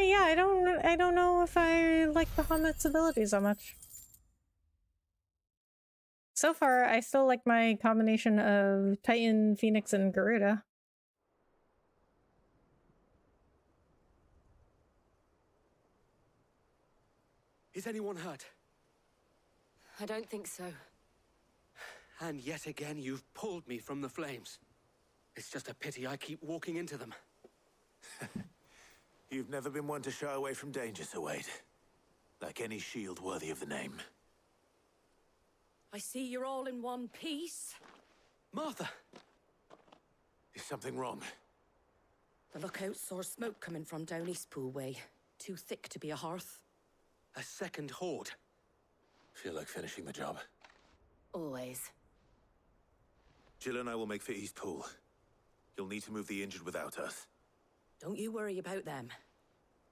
Yeah, I don't know if I like Bahamut's abilities that much. So far, I still like my combination of Titan, Phoenix, and Garuda. Is anyone hurt? I don't think so. And yet again, you've pulled me from the flames. It's just a pity I keep walking into them. You've never been one to shy away from danger, Sir Wade. Like any shield worthy of the name. I see you're all in one piece. Martha! Is something wrong? The lookout saw smoke coming from down Eastpool way. Too thick to be a hearth. A second horde. Feel like finishing the job? Always. Jill and I will make for Eastpool. You'll need to move the injured without us. Don't you worry about them.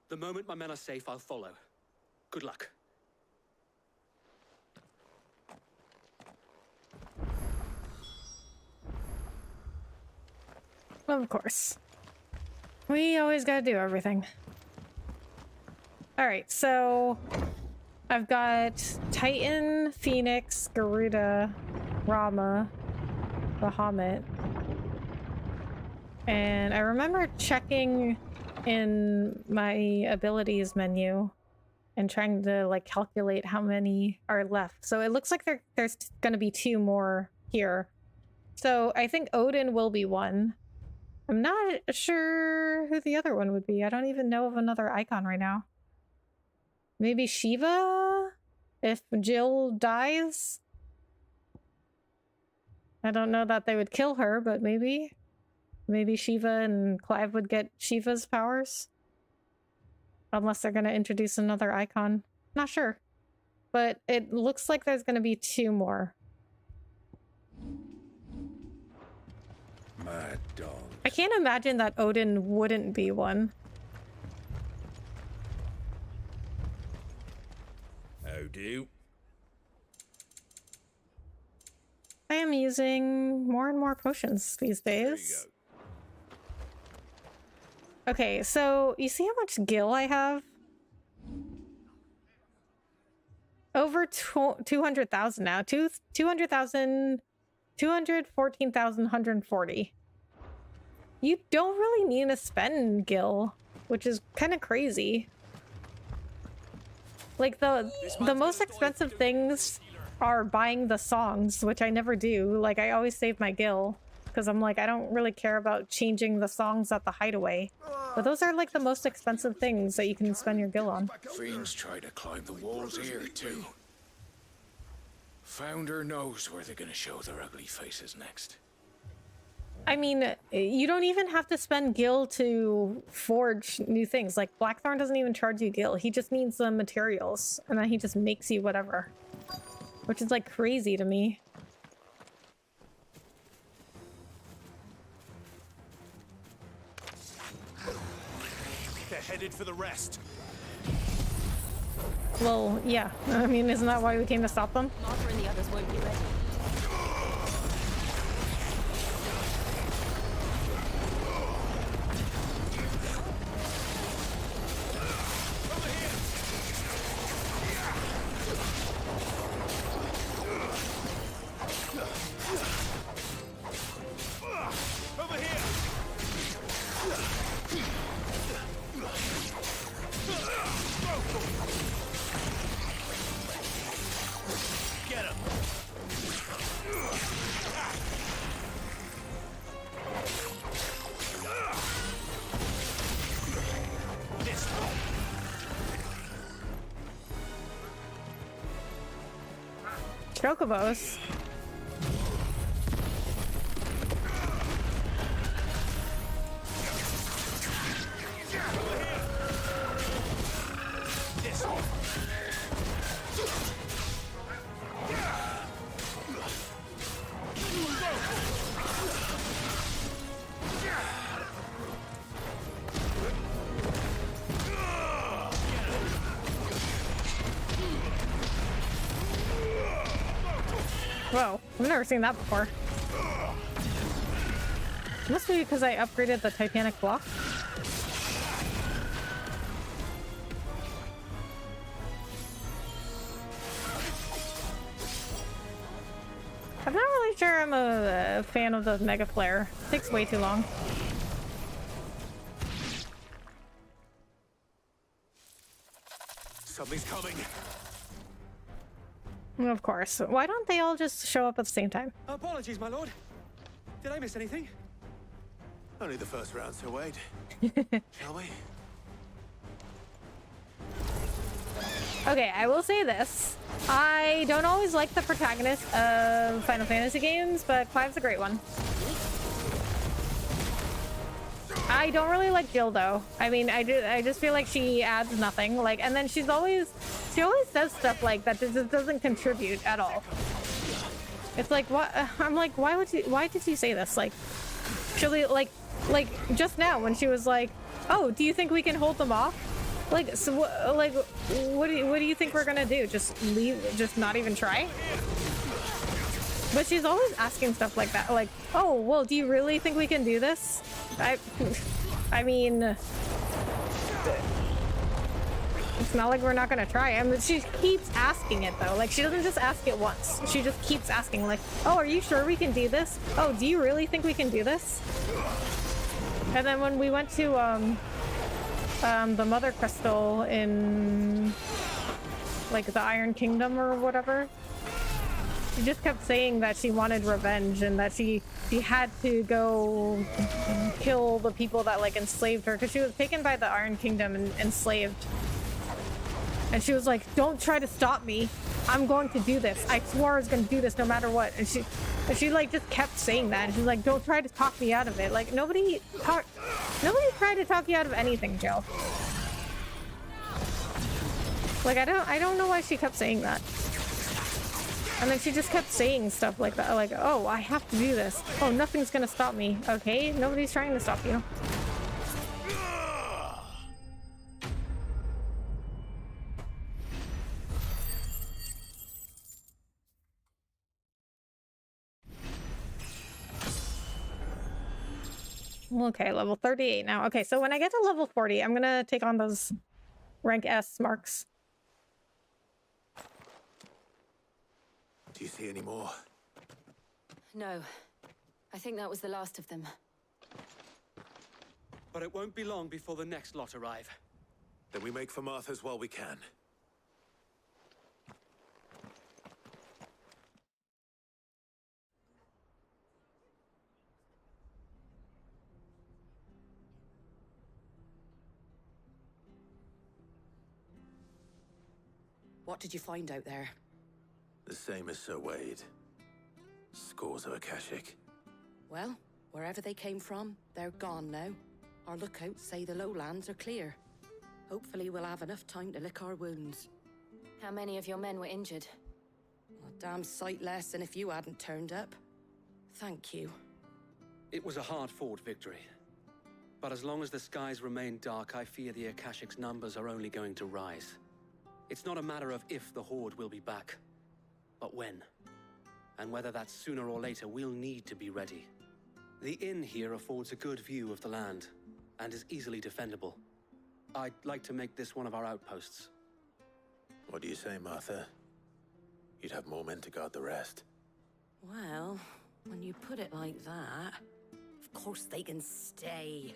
The moment my men are safe, I'll follow. Good luck. Of course. We always gotta do everything. Alright, so I've got Titan, Phoenix, Garuda, Rama, Bahamut. And I remember checking in my abilities menu and trying to like calculate how many are left. So it looks like there's gonna be 2 more here. So I think Odin will be one. I'm not sure who the other one would be. I don't even know of another icon right now. Maybe Shiva? If Jill dies? I don't know that they would kill her, but maybe. Maybe Shiva and Clive would get Shiva's powers. Unless they're going to introduce another icon. Not sure. But it looks like there's going to be 2 more. Mad dog. I can't imagine that Odin wouldn't be one. How do? I am using more and more potions these days. Okay, so you see how much gil I have? Over 200,000 now. 200,000, 214,140. You don't really need to spend gil, which is kind of crazy. Like the most expensive things are buying the songs, which I never do. Like I always save my gil because I'm like I don't really care about changing the songs at the hideaway. But those are like the most expensive things that you can spend your gil on. Fiends try to climb the walls here too. Founder knows where they're gonna show their ugly faces next. I mean, you don't even have to spend gil to forge new things. Like Blackthorn doesn't even charge you gil. He just needs the materials and then he just makes you whatever. Which is like crazy to me. They're headed for the rest. Well, yeah. I mean, isn't that why we came to stop them? Martha and the others won't be ready. Chocobos. Whoa, I've never seen that before. Must be because I upgraded the Titanic block. not really sure I'm a fan of the mega flare. It takes way too long. Something's coming. Of course. Why don't they all just show up at the same time? Apologies, my lord. Did I miss anything? Only the first round, so wait. Shall we? Okay, I will say this. I don't always like the protagonist of Final Fantasy games, but Clive's a great one. I don't really like Jill though. I mean, I just feel like she adds nothing. Like, and then she always says stuff like that just doesn't contribute at all. It's like, what? I'm like, why did you say this? Like, she'll be like just now when she was like, oh, do you think we can hold them off? Like, so what do you think we're gonna do? Just leave? Just not even try? But she's always asking stuff like that. Like, oh, well, do you really think we can do this? I mean, it's not like we're not gonna try. I mean, she keeps asking it though. Like, she doesn't just ask it once. She just keeps asking, like, oh, are you sure we can do this? Oh, do you really think we can do this? And then when we went to the Mother Crystal in like the Iron Kingdom or whatever, she just kept saying that she wanted revenge and that she had to go kill the people that like enslaved her, because she was taken by the Iron Kingdom and enslaved. And she was like, don't try to stop me. I'm going to do this. I swore I was going to do this no matter what. And she like just kept saying that. And she's like, don't try to talk me out of it. Like, nobody tried to talk you out of anything, Jill. Like, I don't know why she kept saying that. And then she just kept saying stuff like that, like, oh, I have to do this. Oh, nothing's gonna stop me. Okay, nobody's trying to stop you. Okay, level 38 now. Okay, so when I get to level 40, I'm gonna take on those rank S marks. Do you see any more? No. I think that was the last of them. But it won't be long before the next lot arrive. Then we make for Martha's while we can. What did you find out there? The same as Sir Wade. Scores of Akashic. Well, wherever they came from, they're gone now. Our lookouts say the lowlands are clear. Hopefully we'll have enough time to lick our wounds. How many of your men were injured? A damn sight less than if you hadn't turned up. Thank you. It was a hard-fought victory. But as long as the skies remain dark, I fear the Akashic's numbers are only going to rise. It's not a matter of if the Horde will be back, but when. And whether that's sooner or later, we'll need to be ready. The inn here affords a good view of the land, and is easily defendable. I'd like to make this one of our outposts. What do you say, Martha? You'd have more men to guard the rest. Well, when you put it like that, of course they can stay.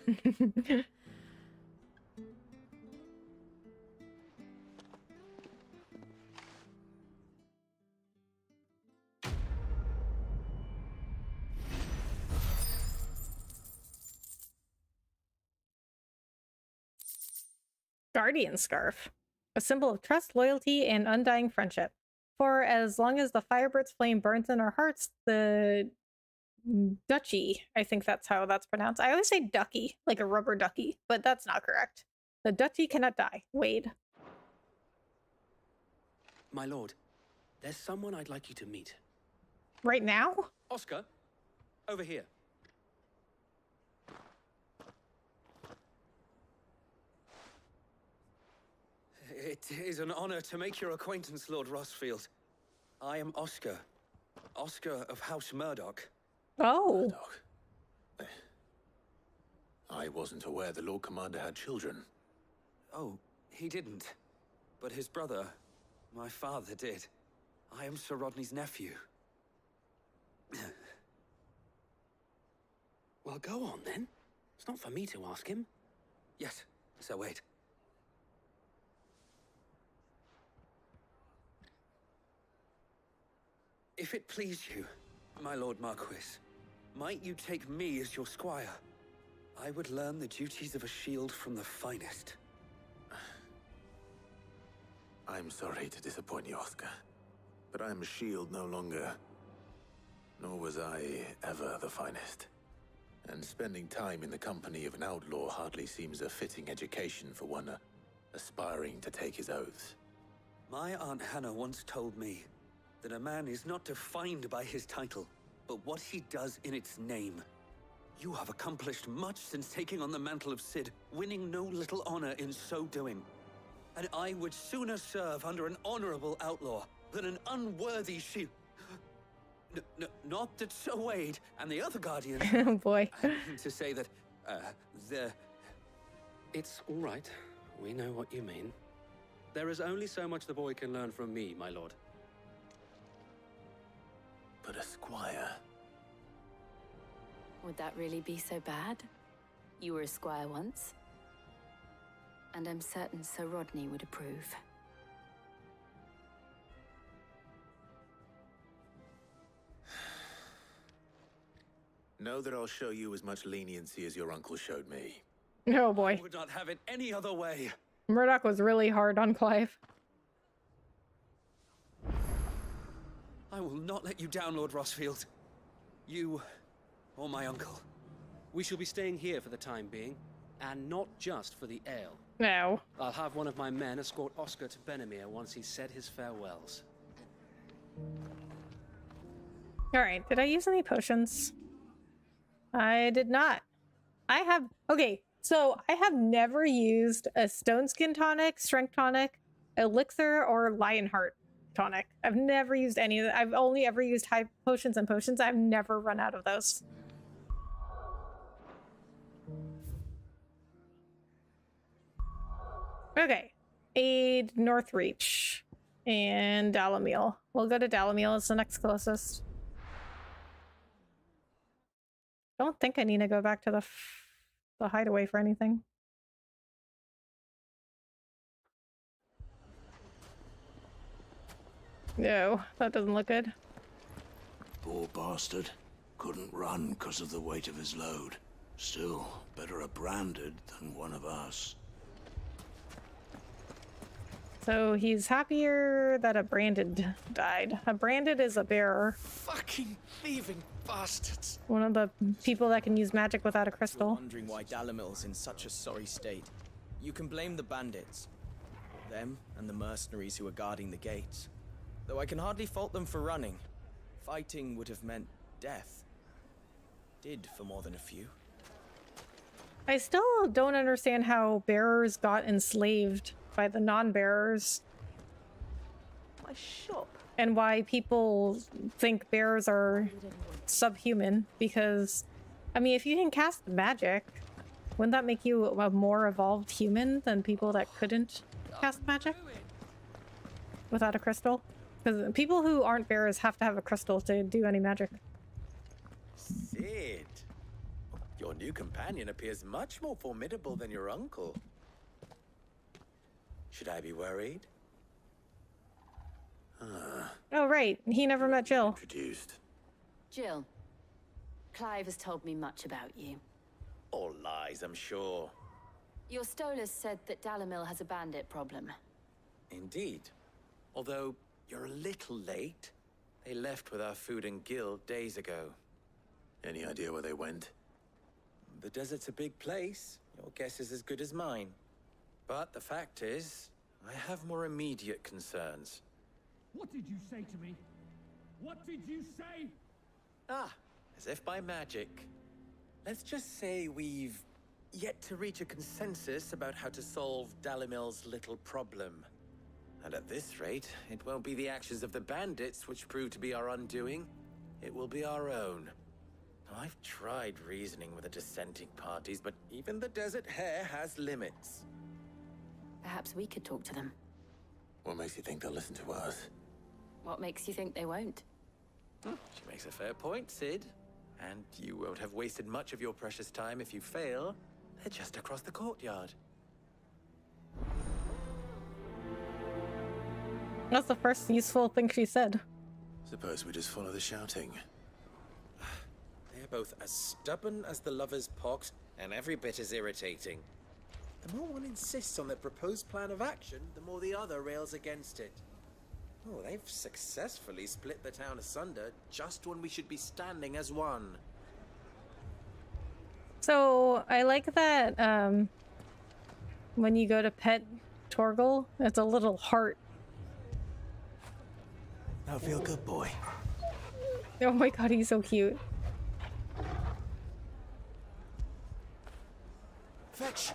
Guardian Scarf. A symbol of trust, loyalty, and undying friendship. For as long as the Firebird's flame burns in our hearts, the duchy, I think that's how that's pronounced. I always say ducky, like a rubber ducky, but that's not correct. The duchy cannot die. Wade. My lord, there's someone I'd like you to meet. Right now? Oscar, over here. It is an honor to make your acquaintance, Lord Rossfield. I am Oscar. Oscar of House Murdoch. Oh. Murdoch. I wasn't aware the Lord Commander had children. Oh, he didn't. But his brother, my father, did. I am Sir Rodney's nephew. Well, go on then. It's not for me to ask him. Yes, so wait. If it please you, my Lord Marquis, might you take me as your squire? I would learn the duties of a shield from the finest. I'm sorry to disappoint you, Oscar, but I'm a shield no longer. Nor was I ever the finest. And spending time in the company of an outlaw hardly seems a fitting education for one aspiring to take his oaths. My Aunt Hannah once told me that a man is not defined by his title, but what he does in its name. You have accomplished much since taking on the mantle of Cid, winning no little honor in so doing. And I would sooner serve under an honorable outlaw than an unworthy shield. Not that Sir Wade and the other guardians... Oh boy. I mean to say that, It's all right. We know what you mean. There is only so much the boy can learn from me, my lord. But a squire... Would that really be so bad? You were a squire once. And I'm certain Sir Rodney would approve. Know that I'll show you as much leniency as your uncle showed me. Oh boy. I would not have it any other way. Murdoch was really hard on Clive. I will not let you down, Lord Rossfield. You, or my uncle. We shall be staying here for the time being, and not just for the ale. No. I'll have one of my men escort Oscar to Benamir once he's said his farewells. Alright, did I use any potions? I did not. Okay, so I have never used a Stone Skin tonic, Strength tonic, Elixir, or Lionheart tonic. I've never used any of that. I've only ever used high potions and potions. I've never run out of those. Okay, Aid Northreach and Dalamil. We'll go to Dalamil. It's the next closest. Don't think I need to go back to the hideaway for anything. No, that doesn't look good. Poor bastard. Couldn't run because of the weight of his load. Still, better a branded than one of us. So he's happier that a branded died. A branded is a bearer. Fucking thieving bastards. One of the people that can use magic without a crystal. Wondering why Dalamil's in such a sorry state. You can blame the bandits. Them and the mercenaries who are guarding the gates. Though I can hardly fault them for running. Fighting would have meant death. Did for more than a few. I still don't understand how bearers got enslaved by the non-bearers. My shop. And why people think bearers are subhuman, because, I mean, if you can cast magic, wouldn't that make you a more evolved human than people that couldn't cast magic without a crystal? Because people who aren't bearers have to have a crystal to do any magic. Cid, your new companion appears much more formidable than your uncle. Should I be worried? Oh, right. He never met Jill. Introduced. Jill, Clive has told me much about you. All lies, I'm sure. Your Stolas said that Dalamil has a bandit problem. Indeed. Although, you're a little late. They left with our food and guild days ago. Any idea where they went? The desert's a big place. Your guess is as good as mine. But the fact is, I have more immediate concerns. What did you say to me? What did you say? Ah, as if by magic. Let's just say we've yet to reach a consensus about how to solve Dalamil's little problem. And at this rate, it won't be the actions of the bandits which prove to be our undoing. It will be our own. Now, I've tried reasoning with the dissenting parties, but even the Desert Hare has limits. Perhaps we could talk to them. What makes you think they'll listen to us? What makes you think they won't? She makes a fair point, Sid. And you won't have wasted much of your precious time if you fail. They're just across the courtyard. That's the first useful thing she said. Suppose we just follow the shouting. They're both as stubborn as the lover's pox, and every bit as irritating. The more one insists on their proposed plan of action, the more the other rails against it. Oh, they've successfully split the town asunder just when we should be standing as one. So I like that when you go to pet Torgal, it's a little heart. Now feel good, boy. Oh my god, he's so cute. Fetch.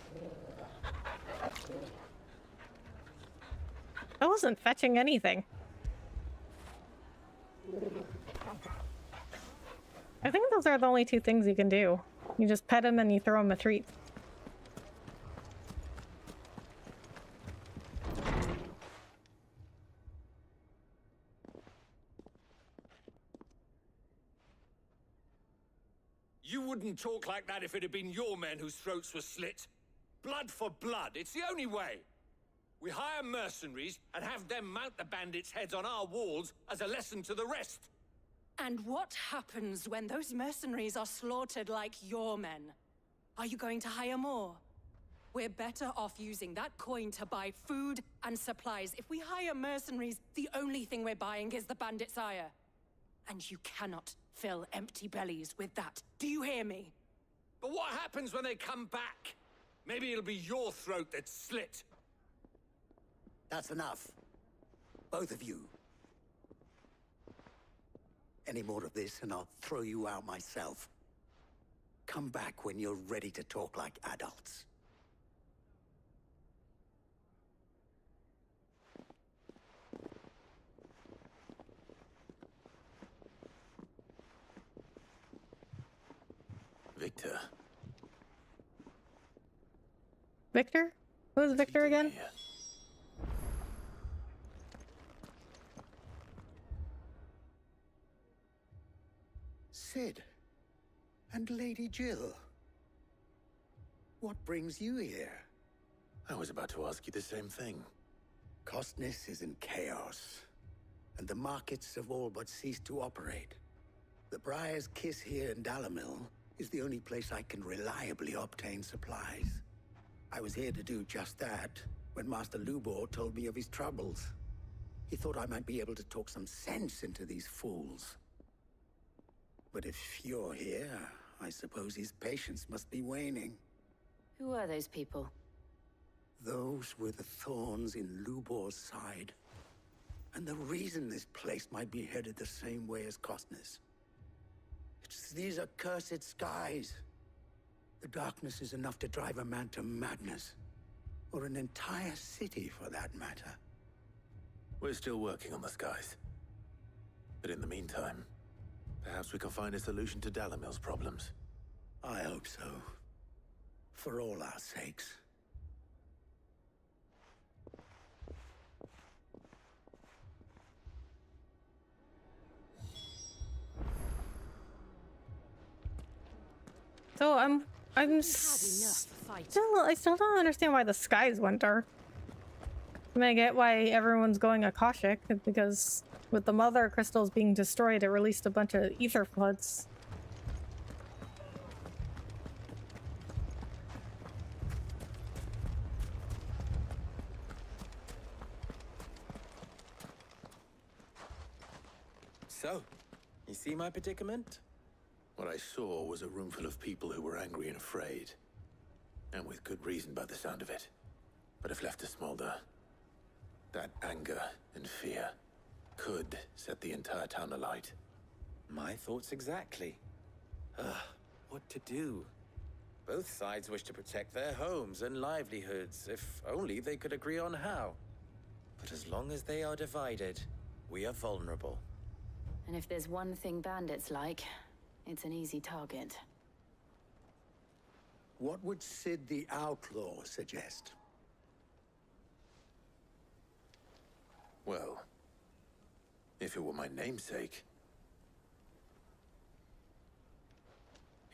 I wasn't fetching anything. I think those are the only two things you can do. You just pet him and you throw him a treat. You wouldn't talk like that if it had been your men whose throats were slit. Blood for blood, it's the only way. We hire mercenaries and have them mount the bandits' heads on our walls as a lesson to the rest. And what happens when those mercenaries are slaughtered like your men? Are you going to hire more? We're better off using that coin to buy food and supplies. If we hire mercenaries, the only thing we're buying is the bandits' ire. And you cannot fill empty bellies with that. Do you hear me? But what happens when they come back? Maybe it'll be your throat that's slit. That's enough. Both of you. Any more of this and I'll throw you out myself. Come back when you're ready to talk like adults. Victor. Victor? Who's Victor again? Sid. And Lady Jill. What brings you here? I was about to ask you the same thing. Costness is in chaos, and the markets have all but ceased to operate. The Briar's Kiss here in Dalamil is the only place I can reliably obtain supplies. I was here to do just that when Master Lubor told me of his troubles. He thought I might be able to talk some sense into these fools. But if you're here, I suppose his patience must be waning. Who are those people? Those were the thorns in Lubor's side. And the reason this place might be headed the same way as Costness. It's these accursed skies. The darkness is enough to drive a man to madness. Or an entire city, for that matter. We're still working on the skies. But in the meantime, perhaps we can find a solution to Dalamil's problems. I hope so. For all our sakes. So I still don't understand why the skies went dark. I mean, I get why everyone's going Akashic, because with the mother crystals being destroyed, it released a bunch of ether floods. So, you see my predicament? What I saw was a room full of people who were angry and afraid. And with good reason by the sound of it. But if left to smolder, that anger and fear could set the entire town alight. My thoughts exactly. What to do? Both sides wish to protect their homes and livelihoods, if only they could agree on how. But as long as they are divided, we are vulnerable. And if there's one thing bandits like, it's an easy target. What would Sid the Outlaw suggest? Well, if it were my namesake,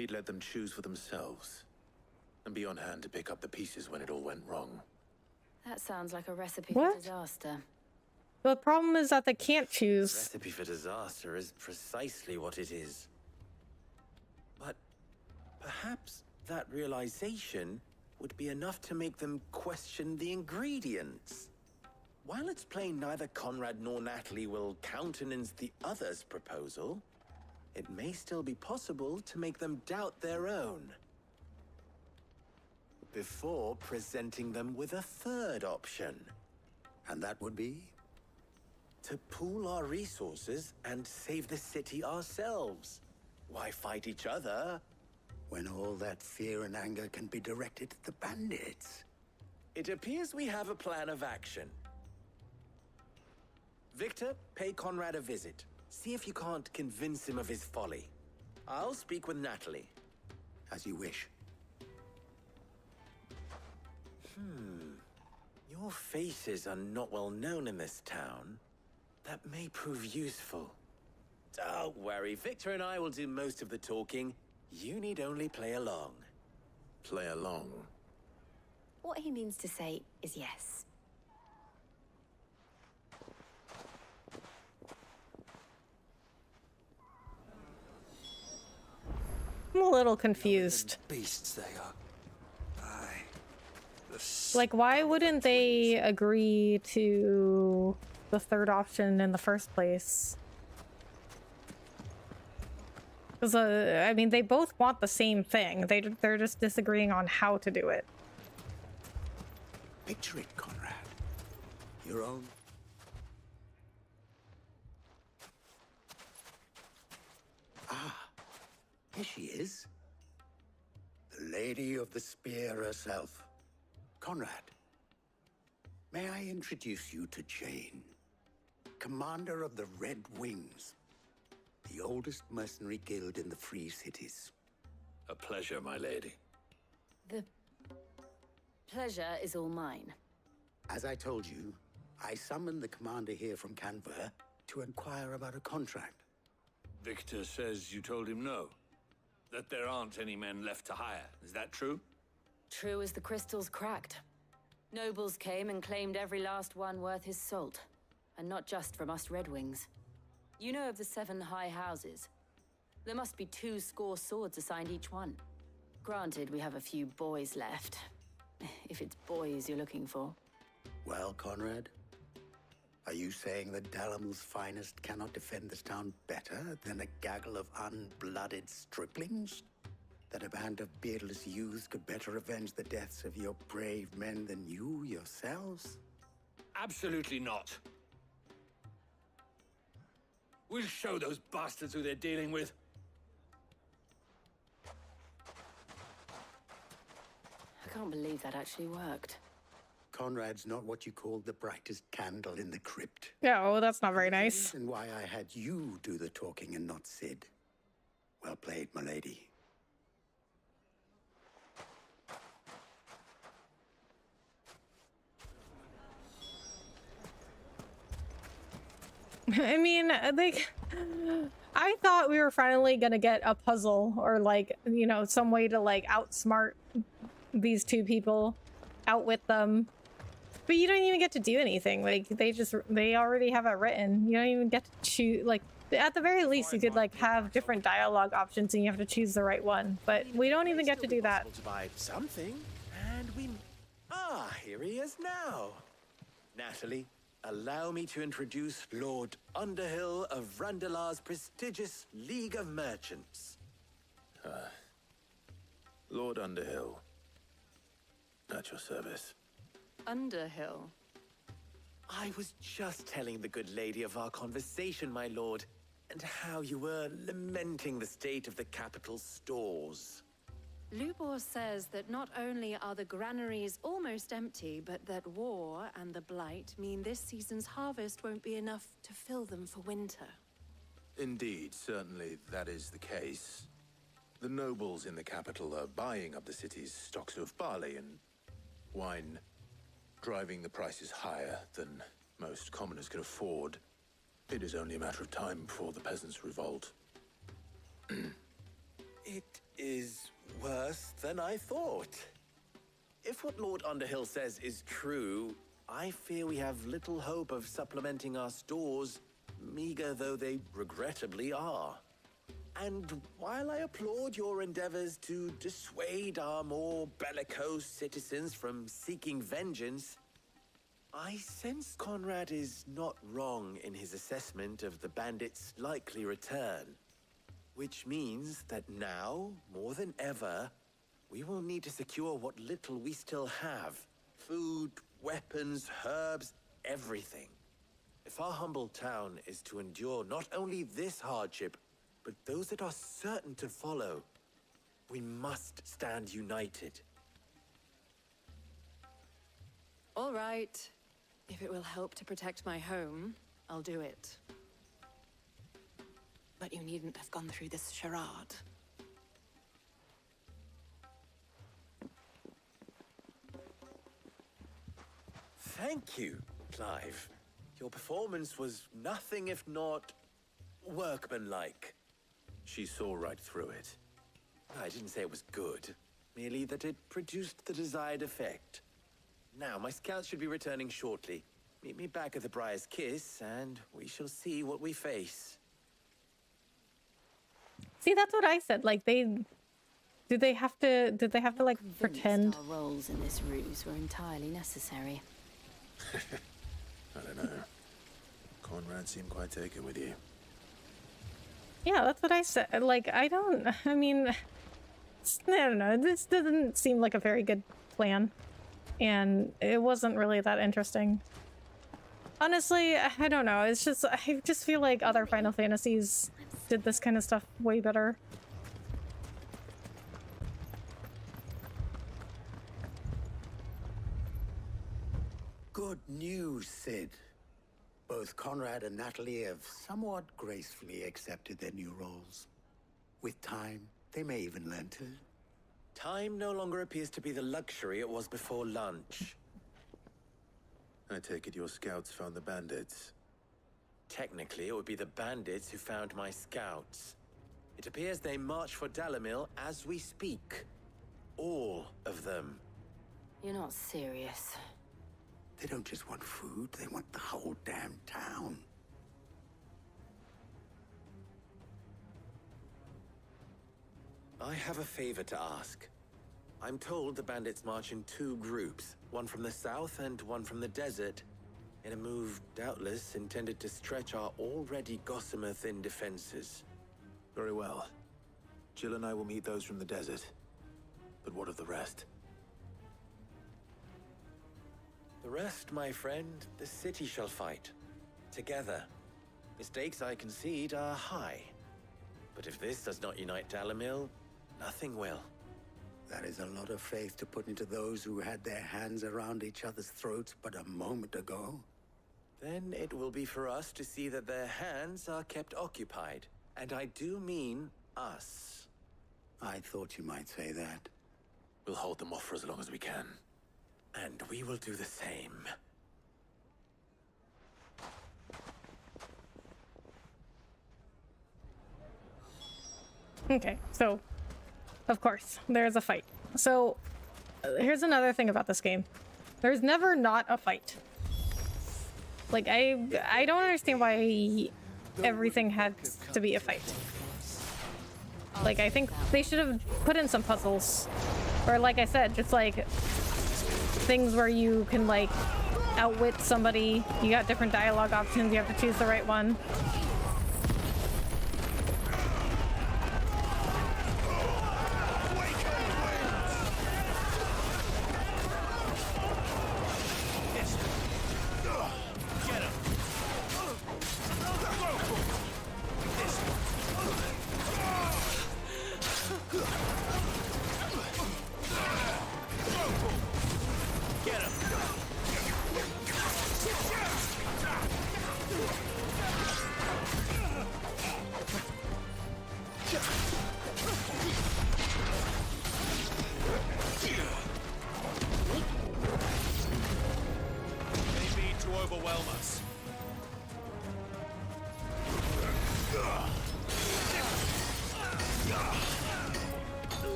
He'd let them choose for themselves, and be on hand to pick up the pieces when it all went wrong. That sounds like a recipe What? for disaster. The problem is that they can't choose. Recipe for disaster is precisely what it is. But perhaps that realization would be enough to make them question the ingredients. While it's plain neither Conrad nor Natalie will countenance the other's proposal, it may still be possible to make them doubt their own. Before presenting them with a third option. And that would be? To pool our resources and save the city ourselves. Why fight each other? When all that fear and anger can be directed at the bandits. It appears we have a plan of action. Victor, pay Conrad a visit. See if you can't convince him of his folly. I'll speak with Natalie. As you wish. Your faces are not well known in this town. That may prove useful. Don't worry, Victor and I will do most of the talking. You need only play along. Play along? What he means to say is yes. I'm a little confused. Beasts they are. Aye. Like, why wouldn't they agree to the third option in the first place? Because, I mean, they both want the same thing. They're just disagreeing on how to do it. Picture it, Conrad. Your own... Ah, here she is. The Lady of the Spear herself. Conrad, may I introduce you to Jane, commander of the Red Wings, the oldest mercenary guild in the Free Cities. A pleasure, my lady. The pleasure is all mine. As I told you, I summoned the commander here from Canver to inquire about a contract. Victor says you told him no. That there aren't any men left to hire. Is that true? True as the crystals cracked. Nobles came and claimed every last one worth his salt. And not just from us Red Wings. You know of the 7 high houses. There must be 2 swords assigned each one. Granted, we have a few boys left. If it's boys you're looking for. Well, Conrad, are you saying that Dalamil's finest cannot defend this town better than a gaggle of unblooded striplings? That a band of beardless youths could better avenge the deaths of your brave men than you yourselves? Absolutely not. We'll show those bastards who they're dealing with. I can't believe that actually worked. Conrad's not what you called the brightest candle in the crypt. Yeah, well, that's not very nice. And why I had you do the talking and not Sid. Well played, my lady. I mean, I thought we were finally gonna get a puzzle or, like, you know, some way to, like, outsmart these two people, outwit them. But you don't even get to do anything. Like, they already have it written. You don't even get to choose, like, at the very least, you could, like, have different dialogue options and you have to choose the right one. But we don't even get to do that. To buy something, and we... Ah, here he is now. Natalie, allow me to introduce Lord Underhill of Randalar's prestigious League of Merchants. Lord Underhill. At your service. Underhill? I was just telling the good lady of our conversation, my lord, and how you were lamenting the state of the capital's stores. Lubor says that not only are the granaries almost empty, but that war and the blight mean this season's harvest won't be enough to fill them for winter. Indeed, certainly that is the case. The nobles in the capital are buying up the city's stocks of barley and wine, driving the prices higher than most commoners can afford. It is only a matter of time before the peasants revolt. It is worse than I thought. If what Lord Underhill says is true, I fear we have little hope of supplementing our stores, meager though they regrettably are. And while I applaud your endeavors to dissuade our more bellicose citizens from seeking vengeance, I sense Conrad is not wrong in his assessment of the bandits' likely return. Which means that now, more than ever, we will need to secure what little we still have. Food, weapons, herbs, everything. If our humble town is to endure not only this hardship, but those that are certain to follow, we must stand united. All right. If it will help to protect my home, I'll do it. But you needn't have gone through this charade. Thank you, Clive. Your performance was nothing if not workmanlike. She saw right through it. I didn't say it was good, merely that it produced the desired effect. Now, my scouts should be returning shortly. Meet me back at the Briar's Kiss, and we shall see what we face. See, that's what I said. Like, did they have to like pretend? Our roles in this ruse were entirely necessary. I don't know. Conrad seemed quite taken with you. Yeah, that's what I said. Like, I don't know. This doesn't seem like a very good plan. And it wasn't really that interesting. Honestly, I don't know. I just feel like other Final Fantasies did this kind of stuff way better. Good news, Sid. Both Conrad and Natalie have somewhat gracefully accepted their new roles. With time, they may even learn to. Time no longer appears to be the luxury it was before lunch. I take it your scouts found the bandits. Technically, it would be the bandits who found my scouts. It appears they march for Dalimil as we speak. All of them. You're not serious. They don't just want food, they want the whole damn town. I have a favor to ask. I'm told the bandits march in two groups, one from the south and one from the desert, in a move doubtless intended to stretch our already gossamer-thin defenses. Very well. Jill and I will meet those from the desert. But what of the rest? The rest, my friend, the city shall fight. Together. The stakes, I concede, are high. But if this does not unite Dalimil, nothing will. That is a lot of faith to put into those who had their hands around each other's throats but a moment ago. Then it will be for us to see that their hands are kept occupied. And I do mean us. I thought you might say that. We'll hold them off for as long as we can. And we will do the same. Okay, so, of course, there's a fight. So, here's another thing about this game. There's never not a fight. Like, I don't understand why everything had to be a fight. Like, I think they should have put in some puzzles. Or, like I said, just like things where you can, like, outwit somebody. You got different dialogue options, you have to choose the right one.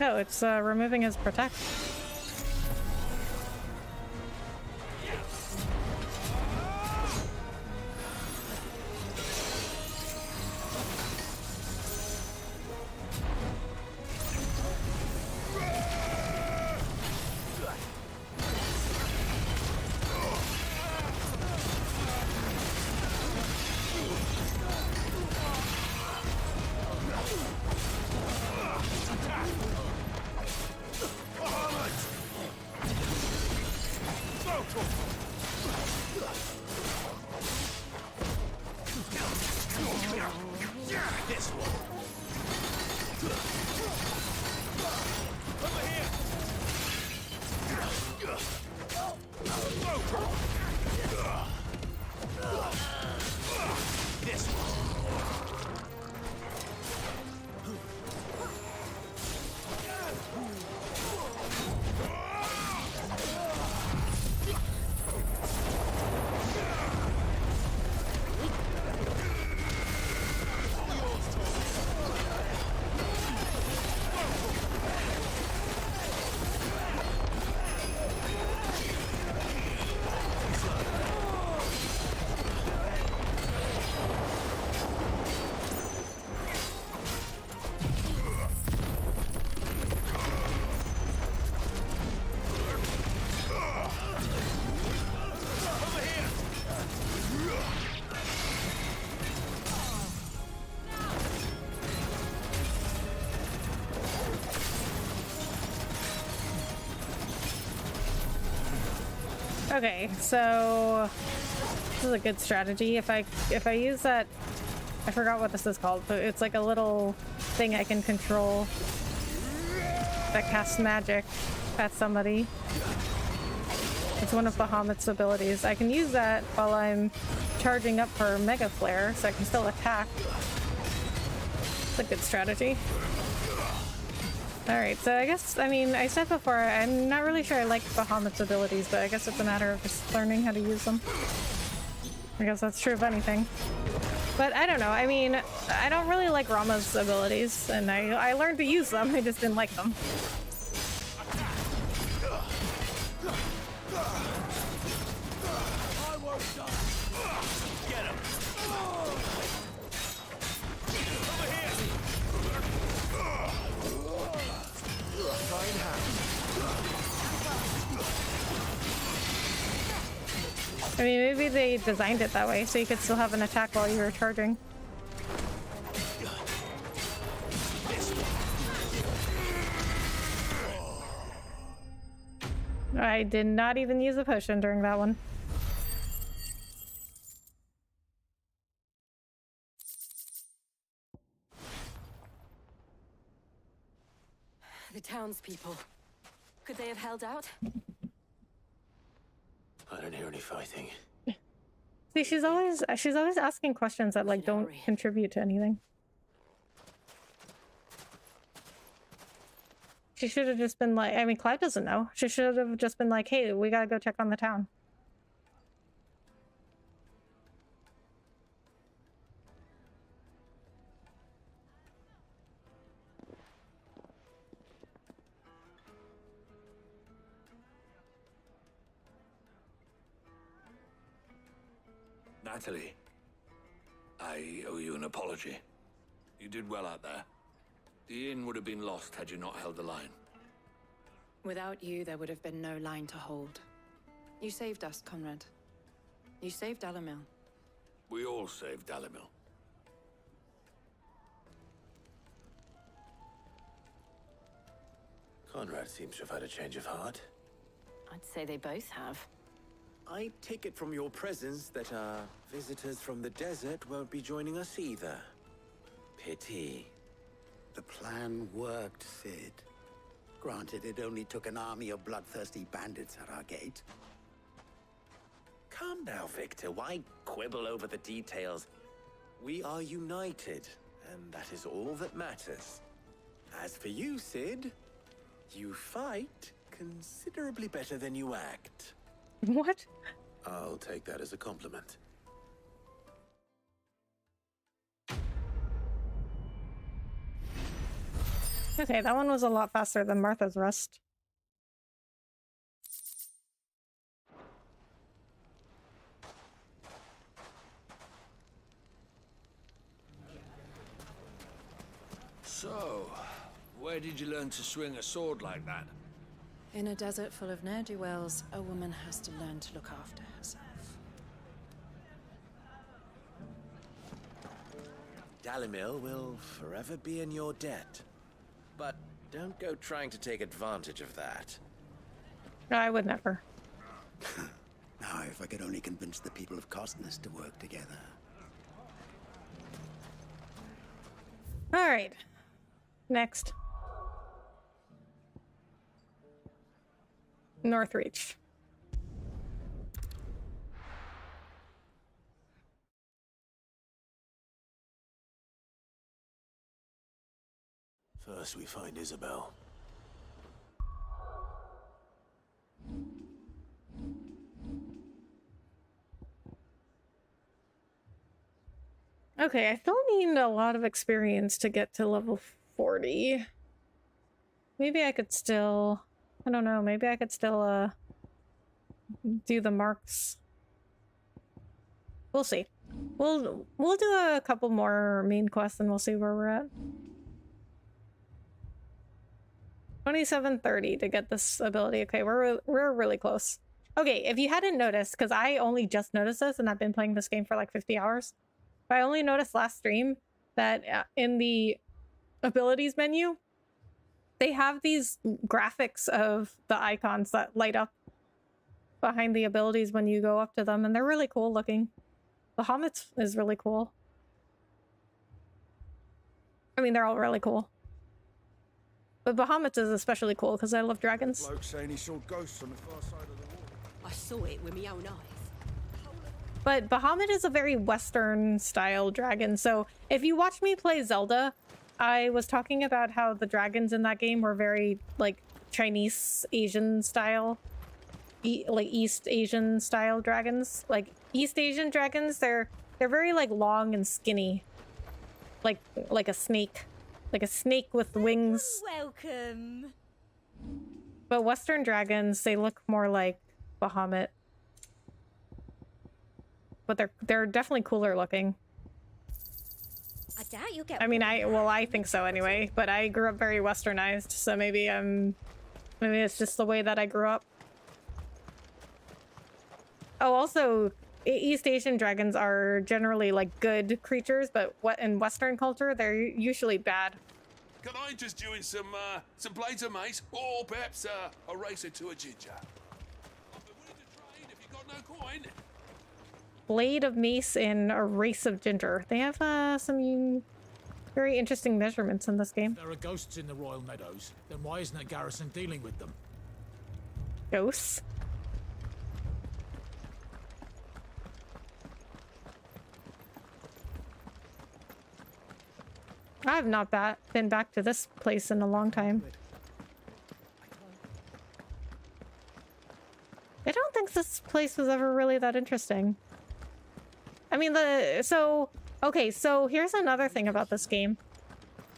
Oh, it's removing his protect. Okay, so this is a good strategy. If I use that, I forgot what this is called, but it's like a little thing I can control that casts magic at somebody. It's one of Bahamut's abilities. I can use that while I'm charging up for Mega Flare, so I can still attack. It's a good strategy. Alright, so I guess, I mean, I said before, I'm not really sure I like Bahamut's abilities, but I guess it's a matter of just learning how to use them. I guess that's true of anything. But I don't know, I mean, I don't really like Rama's abilities, and I learned to use them, I just didn't like them. I mean, maybe they designed it that way so you could still have an attack while you were charging. I did not even use a potion during that one. The townspeople. Could they have held out? I don't hear any fighting. See, she's always asking questions that like don't contribute to anything. She should have just been like, I mean, Clive doesn't know. She should have just been like, hey, we gotta go check on the town. Natalie, I owe you an apology. You did well out there. The inn would have been lost had you not held the line. Without you, there would have been no line to hold. You saved us, Conrad. You saved Dalimil. We all saved Dalimil. Conrad seems to have had a change of heart. I'd say they both have. I take it from your presence that our visitors from the desert won't be joining us either. Pity. The plan worked, Sid. Granted, it only took an army of bloodthirsty bandits at our gate. Calm now, Victor. Why quibble over the details? We are united, and that is all that matters. As for you, Sid, you fight considerably better than you act. What? I'll take that as a compliment. Okay, that one was a lot faster than Martha's Rest. So, where did you learn to swing a sword like that? In a desert full of ne'er-do-wells, a woman has to learn to look after herself. Dalimil will forever be in your debt. But don't go trying to take advantage of that. No, I would never. Now, if I could only convince the people of Costness to work together. All right. Next. Northreach. First we find Isabel. Okay, I still need a lot of experience to get to level 40. Maybe I could still... I don't know, maybe I could still, do the marks. We'll see. We'll do a couple more main quests and we'll see where we're at. 2730 to get this ability. Okay, we're really close. Okay, if you hadn't noticed, because I only just noticed this and I've been playing this game for like 50 hours, but I only noticed last stream that in the abilities menu, they have these graphics of the icons that light up behind the abilities when you go up to them, and they're really cool looking. Bahamut is really cool. I mean, they're all really cool. But Bahamut is especially cool because I love dragons. Bloke saying he saw ghosts on the far side of the wall. I saw it with my own eyes. But Bahamut is a very Western style dragon. So if you watch me play Zelda, I was talking about how the dragons in that game were very like Chinese Asian style, like East Asian style dragons. Like East Asian dragons, they're very like long and skinny, like a snake. Like a snake with wings. Welcome. But Western dragons, they look more like Bahamut. But they're definitely cooler looking. I doubt you'll get. I mean, I think so anyway. But I grew up very Westernized, so maybe it's just the way that I grew up. Oh, also, East Asian dragons are generally like good creatures, but what in Western culture they're usually bad. Can I interest you in some blades of mace, or perhaps a racer to a ginger? I've been willing to trade if you got no coin. Blade of mace and a race of ginger. They have some very interesting measurements in this game. If there are ghosts in the Royal Meadows, then why isn't the garrison dealing with them? Ghosts? I have not been back to this place in a long time. I don't think this place was ever really that interesting. I mean, so here's another thing about this game.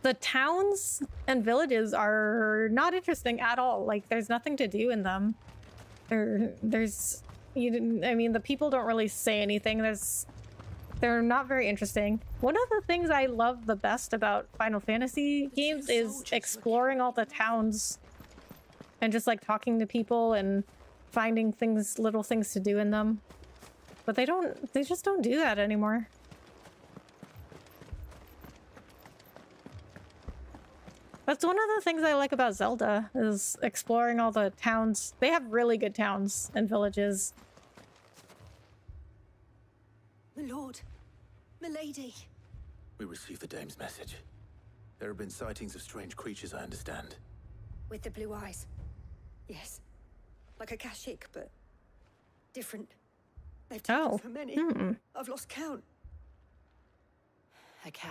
The towns and villages are not interesting at all. Like, there's nothing to do in them. I mean, the people don't really say anything. They're not very interesting. One of the things I love the best about Final Fantasy games is exploring all the towns and just like talking to people and finding little things to do in them. But they just don't do that anymore. That's one of the things I like about Zelda, is exploring all the towns. They have really good towns and villages. My lord, my lady. We received the dame's message. There have been sightings of strange creatures, I understand. With the blue eyes. Yes. Like a Kashik, but different. They've taken so many. I've lost count.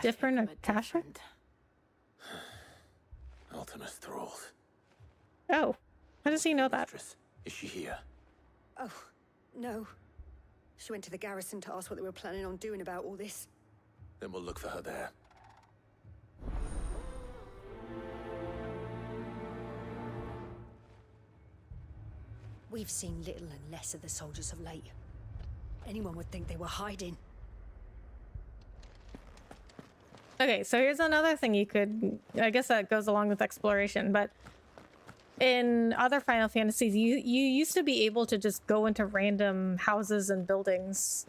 Different Akasha? Ultimus thralls. Oh, how does he know that? Is she here? Oh, no. She went to the garrison to ask what they were planning on doing about all this. Then we'll look for her there. We've seen little and less of the soldiers of late. Anyone would think they were hiding. Okay, so here's another thing you could... I guess that goes along with exploration, but in other Final Fantasies, you used to be able to just go into random houses and buildings.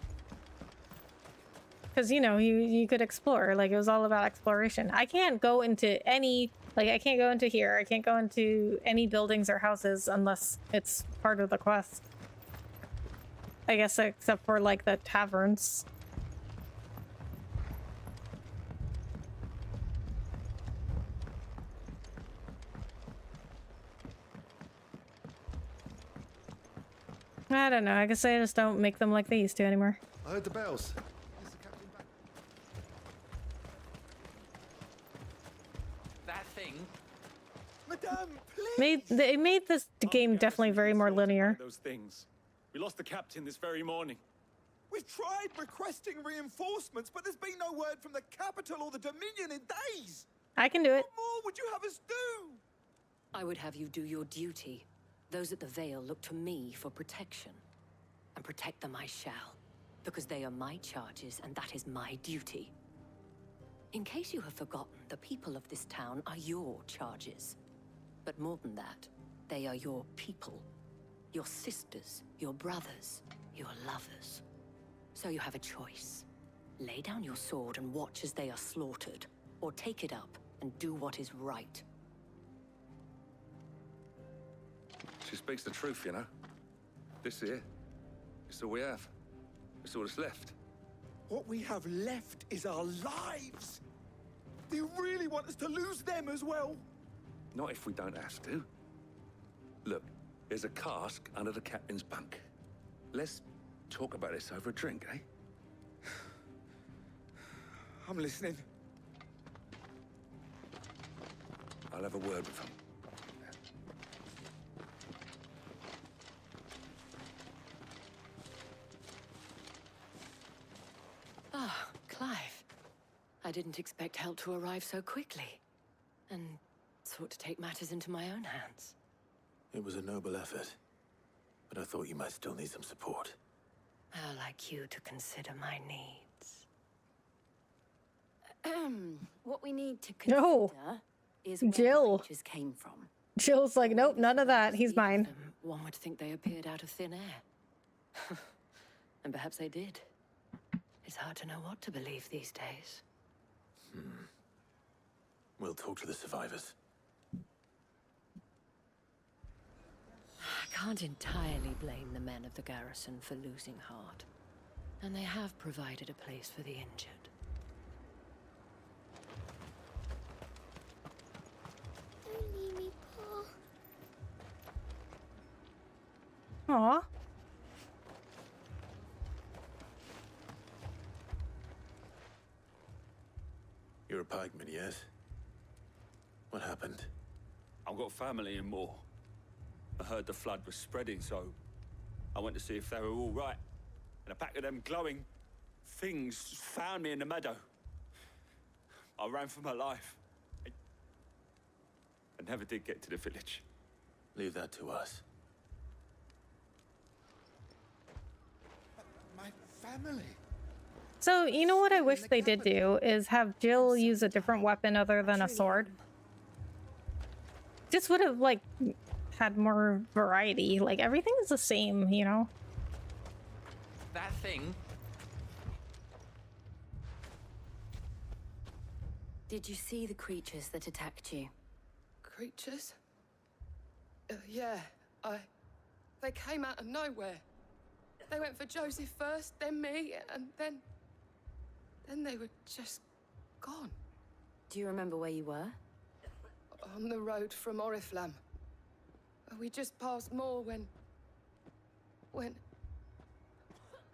Because, you know, you could explore. Like, it was all about exploration. I can't go into any... Like, I can't go into here. I can't go into any buildings or houses unless it's part of the quest. I guess except for, like, the taverns. I don't know. I guess they just don't make them like they used to anymore. I heard the bells. That thing. Madame, please. They made this game definitely very more linear. Those things. We lost the captain this very morning. We've tried requesting reinforcements, but there's been no word from the capital or the Dominion in days. I can do it. What more would you have us do? I would have you do your duty. Those at the Veil look to me for protection. And protect them I shall. Because they are my charges, and that is my duty. In case you have forgotten, the people of this town are your charges. But more than that, they are your people. Your sisters, your brothers, your lovers. So you have a choice. Lay down your sword and watch as they are slaughtered, or take it up and do what is right. She speaks the truth, you know. This here, it's all we have. It's all that's left. What we have left is our lives. Do you really want us to lose them as well? Not if we don't have to. Look, there's a cask under the captain's bunk. Let's talk about this over a drink, eh? I'm listening. I'll have a word with him. Ah, Clive. I didn't expect help to arrive so quickly. And sought to take matters into my own hands. It was a noble effort, but I thought you might still need some support. How like you to consider my needs. What we need to consider No. is where Jill. the creatures came from. Jill's like, nope, none of that. He's mine. One would think they appeared out of thin air. And perhaps they did. It's hard to know what to believe these days. We'll talk to the survivors. I can't entirely blame the men of the garrison for losing heart. And they have provided a place for the injured. Don't leave me, Pa. Aw. You're a pikeman, yes? What happened? I've got family in Moor. I heard the flood was spreading, so I went to see if they were all right. And a pack of them glowing things found me in the meadow. I ran for my life. I never did get to the village. Leave that to us. My family. So, you know what I wish they did do is have Jill use a different weapon other than a sword. Just would have, like, had more variety. Like, everything is the same, you know? That thing. Did you see the creatures that attacked you? Creatures? Yeah, They came out of nowhere. They went for Joseph first, then me, and then they were just gone. Do you remember where you were? On the road from Oriflamme. We just passed Moor when... Where's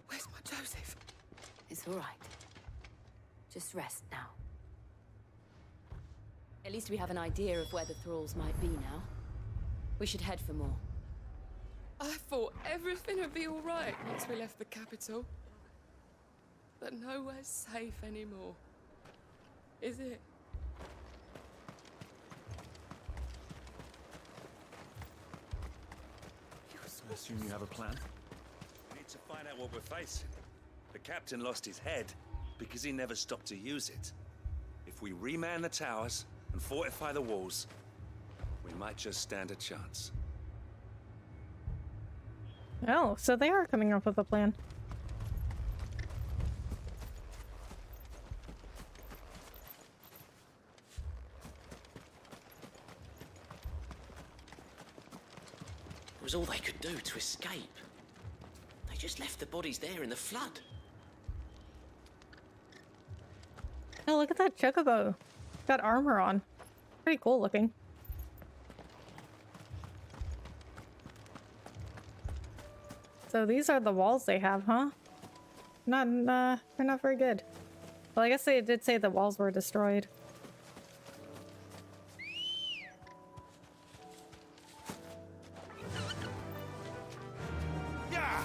my Joseph? It's all right. Just rest now. At least we have an idea of where the thralls might be now. We should head for more. I thought everything would be all right once we left the capital. But nowhere's safe anymore. Is it? You're so I assume you have a plan? We need to find out what we're facing. The captain lost his head because he never stopped to use it. If we reman the towers and fortify the walls, we might just stand a chance. Oh, so they are coming up with a plan. It was all they could do to escape. They just left the bodies there in the flood. Oh, look at that chocobo. Got armor on. Pretty cool looking. So these are the walls they have, huh? They're not very good. Well, I guess they did say the walls were destroyed. Yeah.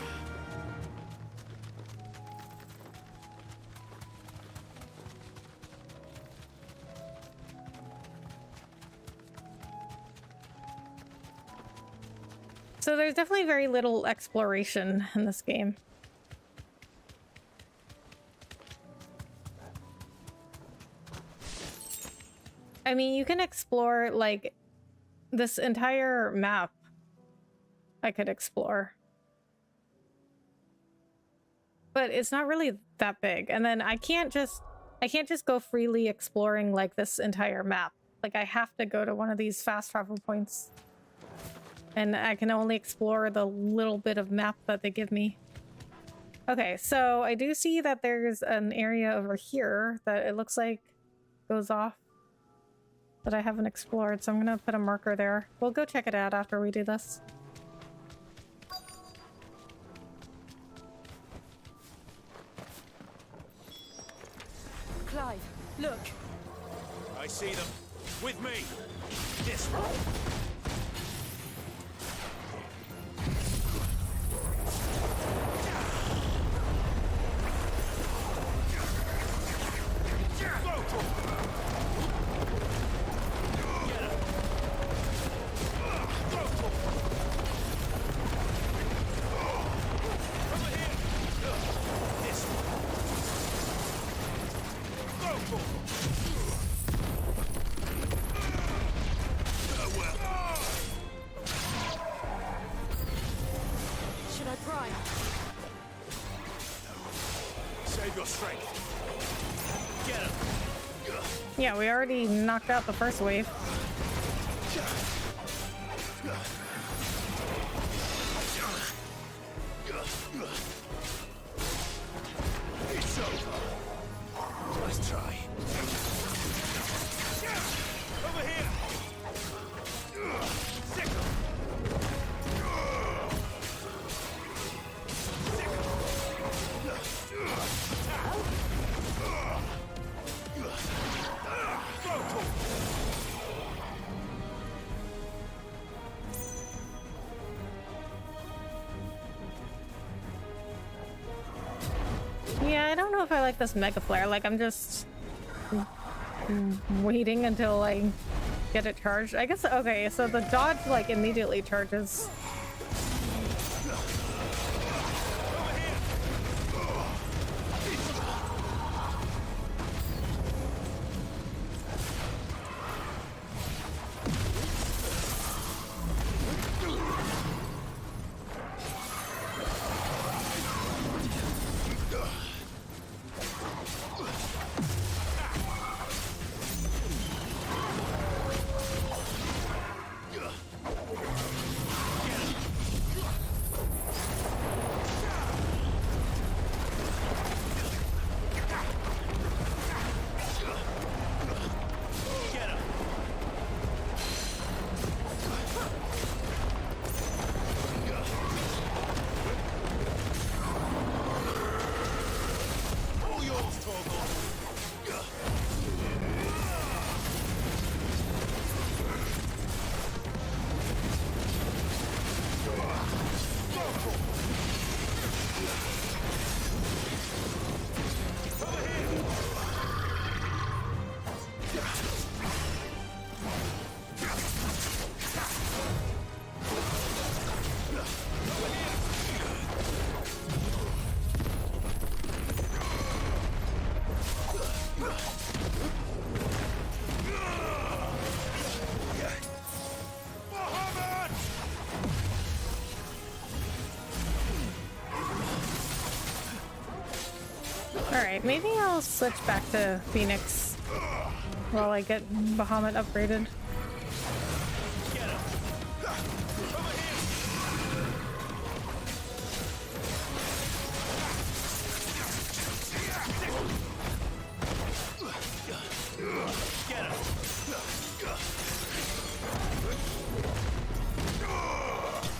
So there's definitely very little exploration in this game. I mean, you can explore, like, this entire map I could explore. But it's not really that big. And then I can't just go freely exploring, like, this entire map. Like, I have to go to one of these fast travel points. And I can only explore the little bit of map that they give me. Okay, so I do see that there's an area over here that it looks like goes off that I haven't explored, so I'm gonna put a marker there. We'll go check it out after we do this. Clive, look. I see them. With me. This way. Should I pry? Save your strength. Get him. Yeah, we already knocked out the first wave. It's over. Let's try. Over here. Sickle. Yeah, I don't know if I like this Mega Flare. Like, I'm just waiting until I get it charged. I guess, okay, so the dodge, like, immediately charges. Alright, maybe I'll switch back to Phoenix while I get Bahamut upgraded.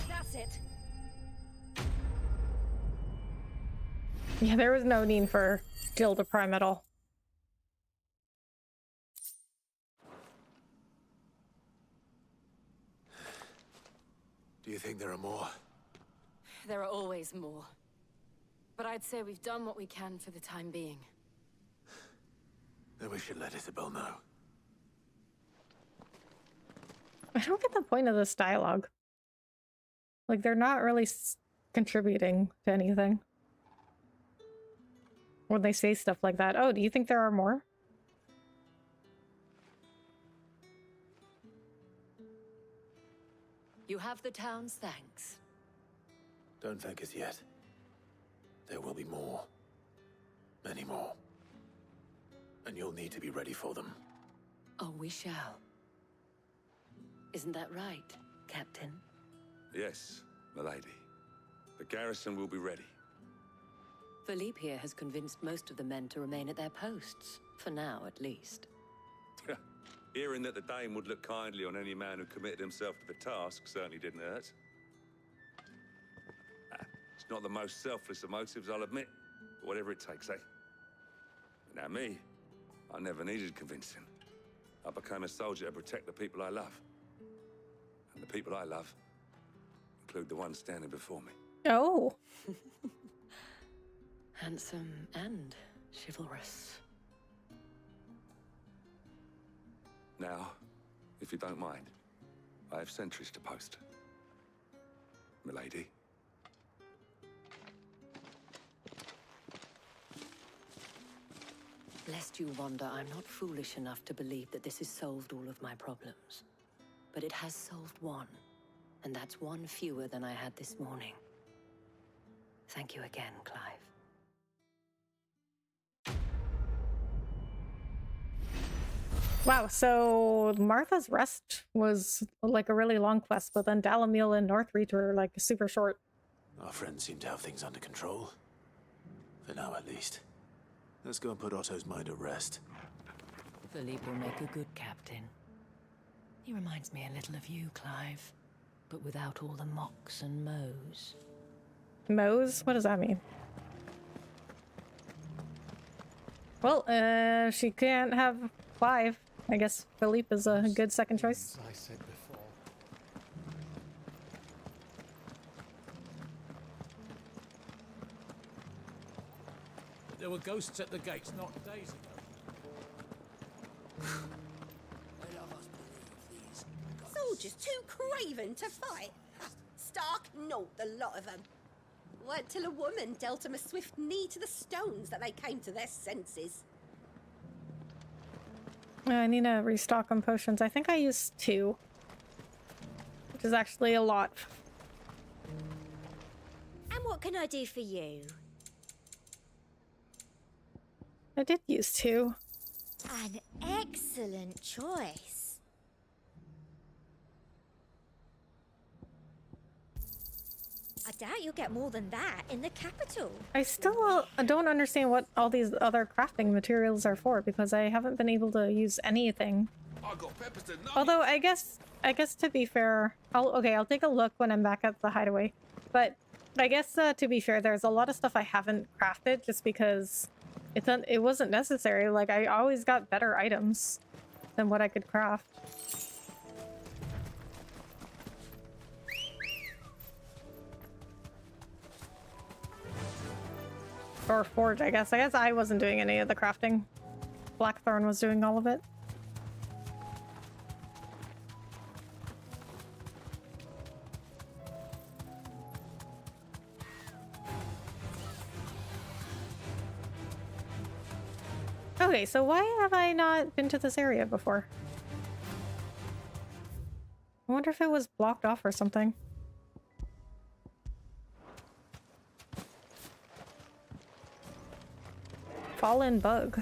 That's it. Yeah, there was no need for Gilda Prime at all. Do you think there are more? There are always more. But I'd say we've done what we can for the time being. Then we should let Isabel know. I don't get the point of this dialogue. Like, they're not really contributing to anything. When they say stuff like that. Oh, do you think there are more? You have the town's thanks. Don't thank us yet. There will be more. Many more. And you'll need to be ready for them. Oh, we shall. Isn't that right, Captain? Yes, milady. The garrison will be ready. Philippe here has convinced most of the men to remain at their posts. For now, at least. Hearing that the Dame would look kindly on any man who committed himself to the task certainly didn't hurt. It's not the most selfless of motives, I'll admit. But whatever it takes, eh? Now me, I never needed convincing. I became a soldier to protect the people I love. And the people I love include the ones standing before me. Oh. Handsome and chivalrous. Now, if you don't mind, I have sentries to post. Milady. Lest you wonder, I'm not foolish enough to believe that this has solved all of my problems. But it has solved one, and that's one fewer than I had this morning. Thank you again, Clive. Wow, so Martha's Rest was like a really long quest, but then Dalamil and Northreach were like super short. Our friends seem to have things under control. For now, at least. Let's go and put Otto's mind at rest. Philippe will make a good captain. He reminds me a little of you, Clive, but without all the mocks and mows. Mows? What does that mean? Well, she can't have Clive. I guess Philippe is a good second choice. I said before. There were ghosts at the gates not days ago. Soldiers too craven to fight. Stark naught, the lot of them. Weren't till a woman dealt them a swift knee to the stones that they came to their senses. I need to restock on potions. I think I used 2. Which is actually a lot. And what can I do for you? I did use 2. An excellent choice. I doubt you'll get more than that in the capital. I still don't understand what all these other crafting materials are for, because I haven't been able to use anything. Although I guess to be fair, I'll take a look when I'm back at the hideaway. But I guess to be fair, there's a lot of stuff I haven't crafted just because it wasn't necessary. Like, I always got better items than what I could craft. Or forge, I guess. I guess I wasn't doing any of the crafting. Blackthorn was doing all of it. Okay, so why have I not been to this area before? I wonder if it was blocked off or something. fallen bug.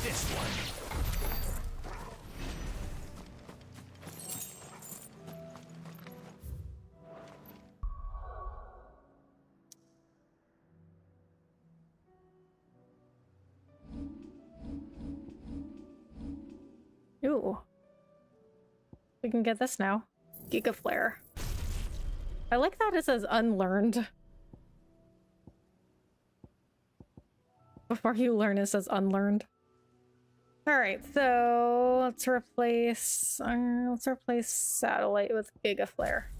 This one. Ooh. We can get this now. Giga Flare. I like that it says unlearned. Before you learn, it says unlearned. Alright, so let's replace satellite with Giga Flare.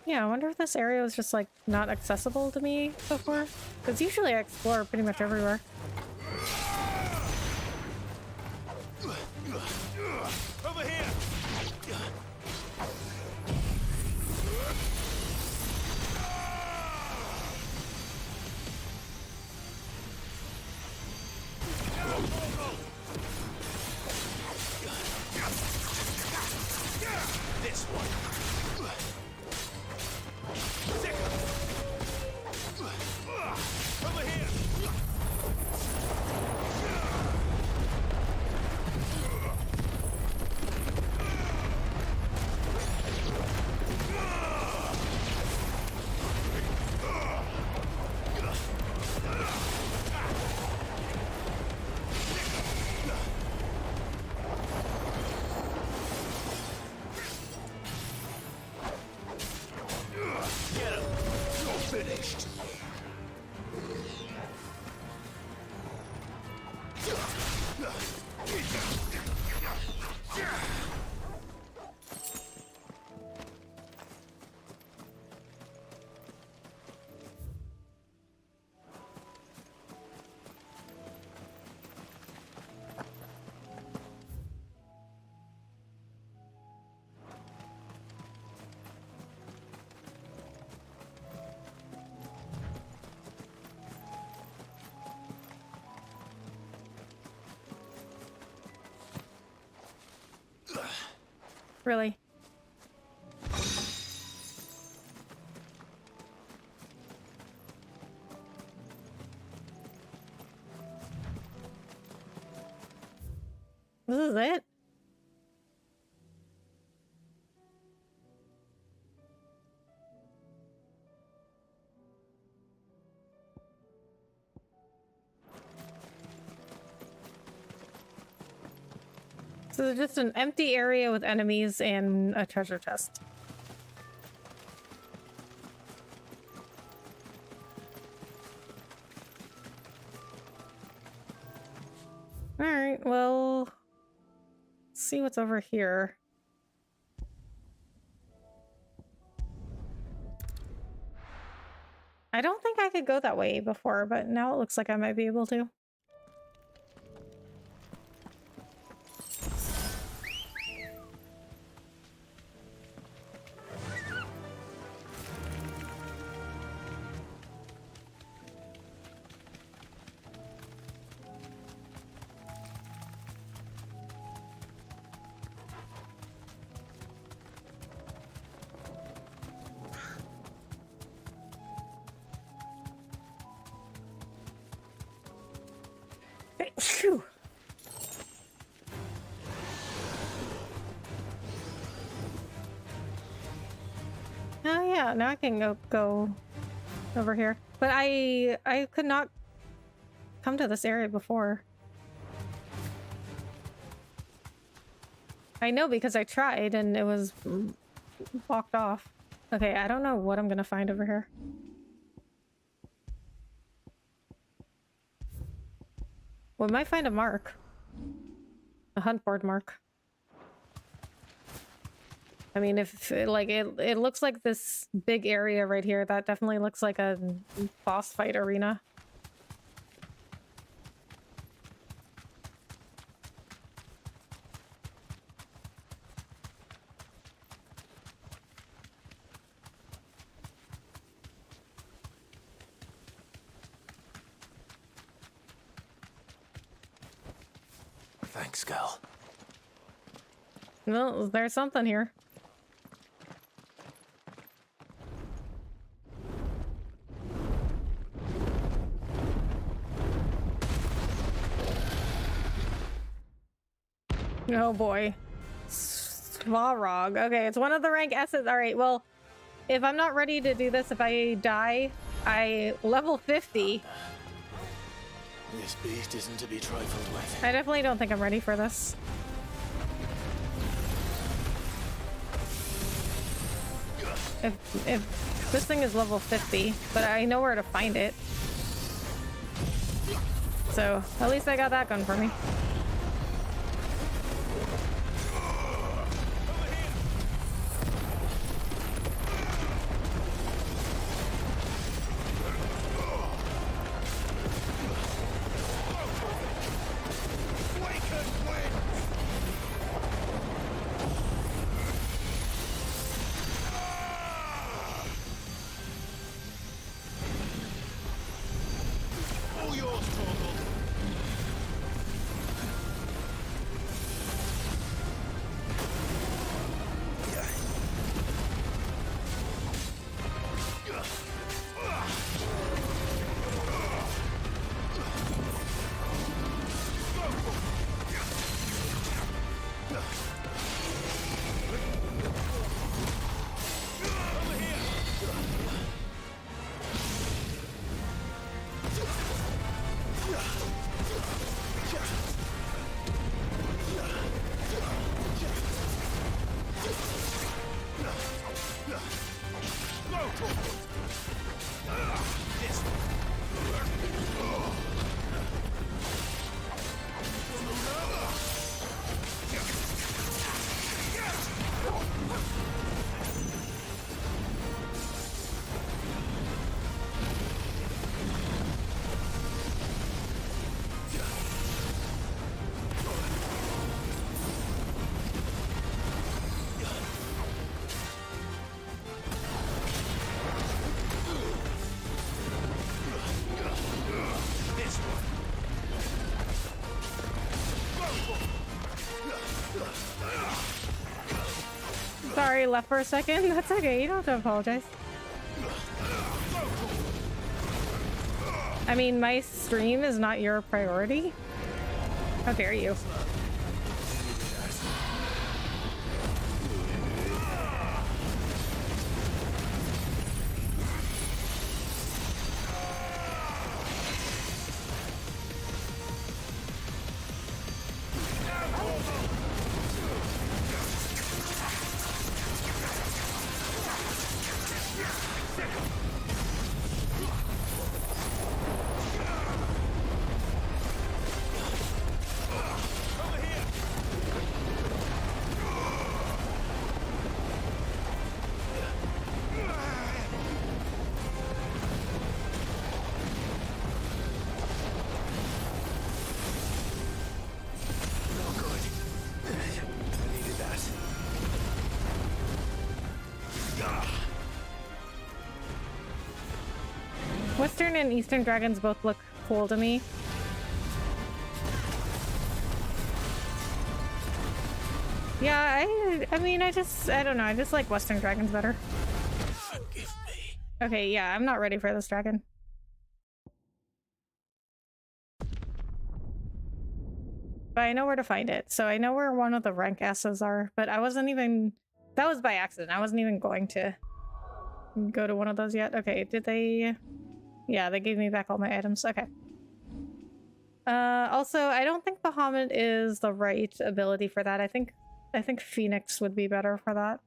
Yeah, I wonder if this area was just like not accessible to me before. Because usually I explore pretty much everywhere. Over here. This one. Over here. Get him. You're finished. Really? This is it? So it's just an empty area with enemies and a treasure chest. Alright, well, let's see what's over here. I don't think I could go that way before, but now it looks like I might be able to. Phew. Oh yeah, now I can go over here. But I could not come to this area before. I know because I tried and it was blocked off. Okay, I don't know what I'm gonna find over here. We might find a mark. A hunt board mark. I mean, if like it looks like this big area right here, that definitely looks like a boss fight arena. Thanks, girl. Well, there's something here. Oh boy. Svarog. Okay, it's one of the rank S's. Alright, well, if I'm not ready to do this, if I die, I level 50. This beast isn't to be trifled with. I definitely don't think I'm ready for this. If this thing is level 50, but I know where to find it. So, at least I got that gun for me. Sorry, left for a second. That's okay, you don't have to apologize. I mean, my stream is not your priority. How dare you? Western and Eastern dragons both look cool to me. Yeah, I mean, I don't know. I just like Western dragons better. Forgive me. Okay, yeah, I'm not ready for this dragon. But I know where to find it. So I know where one of the rank S's are, but I wasn't even... That was by accident. I wasn't even going to go to one of those yet. Okay, did they... Yeah, they gave me back all my items. Okay. Also, I don't think Bahamut is the right ability for that. I think Phoenix would be better for that.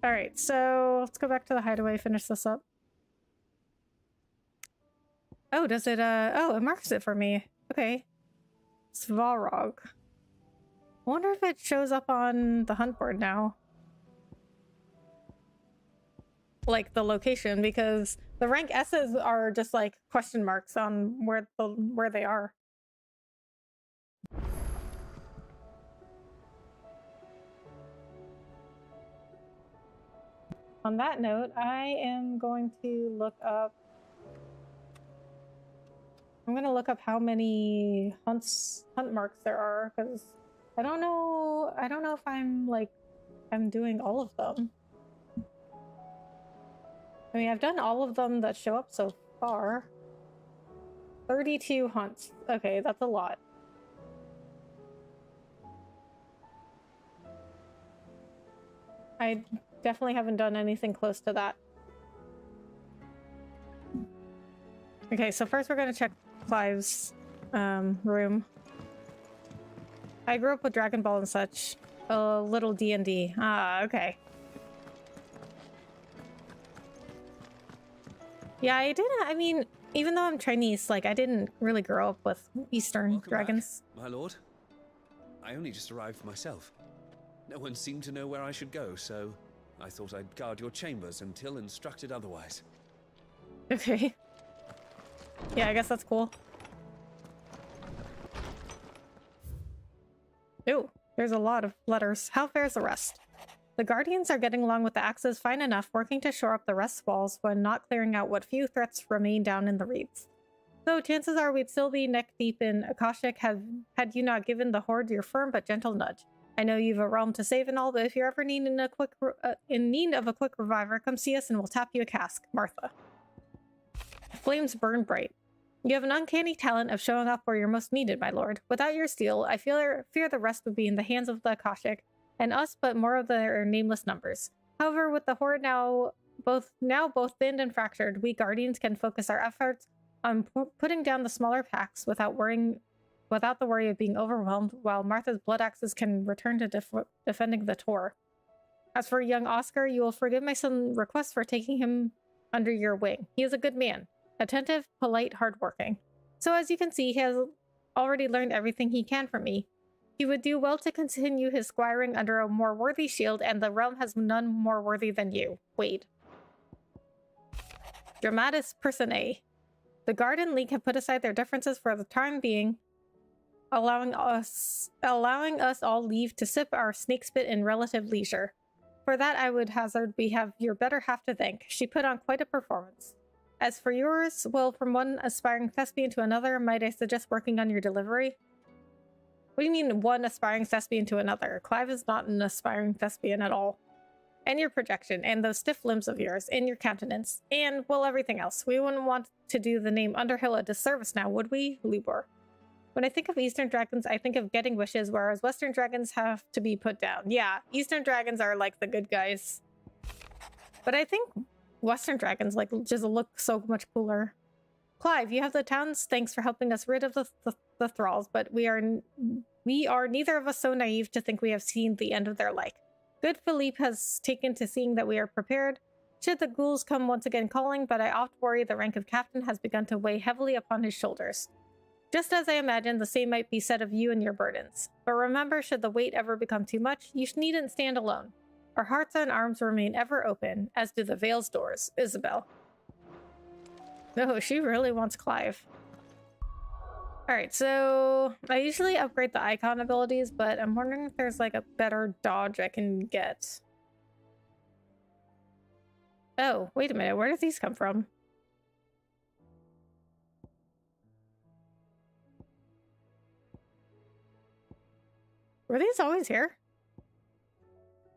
Alright, so let's go back to the hideaway, finish this up. Oh, does it, oh, it marks it for me. Okay. Svarog. I wonder if it shows up on the hunt board now. Like, the location, because the rank S's are just, like, question marks on where they are. On that note, I am going to look up... I'm gonna look up how many hunt marks there are, because I don't know if I'm doing all of them. I mean, I've done all of them that show up so far. 32 hunts. Okay, that's a lot. I definitely haven't done anything close to that. Okay, so first we're gonna check Clive's room. I grew up with Dragon Ball and such. A little D&D. Ah, okay. Yeah, I mean, even though I'm Chinese, like, I didn't really grow up with Eastern dragons. Back, my lord. I only just arrived myself. No one seemed to know where I should go, so I thought I'd guard your chambers until instructed otherwise. Okay. Yeah, I guess that's cool. Ooh, there's a lot of letters. How fares the rest? The Guardians are getting along with the axes fine enough, working to shore up the rest walls when not clearing out what few threats remain down in the reeds. So chances are we'd still be neck deep in Akashic had you not given the Horde your firm but gentle nudge. I know you've a realm to save and all, but if you're ever in need of a quick reviver, come see us and we'll tap you a cask. Martha. Flames burn bright. You have an uncanny talent of showing up where you're most needed, my lord. Without your steel, I fear the rest would be in the hands of the Akashic, and us but more of their nameless numbers. However, with the Horde now both thinned and fractured, we Guardians can focus our efforts on putting down the smaller packs without the worry of being overwhelmed, while Martha's blood axes can return to defending the Tor. As for young Oscar, you will forgive my son's request for taking him under your wing. He is a good man. Attentive, polite, hardworking. So as you can see, he has already learned everything he can from me. He would do well to continue his squiring under a more worthy shield, and the realm has none more worthy than you. Wade. Dramatis personae. The Garden League have put aside their differences for the time being, allowing us all leave to sip our snake spit in relative leisure. For that I would hazard we have your better half to thank. She put on quite a performance. As for yours, well, from one aspiring thespian to another, might I suggest working on your delivery? What do you mean, one aspiring thespian to another? Clive is not an aspiring thespian at all. And your projection, and those stiff limbs of yours, and your countenance, and, well, everything else. We wouldn't want to do the name Underhill a disservice now, would we, Libor? When I think of Eastern dragons, I think of getting wishes, whereas Western dragons have to be put down. Yeah, Eastern dragons are like the good guys. But I think Western dragons like just look so much cooler. Clive, you have the towns. Thanks for helping us rid of the thralls, but we are neither of us so naive to think we have seen the end of their like. Good Philippe has taken to seeing that we are prepared should the ghouls come once again calling, but I oft worry the rank of captain has begun to weigh heavily upon his shoulders. Just as I imagine the same might be said of you and your burdens. But remember, should the weight ever become too much, you needn't stand alone. Our hearts and arms remain ever open, as do the Vale's doors. Isabel. No, she really wants Clive. Alright, so I usually upgrade the icon abilities, but I'm wondering if there's like a better dodge I can get. Oh, wait a minute, where did these come from? Were these always here?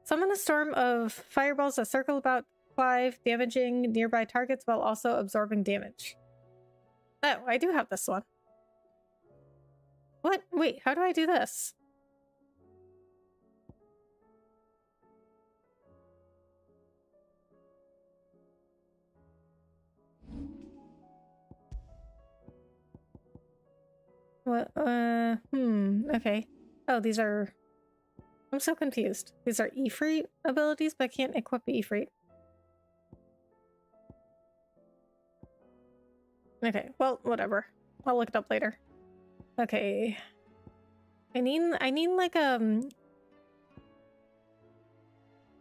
Summon a storm of fireballs that circle about Clive, damaging nearby targets while also absorbing damage. Oh, I do have this one. What? Wait, how do I do this? What? Okay. Oh, these are... I'm so confused. These are Ifrit abilities, but I can't equip Ifrit. Okay, well, whatever. I'll look it up later. Okay. I need like I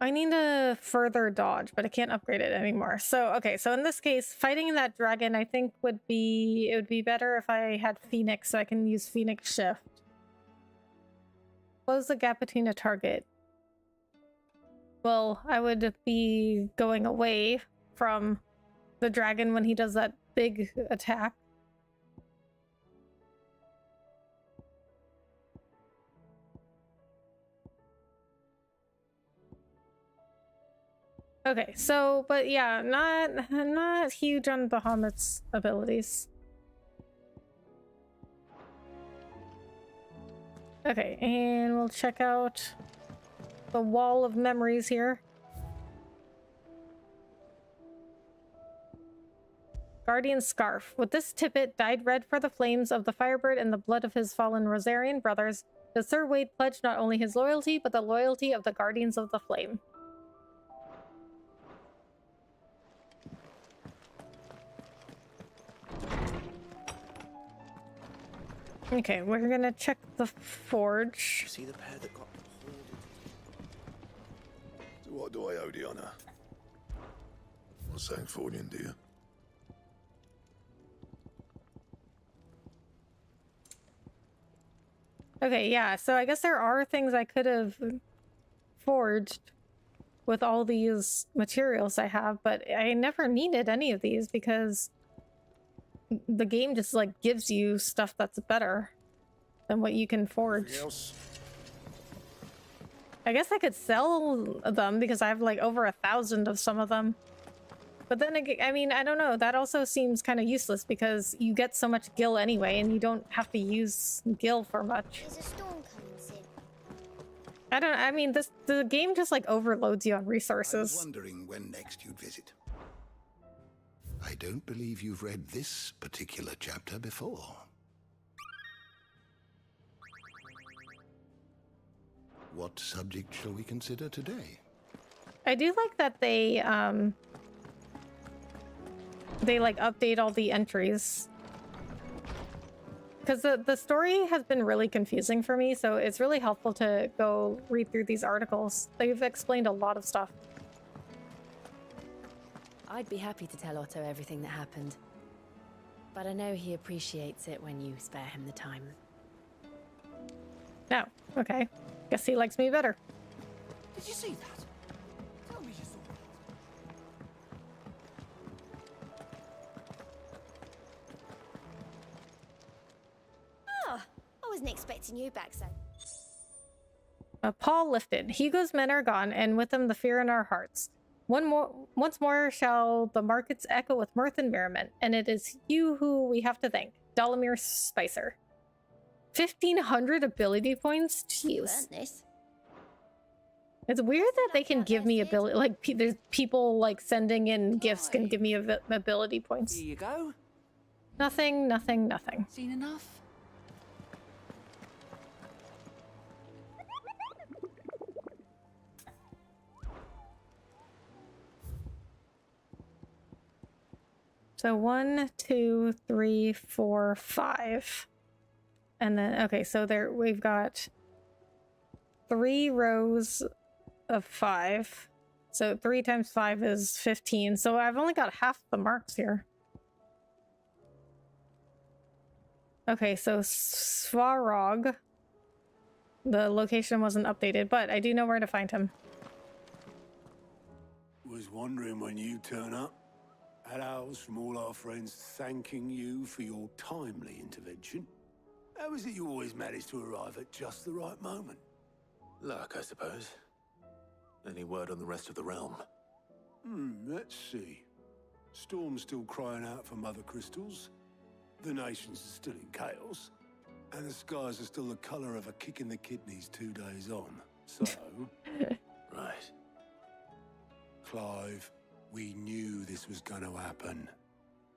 need a further dodge, but I can't upgrade it anymore. So, okay, so in this case, fighting that dragon I think it would be better if I had Phoenix, so I can use Phoenix Shift. Close the gap between a target. Well, I would be going away from the dragon when he does that big attack. Okay, so, but yeah, not huge on Bahamut's abilities. Okay, and we'll check out the wall of memories here. Guardian's Scarf. With this tippet, dyed red for the flames of the Firebird and the blood of his fallen Rosarian brothers, does Sir Wade pledge not only his loyalty, but the loyalty of the Guardians of the Flame. Okay, we're gonna check the forge. See the pair that got pulled into... So what do I owe the honor? Not saying Fordian, do you? Okay, yeah, so I guess there are things I could have forged with all these materials I have, but I never needed any of these because the game just like gives you stuff that's better than what you can forge. I guess I could sell them because I have like over 1,000 of some of them. But then again, I mean, I don't know, that also seems kind of useless because you get so much gil anyway and you don't have to use gil for much. Is a storm coming soon? I mean, the game just like overloads you on resources. I was wondering when next you'd visit. I don't believe you've read this particular chapter before. What subject shall we consider today? I do like that they like update all the entries. Because the story has been really confusing for me, so it's really helpful to go read through these articles. They've explained a lot of stuff. I'd be happy to tell Otto everything that happened. But I know he appreciates it when you spare him the time. No, okay. Guess he likes me better. Did you see that? Tell me you saw that. Oh, I wasn't expecting you back so. Paul lifted. Hugo's men are gone, and with them the fear in our hearts. Once more shall the markets echo with mirth and merriment, and it is you who we have to thank, Dalamir Spicer. 1,500 ability points? Jeez. It's weird that they can give me ability, like, there's people, like, sending in gifts can give me ability points. Here you go. Nothing. Seen enough? So 1, 2, 3, 4, 5. And then, okay, so there we've got 3 rows of 5. So 3 times 5 is 15. So I've only got half the marks here. Okay, so Svarog. The location wasn't updated, but I do know where to find him. Was wondering when you turn up. Had owls from all our friends thanking you for your timely intervention. How is it you always manage to arrive at just the right moment? Luck, I suppose. Any word on the rest of the realm? Let's see. Storm's still crying out for mother crystals. The nations are still in chaos. And the skies are still the colour of a kick in the kidneys 2 days on. So... Right. Clive, we knew this was going to happen.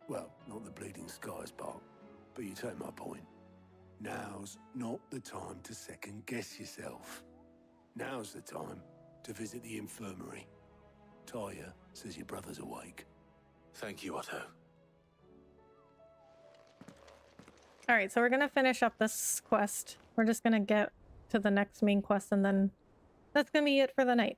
Well, not the bleeding skies part, but you take my point. Now's not the time to second-guess yourself. Now's the time to visit the infirmary. Taya says your brother's awake. Thank you, Otto. Alright, so we're gonna finish up this quest. We're just gonna get to the next main quest and then that's gonna be it for the night.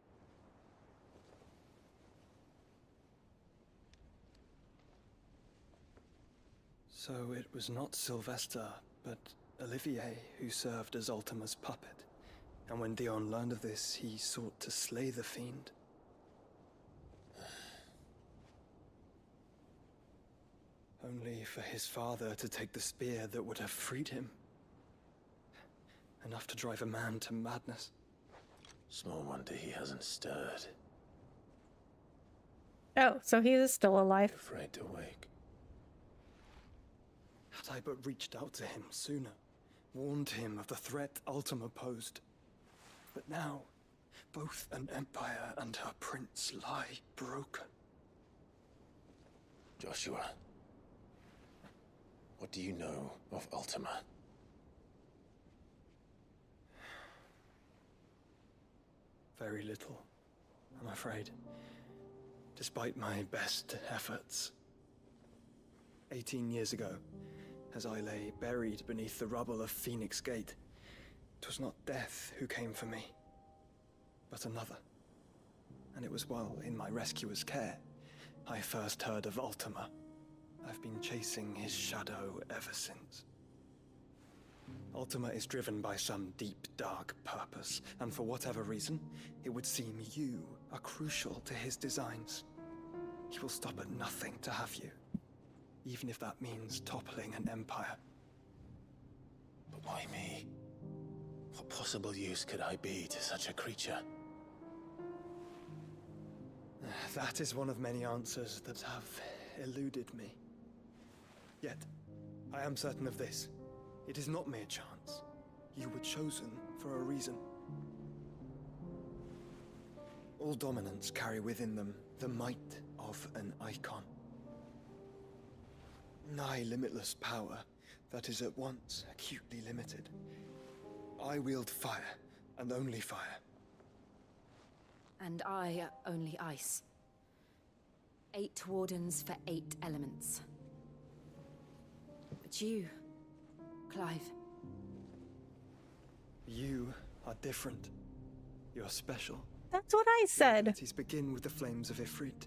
So it was not Sylvester, but Olivier who served as Ultima's puppet. And when Dion learned of this, he sought to slay the fiend. Only for his father to take the spear that would have freed him. Enough to drive a man to madness. Small wonder he hasn't stirred. Oh, so he is still alive. Afraid to wake. Had I but reached out to him sooner, warned him of the threat Ultima posed. But now, both an empire and her prince lie broken. Joshua, what do you know of Ultima? Very little, I'm afraid. Despite my best efforts. 18 years ago, as I lay buried beneath the rubble of Phoenix Gate, 'twas not death who came for me, but another. And it was while in my rescuer's care, I first heard of Ultima. I've been chasing his shadow ever since. Ultima is driven by some deep, dark purpose, and for whatever reason, it would seem you are crucial to his designs. He will stop at nothing to have you, even if that means toppling an empire. But why me? What possible use could I be to such a creature? That is one of many answers that have eluded me. Yet, I am certain of this. It is not mere chance. You were chosen for a reason. All dominants carry within them the might of an icon. Nigh limitless power that is at once acutely limited. I wield fire, and only fire. And I only ice. 8 wardens for 8 elements. But you, Clive. You are different. You're special. That's what I said. Your abilities begin with the flames of Ifrit,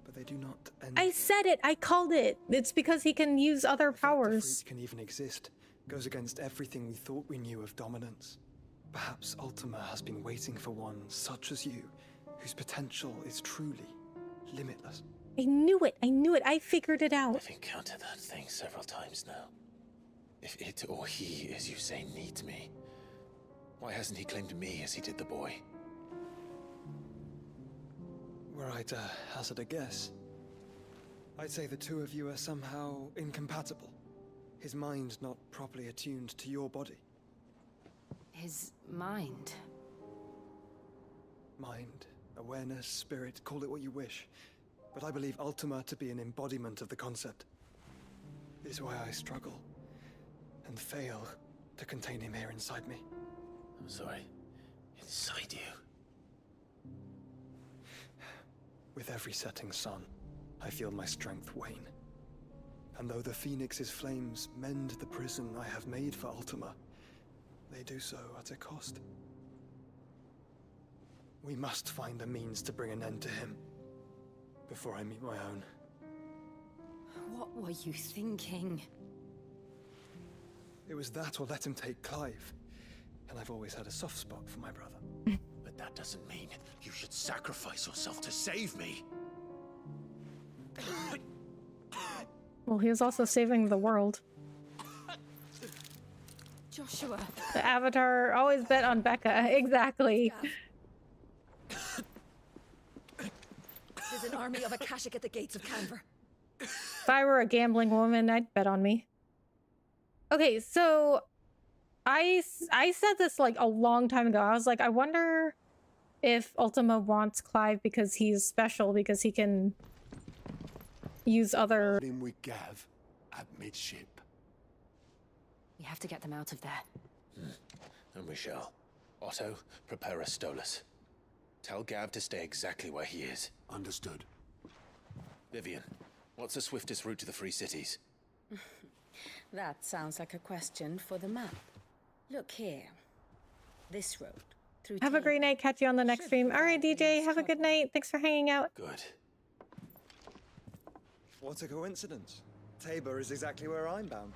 but they do not end. I said it. I called it. It's because he can use other powers. Ifrit can even exist. Goes against everything we thought we knew of dominance. Perhaps Ultima has been waiting for one such as you, whose potential is truly limitless. I knew it. I knew it. I figured it out. I've encountered that thing several times now. If it or he, as you say, needs me, why hasn't he claimed me as he did the boy? Were I to hazard a guess, I'd say the two of you are somehow incompatible. His mind not properly attuned to your body. His mind. Mind, awareness, spirit, call it what you wish. But I believe Ultima to be an embodiment of the concept. It is why I struggle and fail to contain him here inside me. I'm sorry. Inside you? With every setting sun, I feel my strength wane. And though the Phoenix's flames mend the prison I have made for Ultima, they do so at a cost. We must find a means to bring an end to him before I meet my own. What were you thinking? It was that or let him take Clive. And I've always had a soft spot for my brother. But that doesn't mean you should sacrifice yourself to save me. Well, he was also saving the world. Joshua. The Avatar always bet on Becca. Exactly. There's an army of Akashic at the gates of Canver. If I were a gambling woman, I'd bet on me. Okay, so I said this like a long time ago. I was like, I wonder if Ultima wants Clive because he's special, because he can use other... In with Gav at midship. We have to get them out of there. And we shall. Otto, prepare a Stolas. Tell Gav to stay exactly where he is. Understood. Vivian, what's the swiftest route to the Free Cities? That sounds like a question for the map. Look here. This road. Through Have a great night. Catch you on the next stream. All right, DJ, have a good night. Thanks for hanging out. Good. What a coincidence. Tabor is exactly where I'm bound.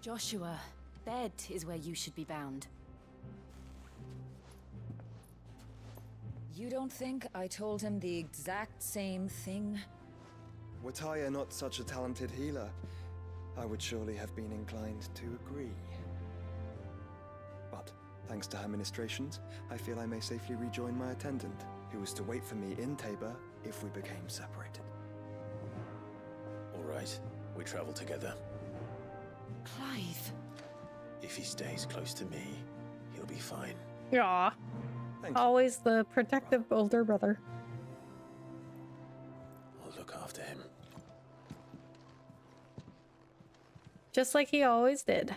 Joshua, bed is where you should be bound. You don't think I told him the exact same thing? Were Tyre not such a talented healer, I would surely have been inclined to agree. But, thanks to her ministrations, I feel I may safely rejoin my attendant, who was to wait for me in Tabor if we became separated. All right, we travel together. Clive. If he stays close to me, he'll be fine. Aw. Always the protective older brother. I'll look after him. Just like he always did.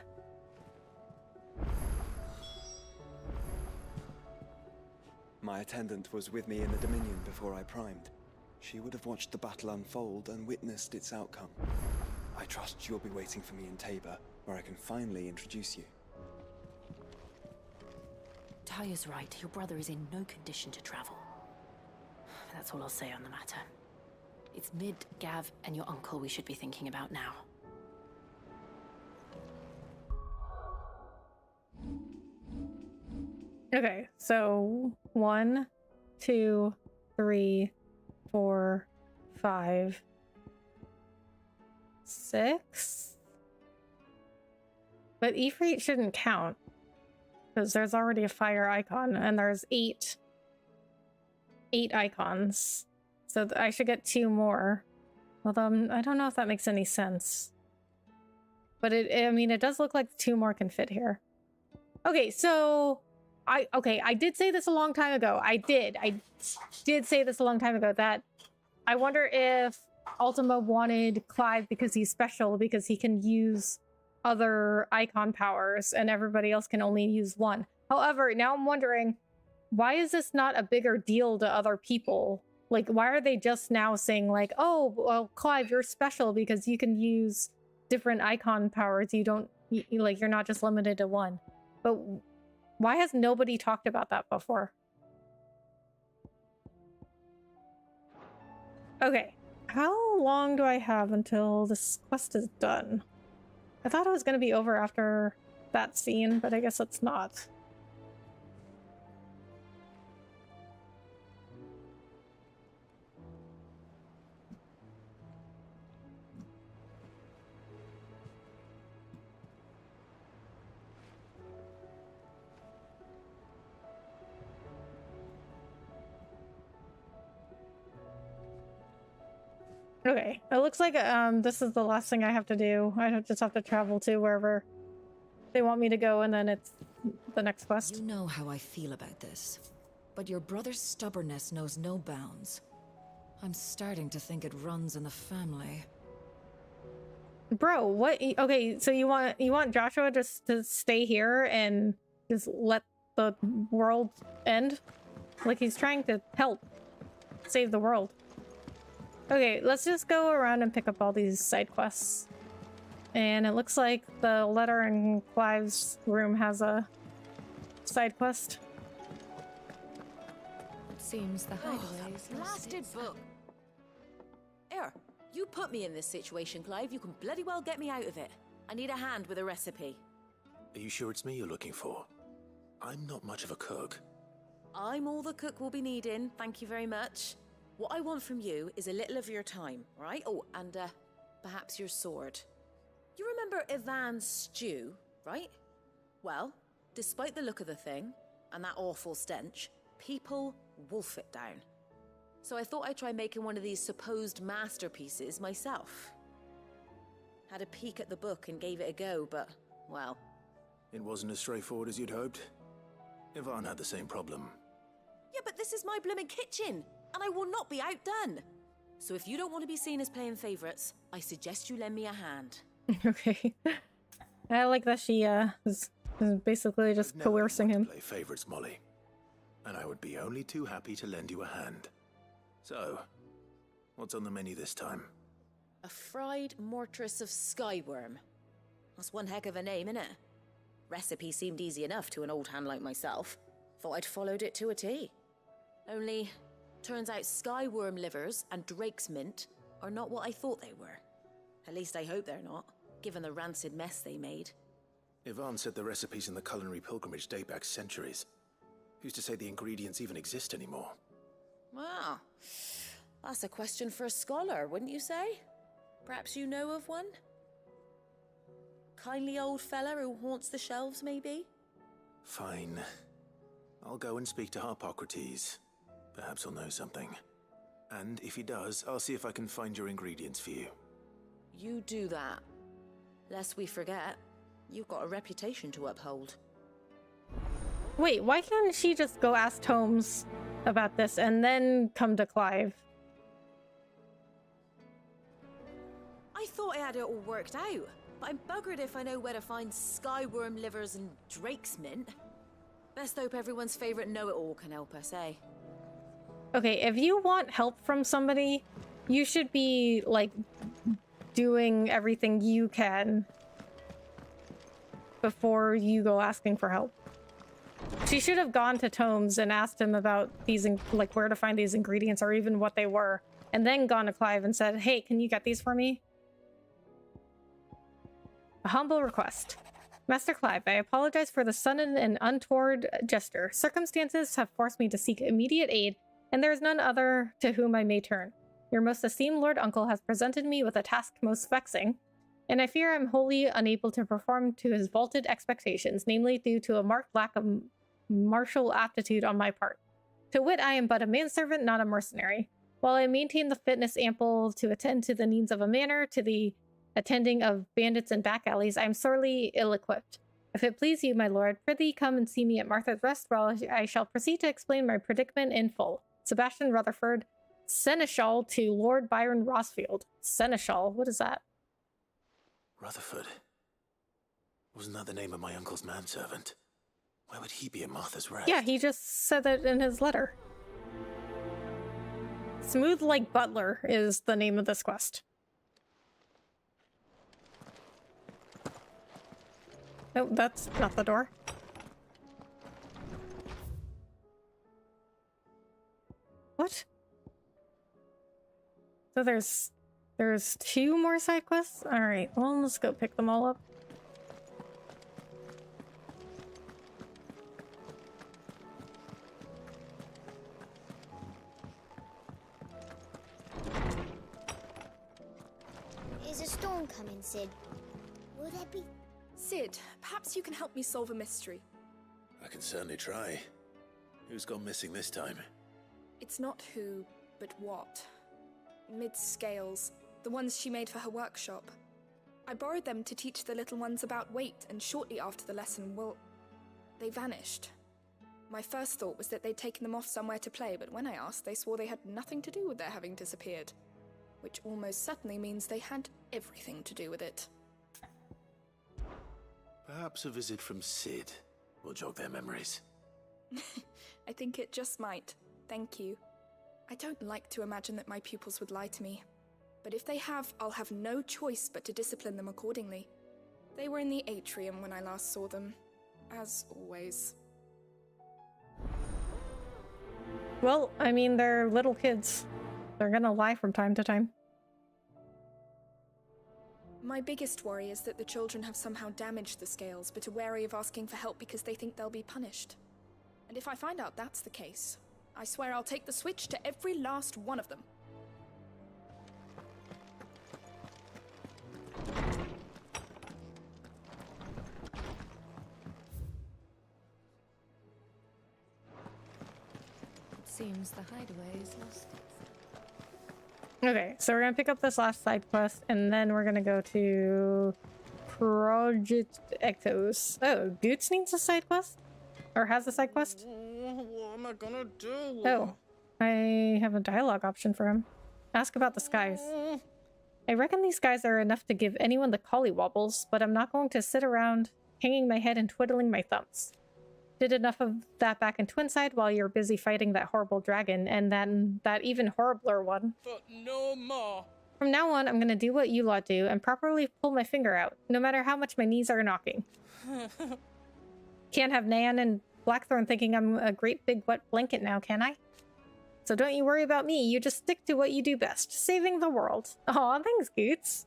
My attendant was with me in the Dominion before I primed. She would have watched the battle unfold and witnessed its outcome. I trust you'll be waiting for me in Tabor, where I can finally introduce you. Taya's right. Your brother is in no condition to travel. That's all I'll say on the matter. It's Mid, Gav, and your uncle we should be thinking about now. Okay, so 1, 2, 3, 4, 5, 6. But Ifrit shouldn't count because there's already a fire icon and there's 8 icons. So I should get 2 more. Although I don't know if that makes any sense. But I mean, it does look like 2 more can fit here. Okay, so I did say this a long time ago. I did say this a long time ago that I wonder if Ultima wanted Clive because he's special, because he can use other icon powers and everybody else can only use one. However, now I'm wondering, why is this not a bigger deal to other people? Like, why are they just now saying like, oh, well, Clive, you're special because you can use different icon powers. You don't, like, you're not just limited to one. But why has nobody talked about that before? Okay, how long do I have until this quest is done? I thought it was going to be over after that scene, but I guess it's not. Okay, it looks like this is the last thing I have to do. I just have to travel to wherever they want me to go, and then it's the next quest. You know how I feel about this, but your brother's stubbornness knows no bounds. I'm starting to think it runs in the family. Bro, what? Okay, so you want Joshua just to stay here and just let the world end? Like, he's trying to help save the world. Okay, let's just go around and pick up all these side quests. And it looks like the letter in Clive's room has a side quest. It seems the hideaway is Blasted book. Here, you put me in this situation, Clive. You can bloody well get me out of it. I need a hand with a recipe. Are you sure it's me you're looking for? I'm not much of a cook. I'm all the cook will be needing, thank you very much. What I want from you is a little of your time, right? Oh, and perhaps your sword. You remember Ivan's stew, right? Well, despite the look of the thing, and that awful stench, people wolf it down. So I thought I'd try making one of these supposed masterpieces myself. Had a peek at the book and gave it a go, but, well... It wasn't as straightforward as you'd hoped. Ivan had the same problem. Yeah, but this is my blooming kitchen, and I will not be outdone. So if you don't want to be seen as playing favorites, I suggest you lend me a hand. Okay. I like that she is basically just coercing him. Play favorites, Molly. And I would be only too happy to lend you a hand. So, what's on the menu this time? A fried mortress of skyworm. That's one heck of a name, innit? Recipe seemed easy enough to an old hand like myself. Thought I'd followed it to a T. Only, turns out skyworm livers and drake's mint are not what I thought they were. At least I hope they're not, given the rancid mess they made. Ivan said the recipes in the culinary pilgrimage date back centuries. Who's to say the ingredients even exist anymore? Well, that's a question for a scholar, wouldn't you say? Perhaps you know of one? Kindly old fella who haunts the shelves, maybe? Fine. I'll go and speak to Harpocrates. Perhaps he'll know something. And if he does, I'll see if I can find your ingredients for you. You do that. Lest we forget, you've got a reputation to uphold. Wait, why can't she just go ask Holmes about this and then come to Clive? I thought I had it all worked out, but I'm buggered if I know where to find skyworm livers and drake's mint. Best hope everyone's favorite know-it-all can help us, eh? Okay, if you want help from somebody, you should be, like, doing everything you can before you go asking for help. She should have gone to Tomes and asked him about these, like, where to find these ingredients or even what they were, and then gone to Clive and said, hey, can you get these for me? A humble request. Master Clive, I apologize for the sudden and untoward gesture. Circumstances have forced me to seek immediate aid, and there is none other to whom I may turn. Your most esteemed Lord Uncle has presented me with a task most vexing, and I fear I'm wholly unable to perform to his vaulted expectations, namely due to a marked lack of martial aptitude on my part. To wit, I am but a manservant, not a mercenary. While I maintain the fitness ample to attend to the needs of a manor, to the attending of bandits and back alleys, I am sorely ill-equipped. If it please you, my lord, prithee come and see me at Martha's Rest, while I shall proceed to explain my predicament in full. Sebastian Rutherford, Seneschal to Lord Byron Rossfield. Seneschal, what is that? Rutherford. Wasn't that the name of my uncle's manservant? Why would he be at Martha's Rest? Yeah, he just said that in his letter. Smooth Like Butler is the name of this quest. No, that's not the door. What? So there's 2 more side quests? Alright, well, let's go pick them all up. Is a storm coming, Sid? Will there be... Sid, perhaps you can help me solve a mystery. I can certainly try. Who's gone missing this time? It's not who, but what. Mid's scales, the ones she made for her workshop. I borrowed them to teach the little ones about weight, and shortly after the lesson, well, they vanished. My first thought was that they'd taken them off somewhere to play, but when I asked, they swore they had nothing to do with their having disappeared. Which almost certainly means they had everything to do with it. Perhaps a visit from Sid will jog their memories. I think it just might. Thank you. I don't like to imagine that my pupils would lie to me. But if they have, I'll have no choice but to discipline them accordingly. They were in the atrium when I last saw them. As always. Well, I mean, they're little kids. They're gonna lie from time to time. My biggest worry is that the children have somehow damaged the scales, but are wary of asking for help because they think they'll be punished. And if I find out that's the case, I swear I'll take the switch to every last one of them. It seems the hideaway is lost. Okay, so we're gonna pick up this last side quest, and then we're gonna go to Project Ectos. Oh, Goots needs a side quest? Or has a side quest? What am I gonna do? Oh, I have a dialogue option for him. Ask about the skies. I reckon these skies are enough to give anyone the collywobbles, but I'm not going to sit around hanging my head and twiddling my thumbs. Did enough of that back in Twinside while you're busy fighting that horrible dragon, and then that even horribler one. But no more. From now on, I'm gonna do what you lot do and properly pull my finger out, no matter how much my knees are knocking. Can't have Nan and Blackthorn thinking I'm a great big wet blanket now, can I? So don't you worry about me, you just stick to what you do best, saving the world. Aw, thanks, Goots.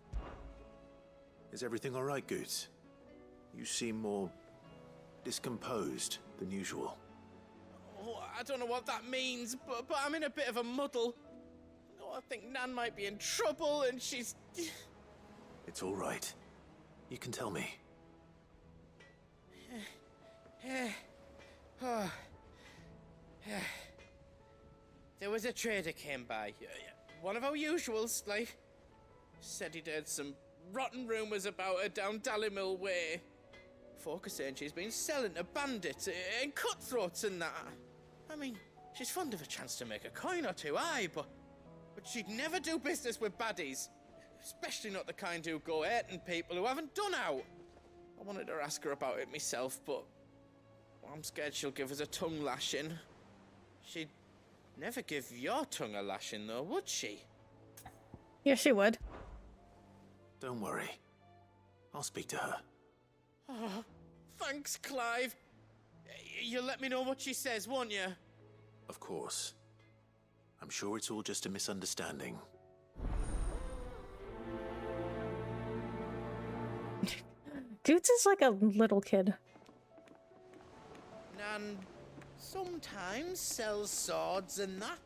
Is everything alright, Goots? You seem more discomposed than usual. Oh, I don't know what that means, but I'm in a bit of a muddle. Oh, I think Nan might be in trouble and she's... It's alright. You can tell me. There was a trader came by. One of our usuals, like. Said he'd heard some rotten rumours about her down Dallymill Way. Folk are saying she's been selling to bandits and cutthroats and that. I mean, she's fond of a chance to make a coin or two, aye, but she'd never do business with baddies. Especially not the kind who go hurting people who haven't done out. I wanted to ask her about it myself, but I'm scared she'll give us a tongue lashing. She'd never give your tongue a lashing, though, would she? Yeah, she would. Don't worry. I'll speak to her. Oh, thanks, Clive. You'll let me know what she says, won't you? Of course. I'm sure it's all just a misunderstanding. Goots is like a little kid. Nan sometimes sells swords and that,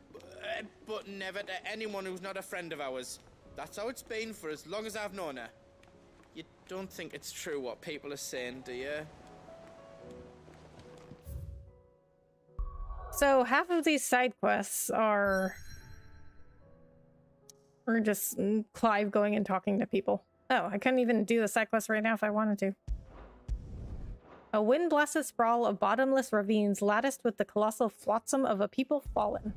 but never to anyone who's not a friend of ours. That's how it's been for as long as I've known her. You don't think it's true what people are saying, do you? So half of these side quests are just Clive going and talking to people. Oh, I couldn't even do the side quest right now if I wanted to. A wind-blasted sprawl of bottomless ravines latticed with the colossal flotsam of a people fallen.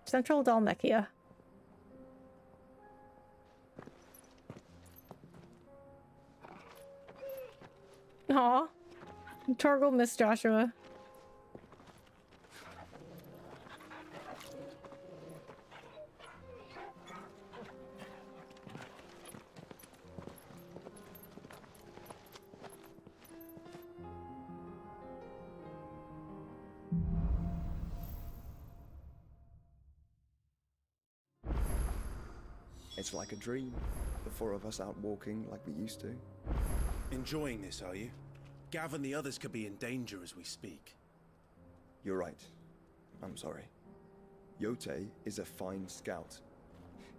Central Dalmekia. Aw. Torgal missed Joshua. It's like a dream. The four of us out walking like we used to. Enjoying this, are you? Gav and the others could be in danger as we speak. You're right. I'm sorry. Yote is a fine scout.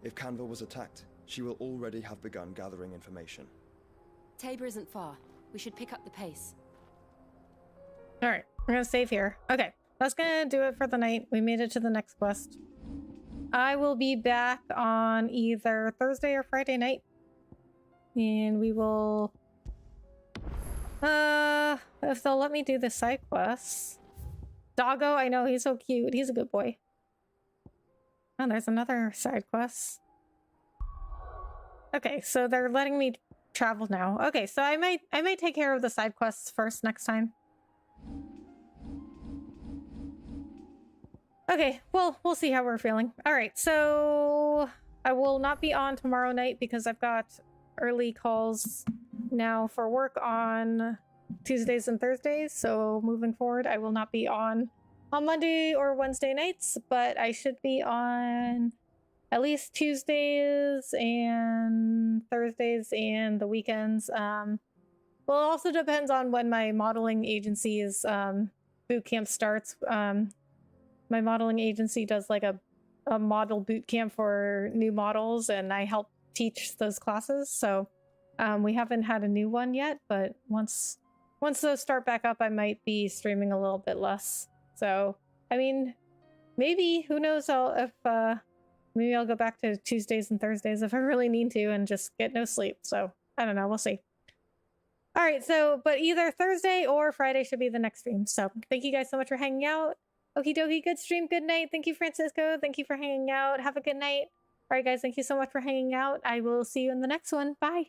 If Canville was attacked, she will already have begun gathering information. Tabor isn't far. We should pick up the pace. Alright, we're gonna save here. Okay, that's gonna do it for the night. We made it to the next quest. I will be back on either Thursday or Friday night. And we will... if they'll let me do the side quests. Doggo, I know, he's so cute. He's a good boy. Oh, there's another side quest. Okay, so they're letting me travel now. Okay, so I might take care of the side quests first next time. Okay, well, we'll see how we're feeling. Alright, so I will not be on tomorrow night because I've got early calls now for work on Tuesdays and Thursdays. So moving forward, I will not be on Monday or Wednesday nights, but I should be on at least Tuesdays and Thursdays and the weekends. Well, it also depends on when my modeling agency's boot camp starts. My modeling agency does like a model boot camp for new models, and I help teach those classes. So we haven't had a new one yet, but once those start back up, I might be streaming a little bit less. So, I mean, maybe, who knows, maybe I'll go back to Tuesdays and Thursdays if I really need to and just get no sleep. So, I don't know, we'll see. All right, so, but either Thursday or Friday should be the next stream. So, thank you guys so much for hanging out. Okie dokie, good stream, good night. Thank you, Francisco. Thank you for hanging out. Have a good night. All right, guys, thank you so much for hanging out. I will see you in the next one. Bye.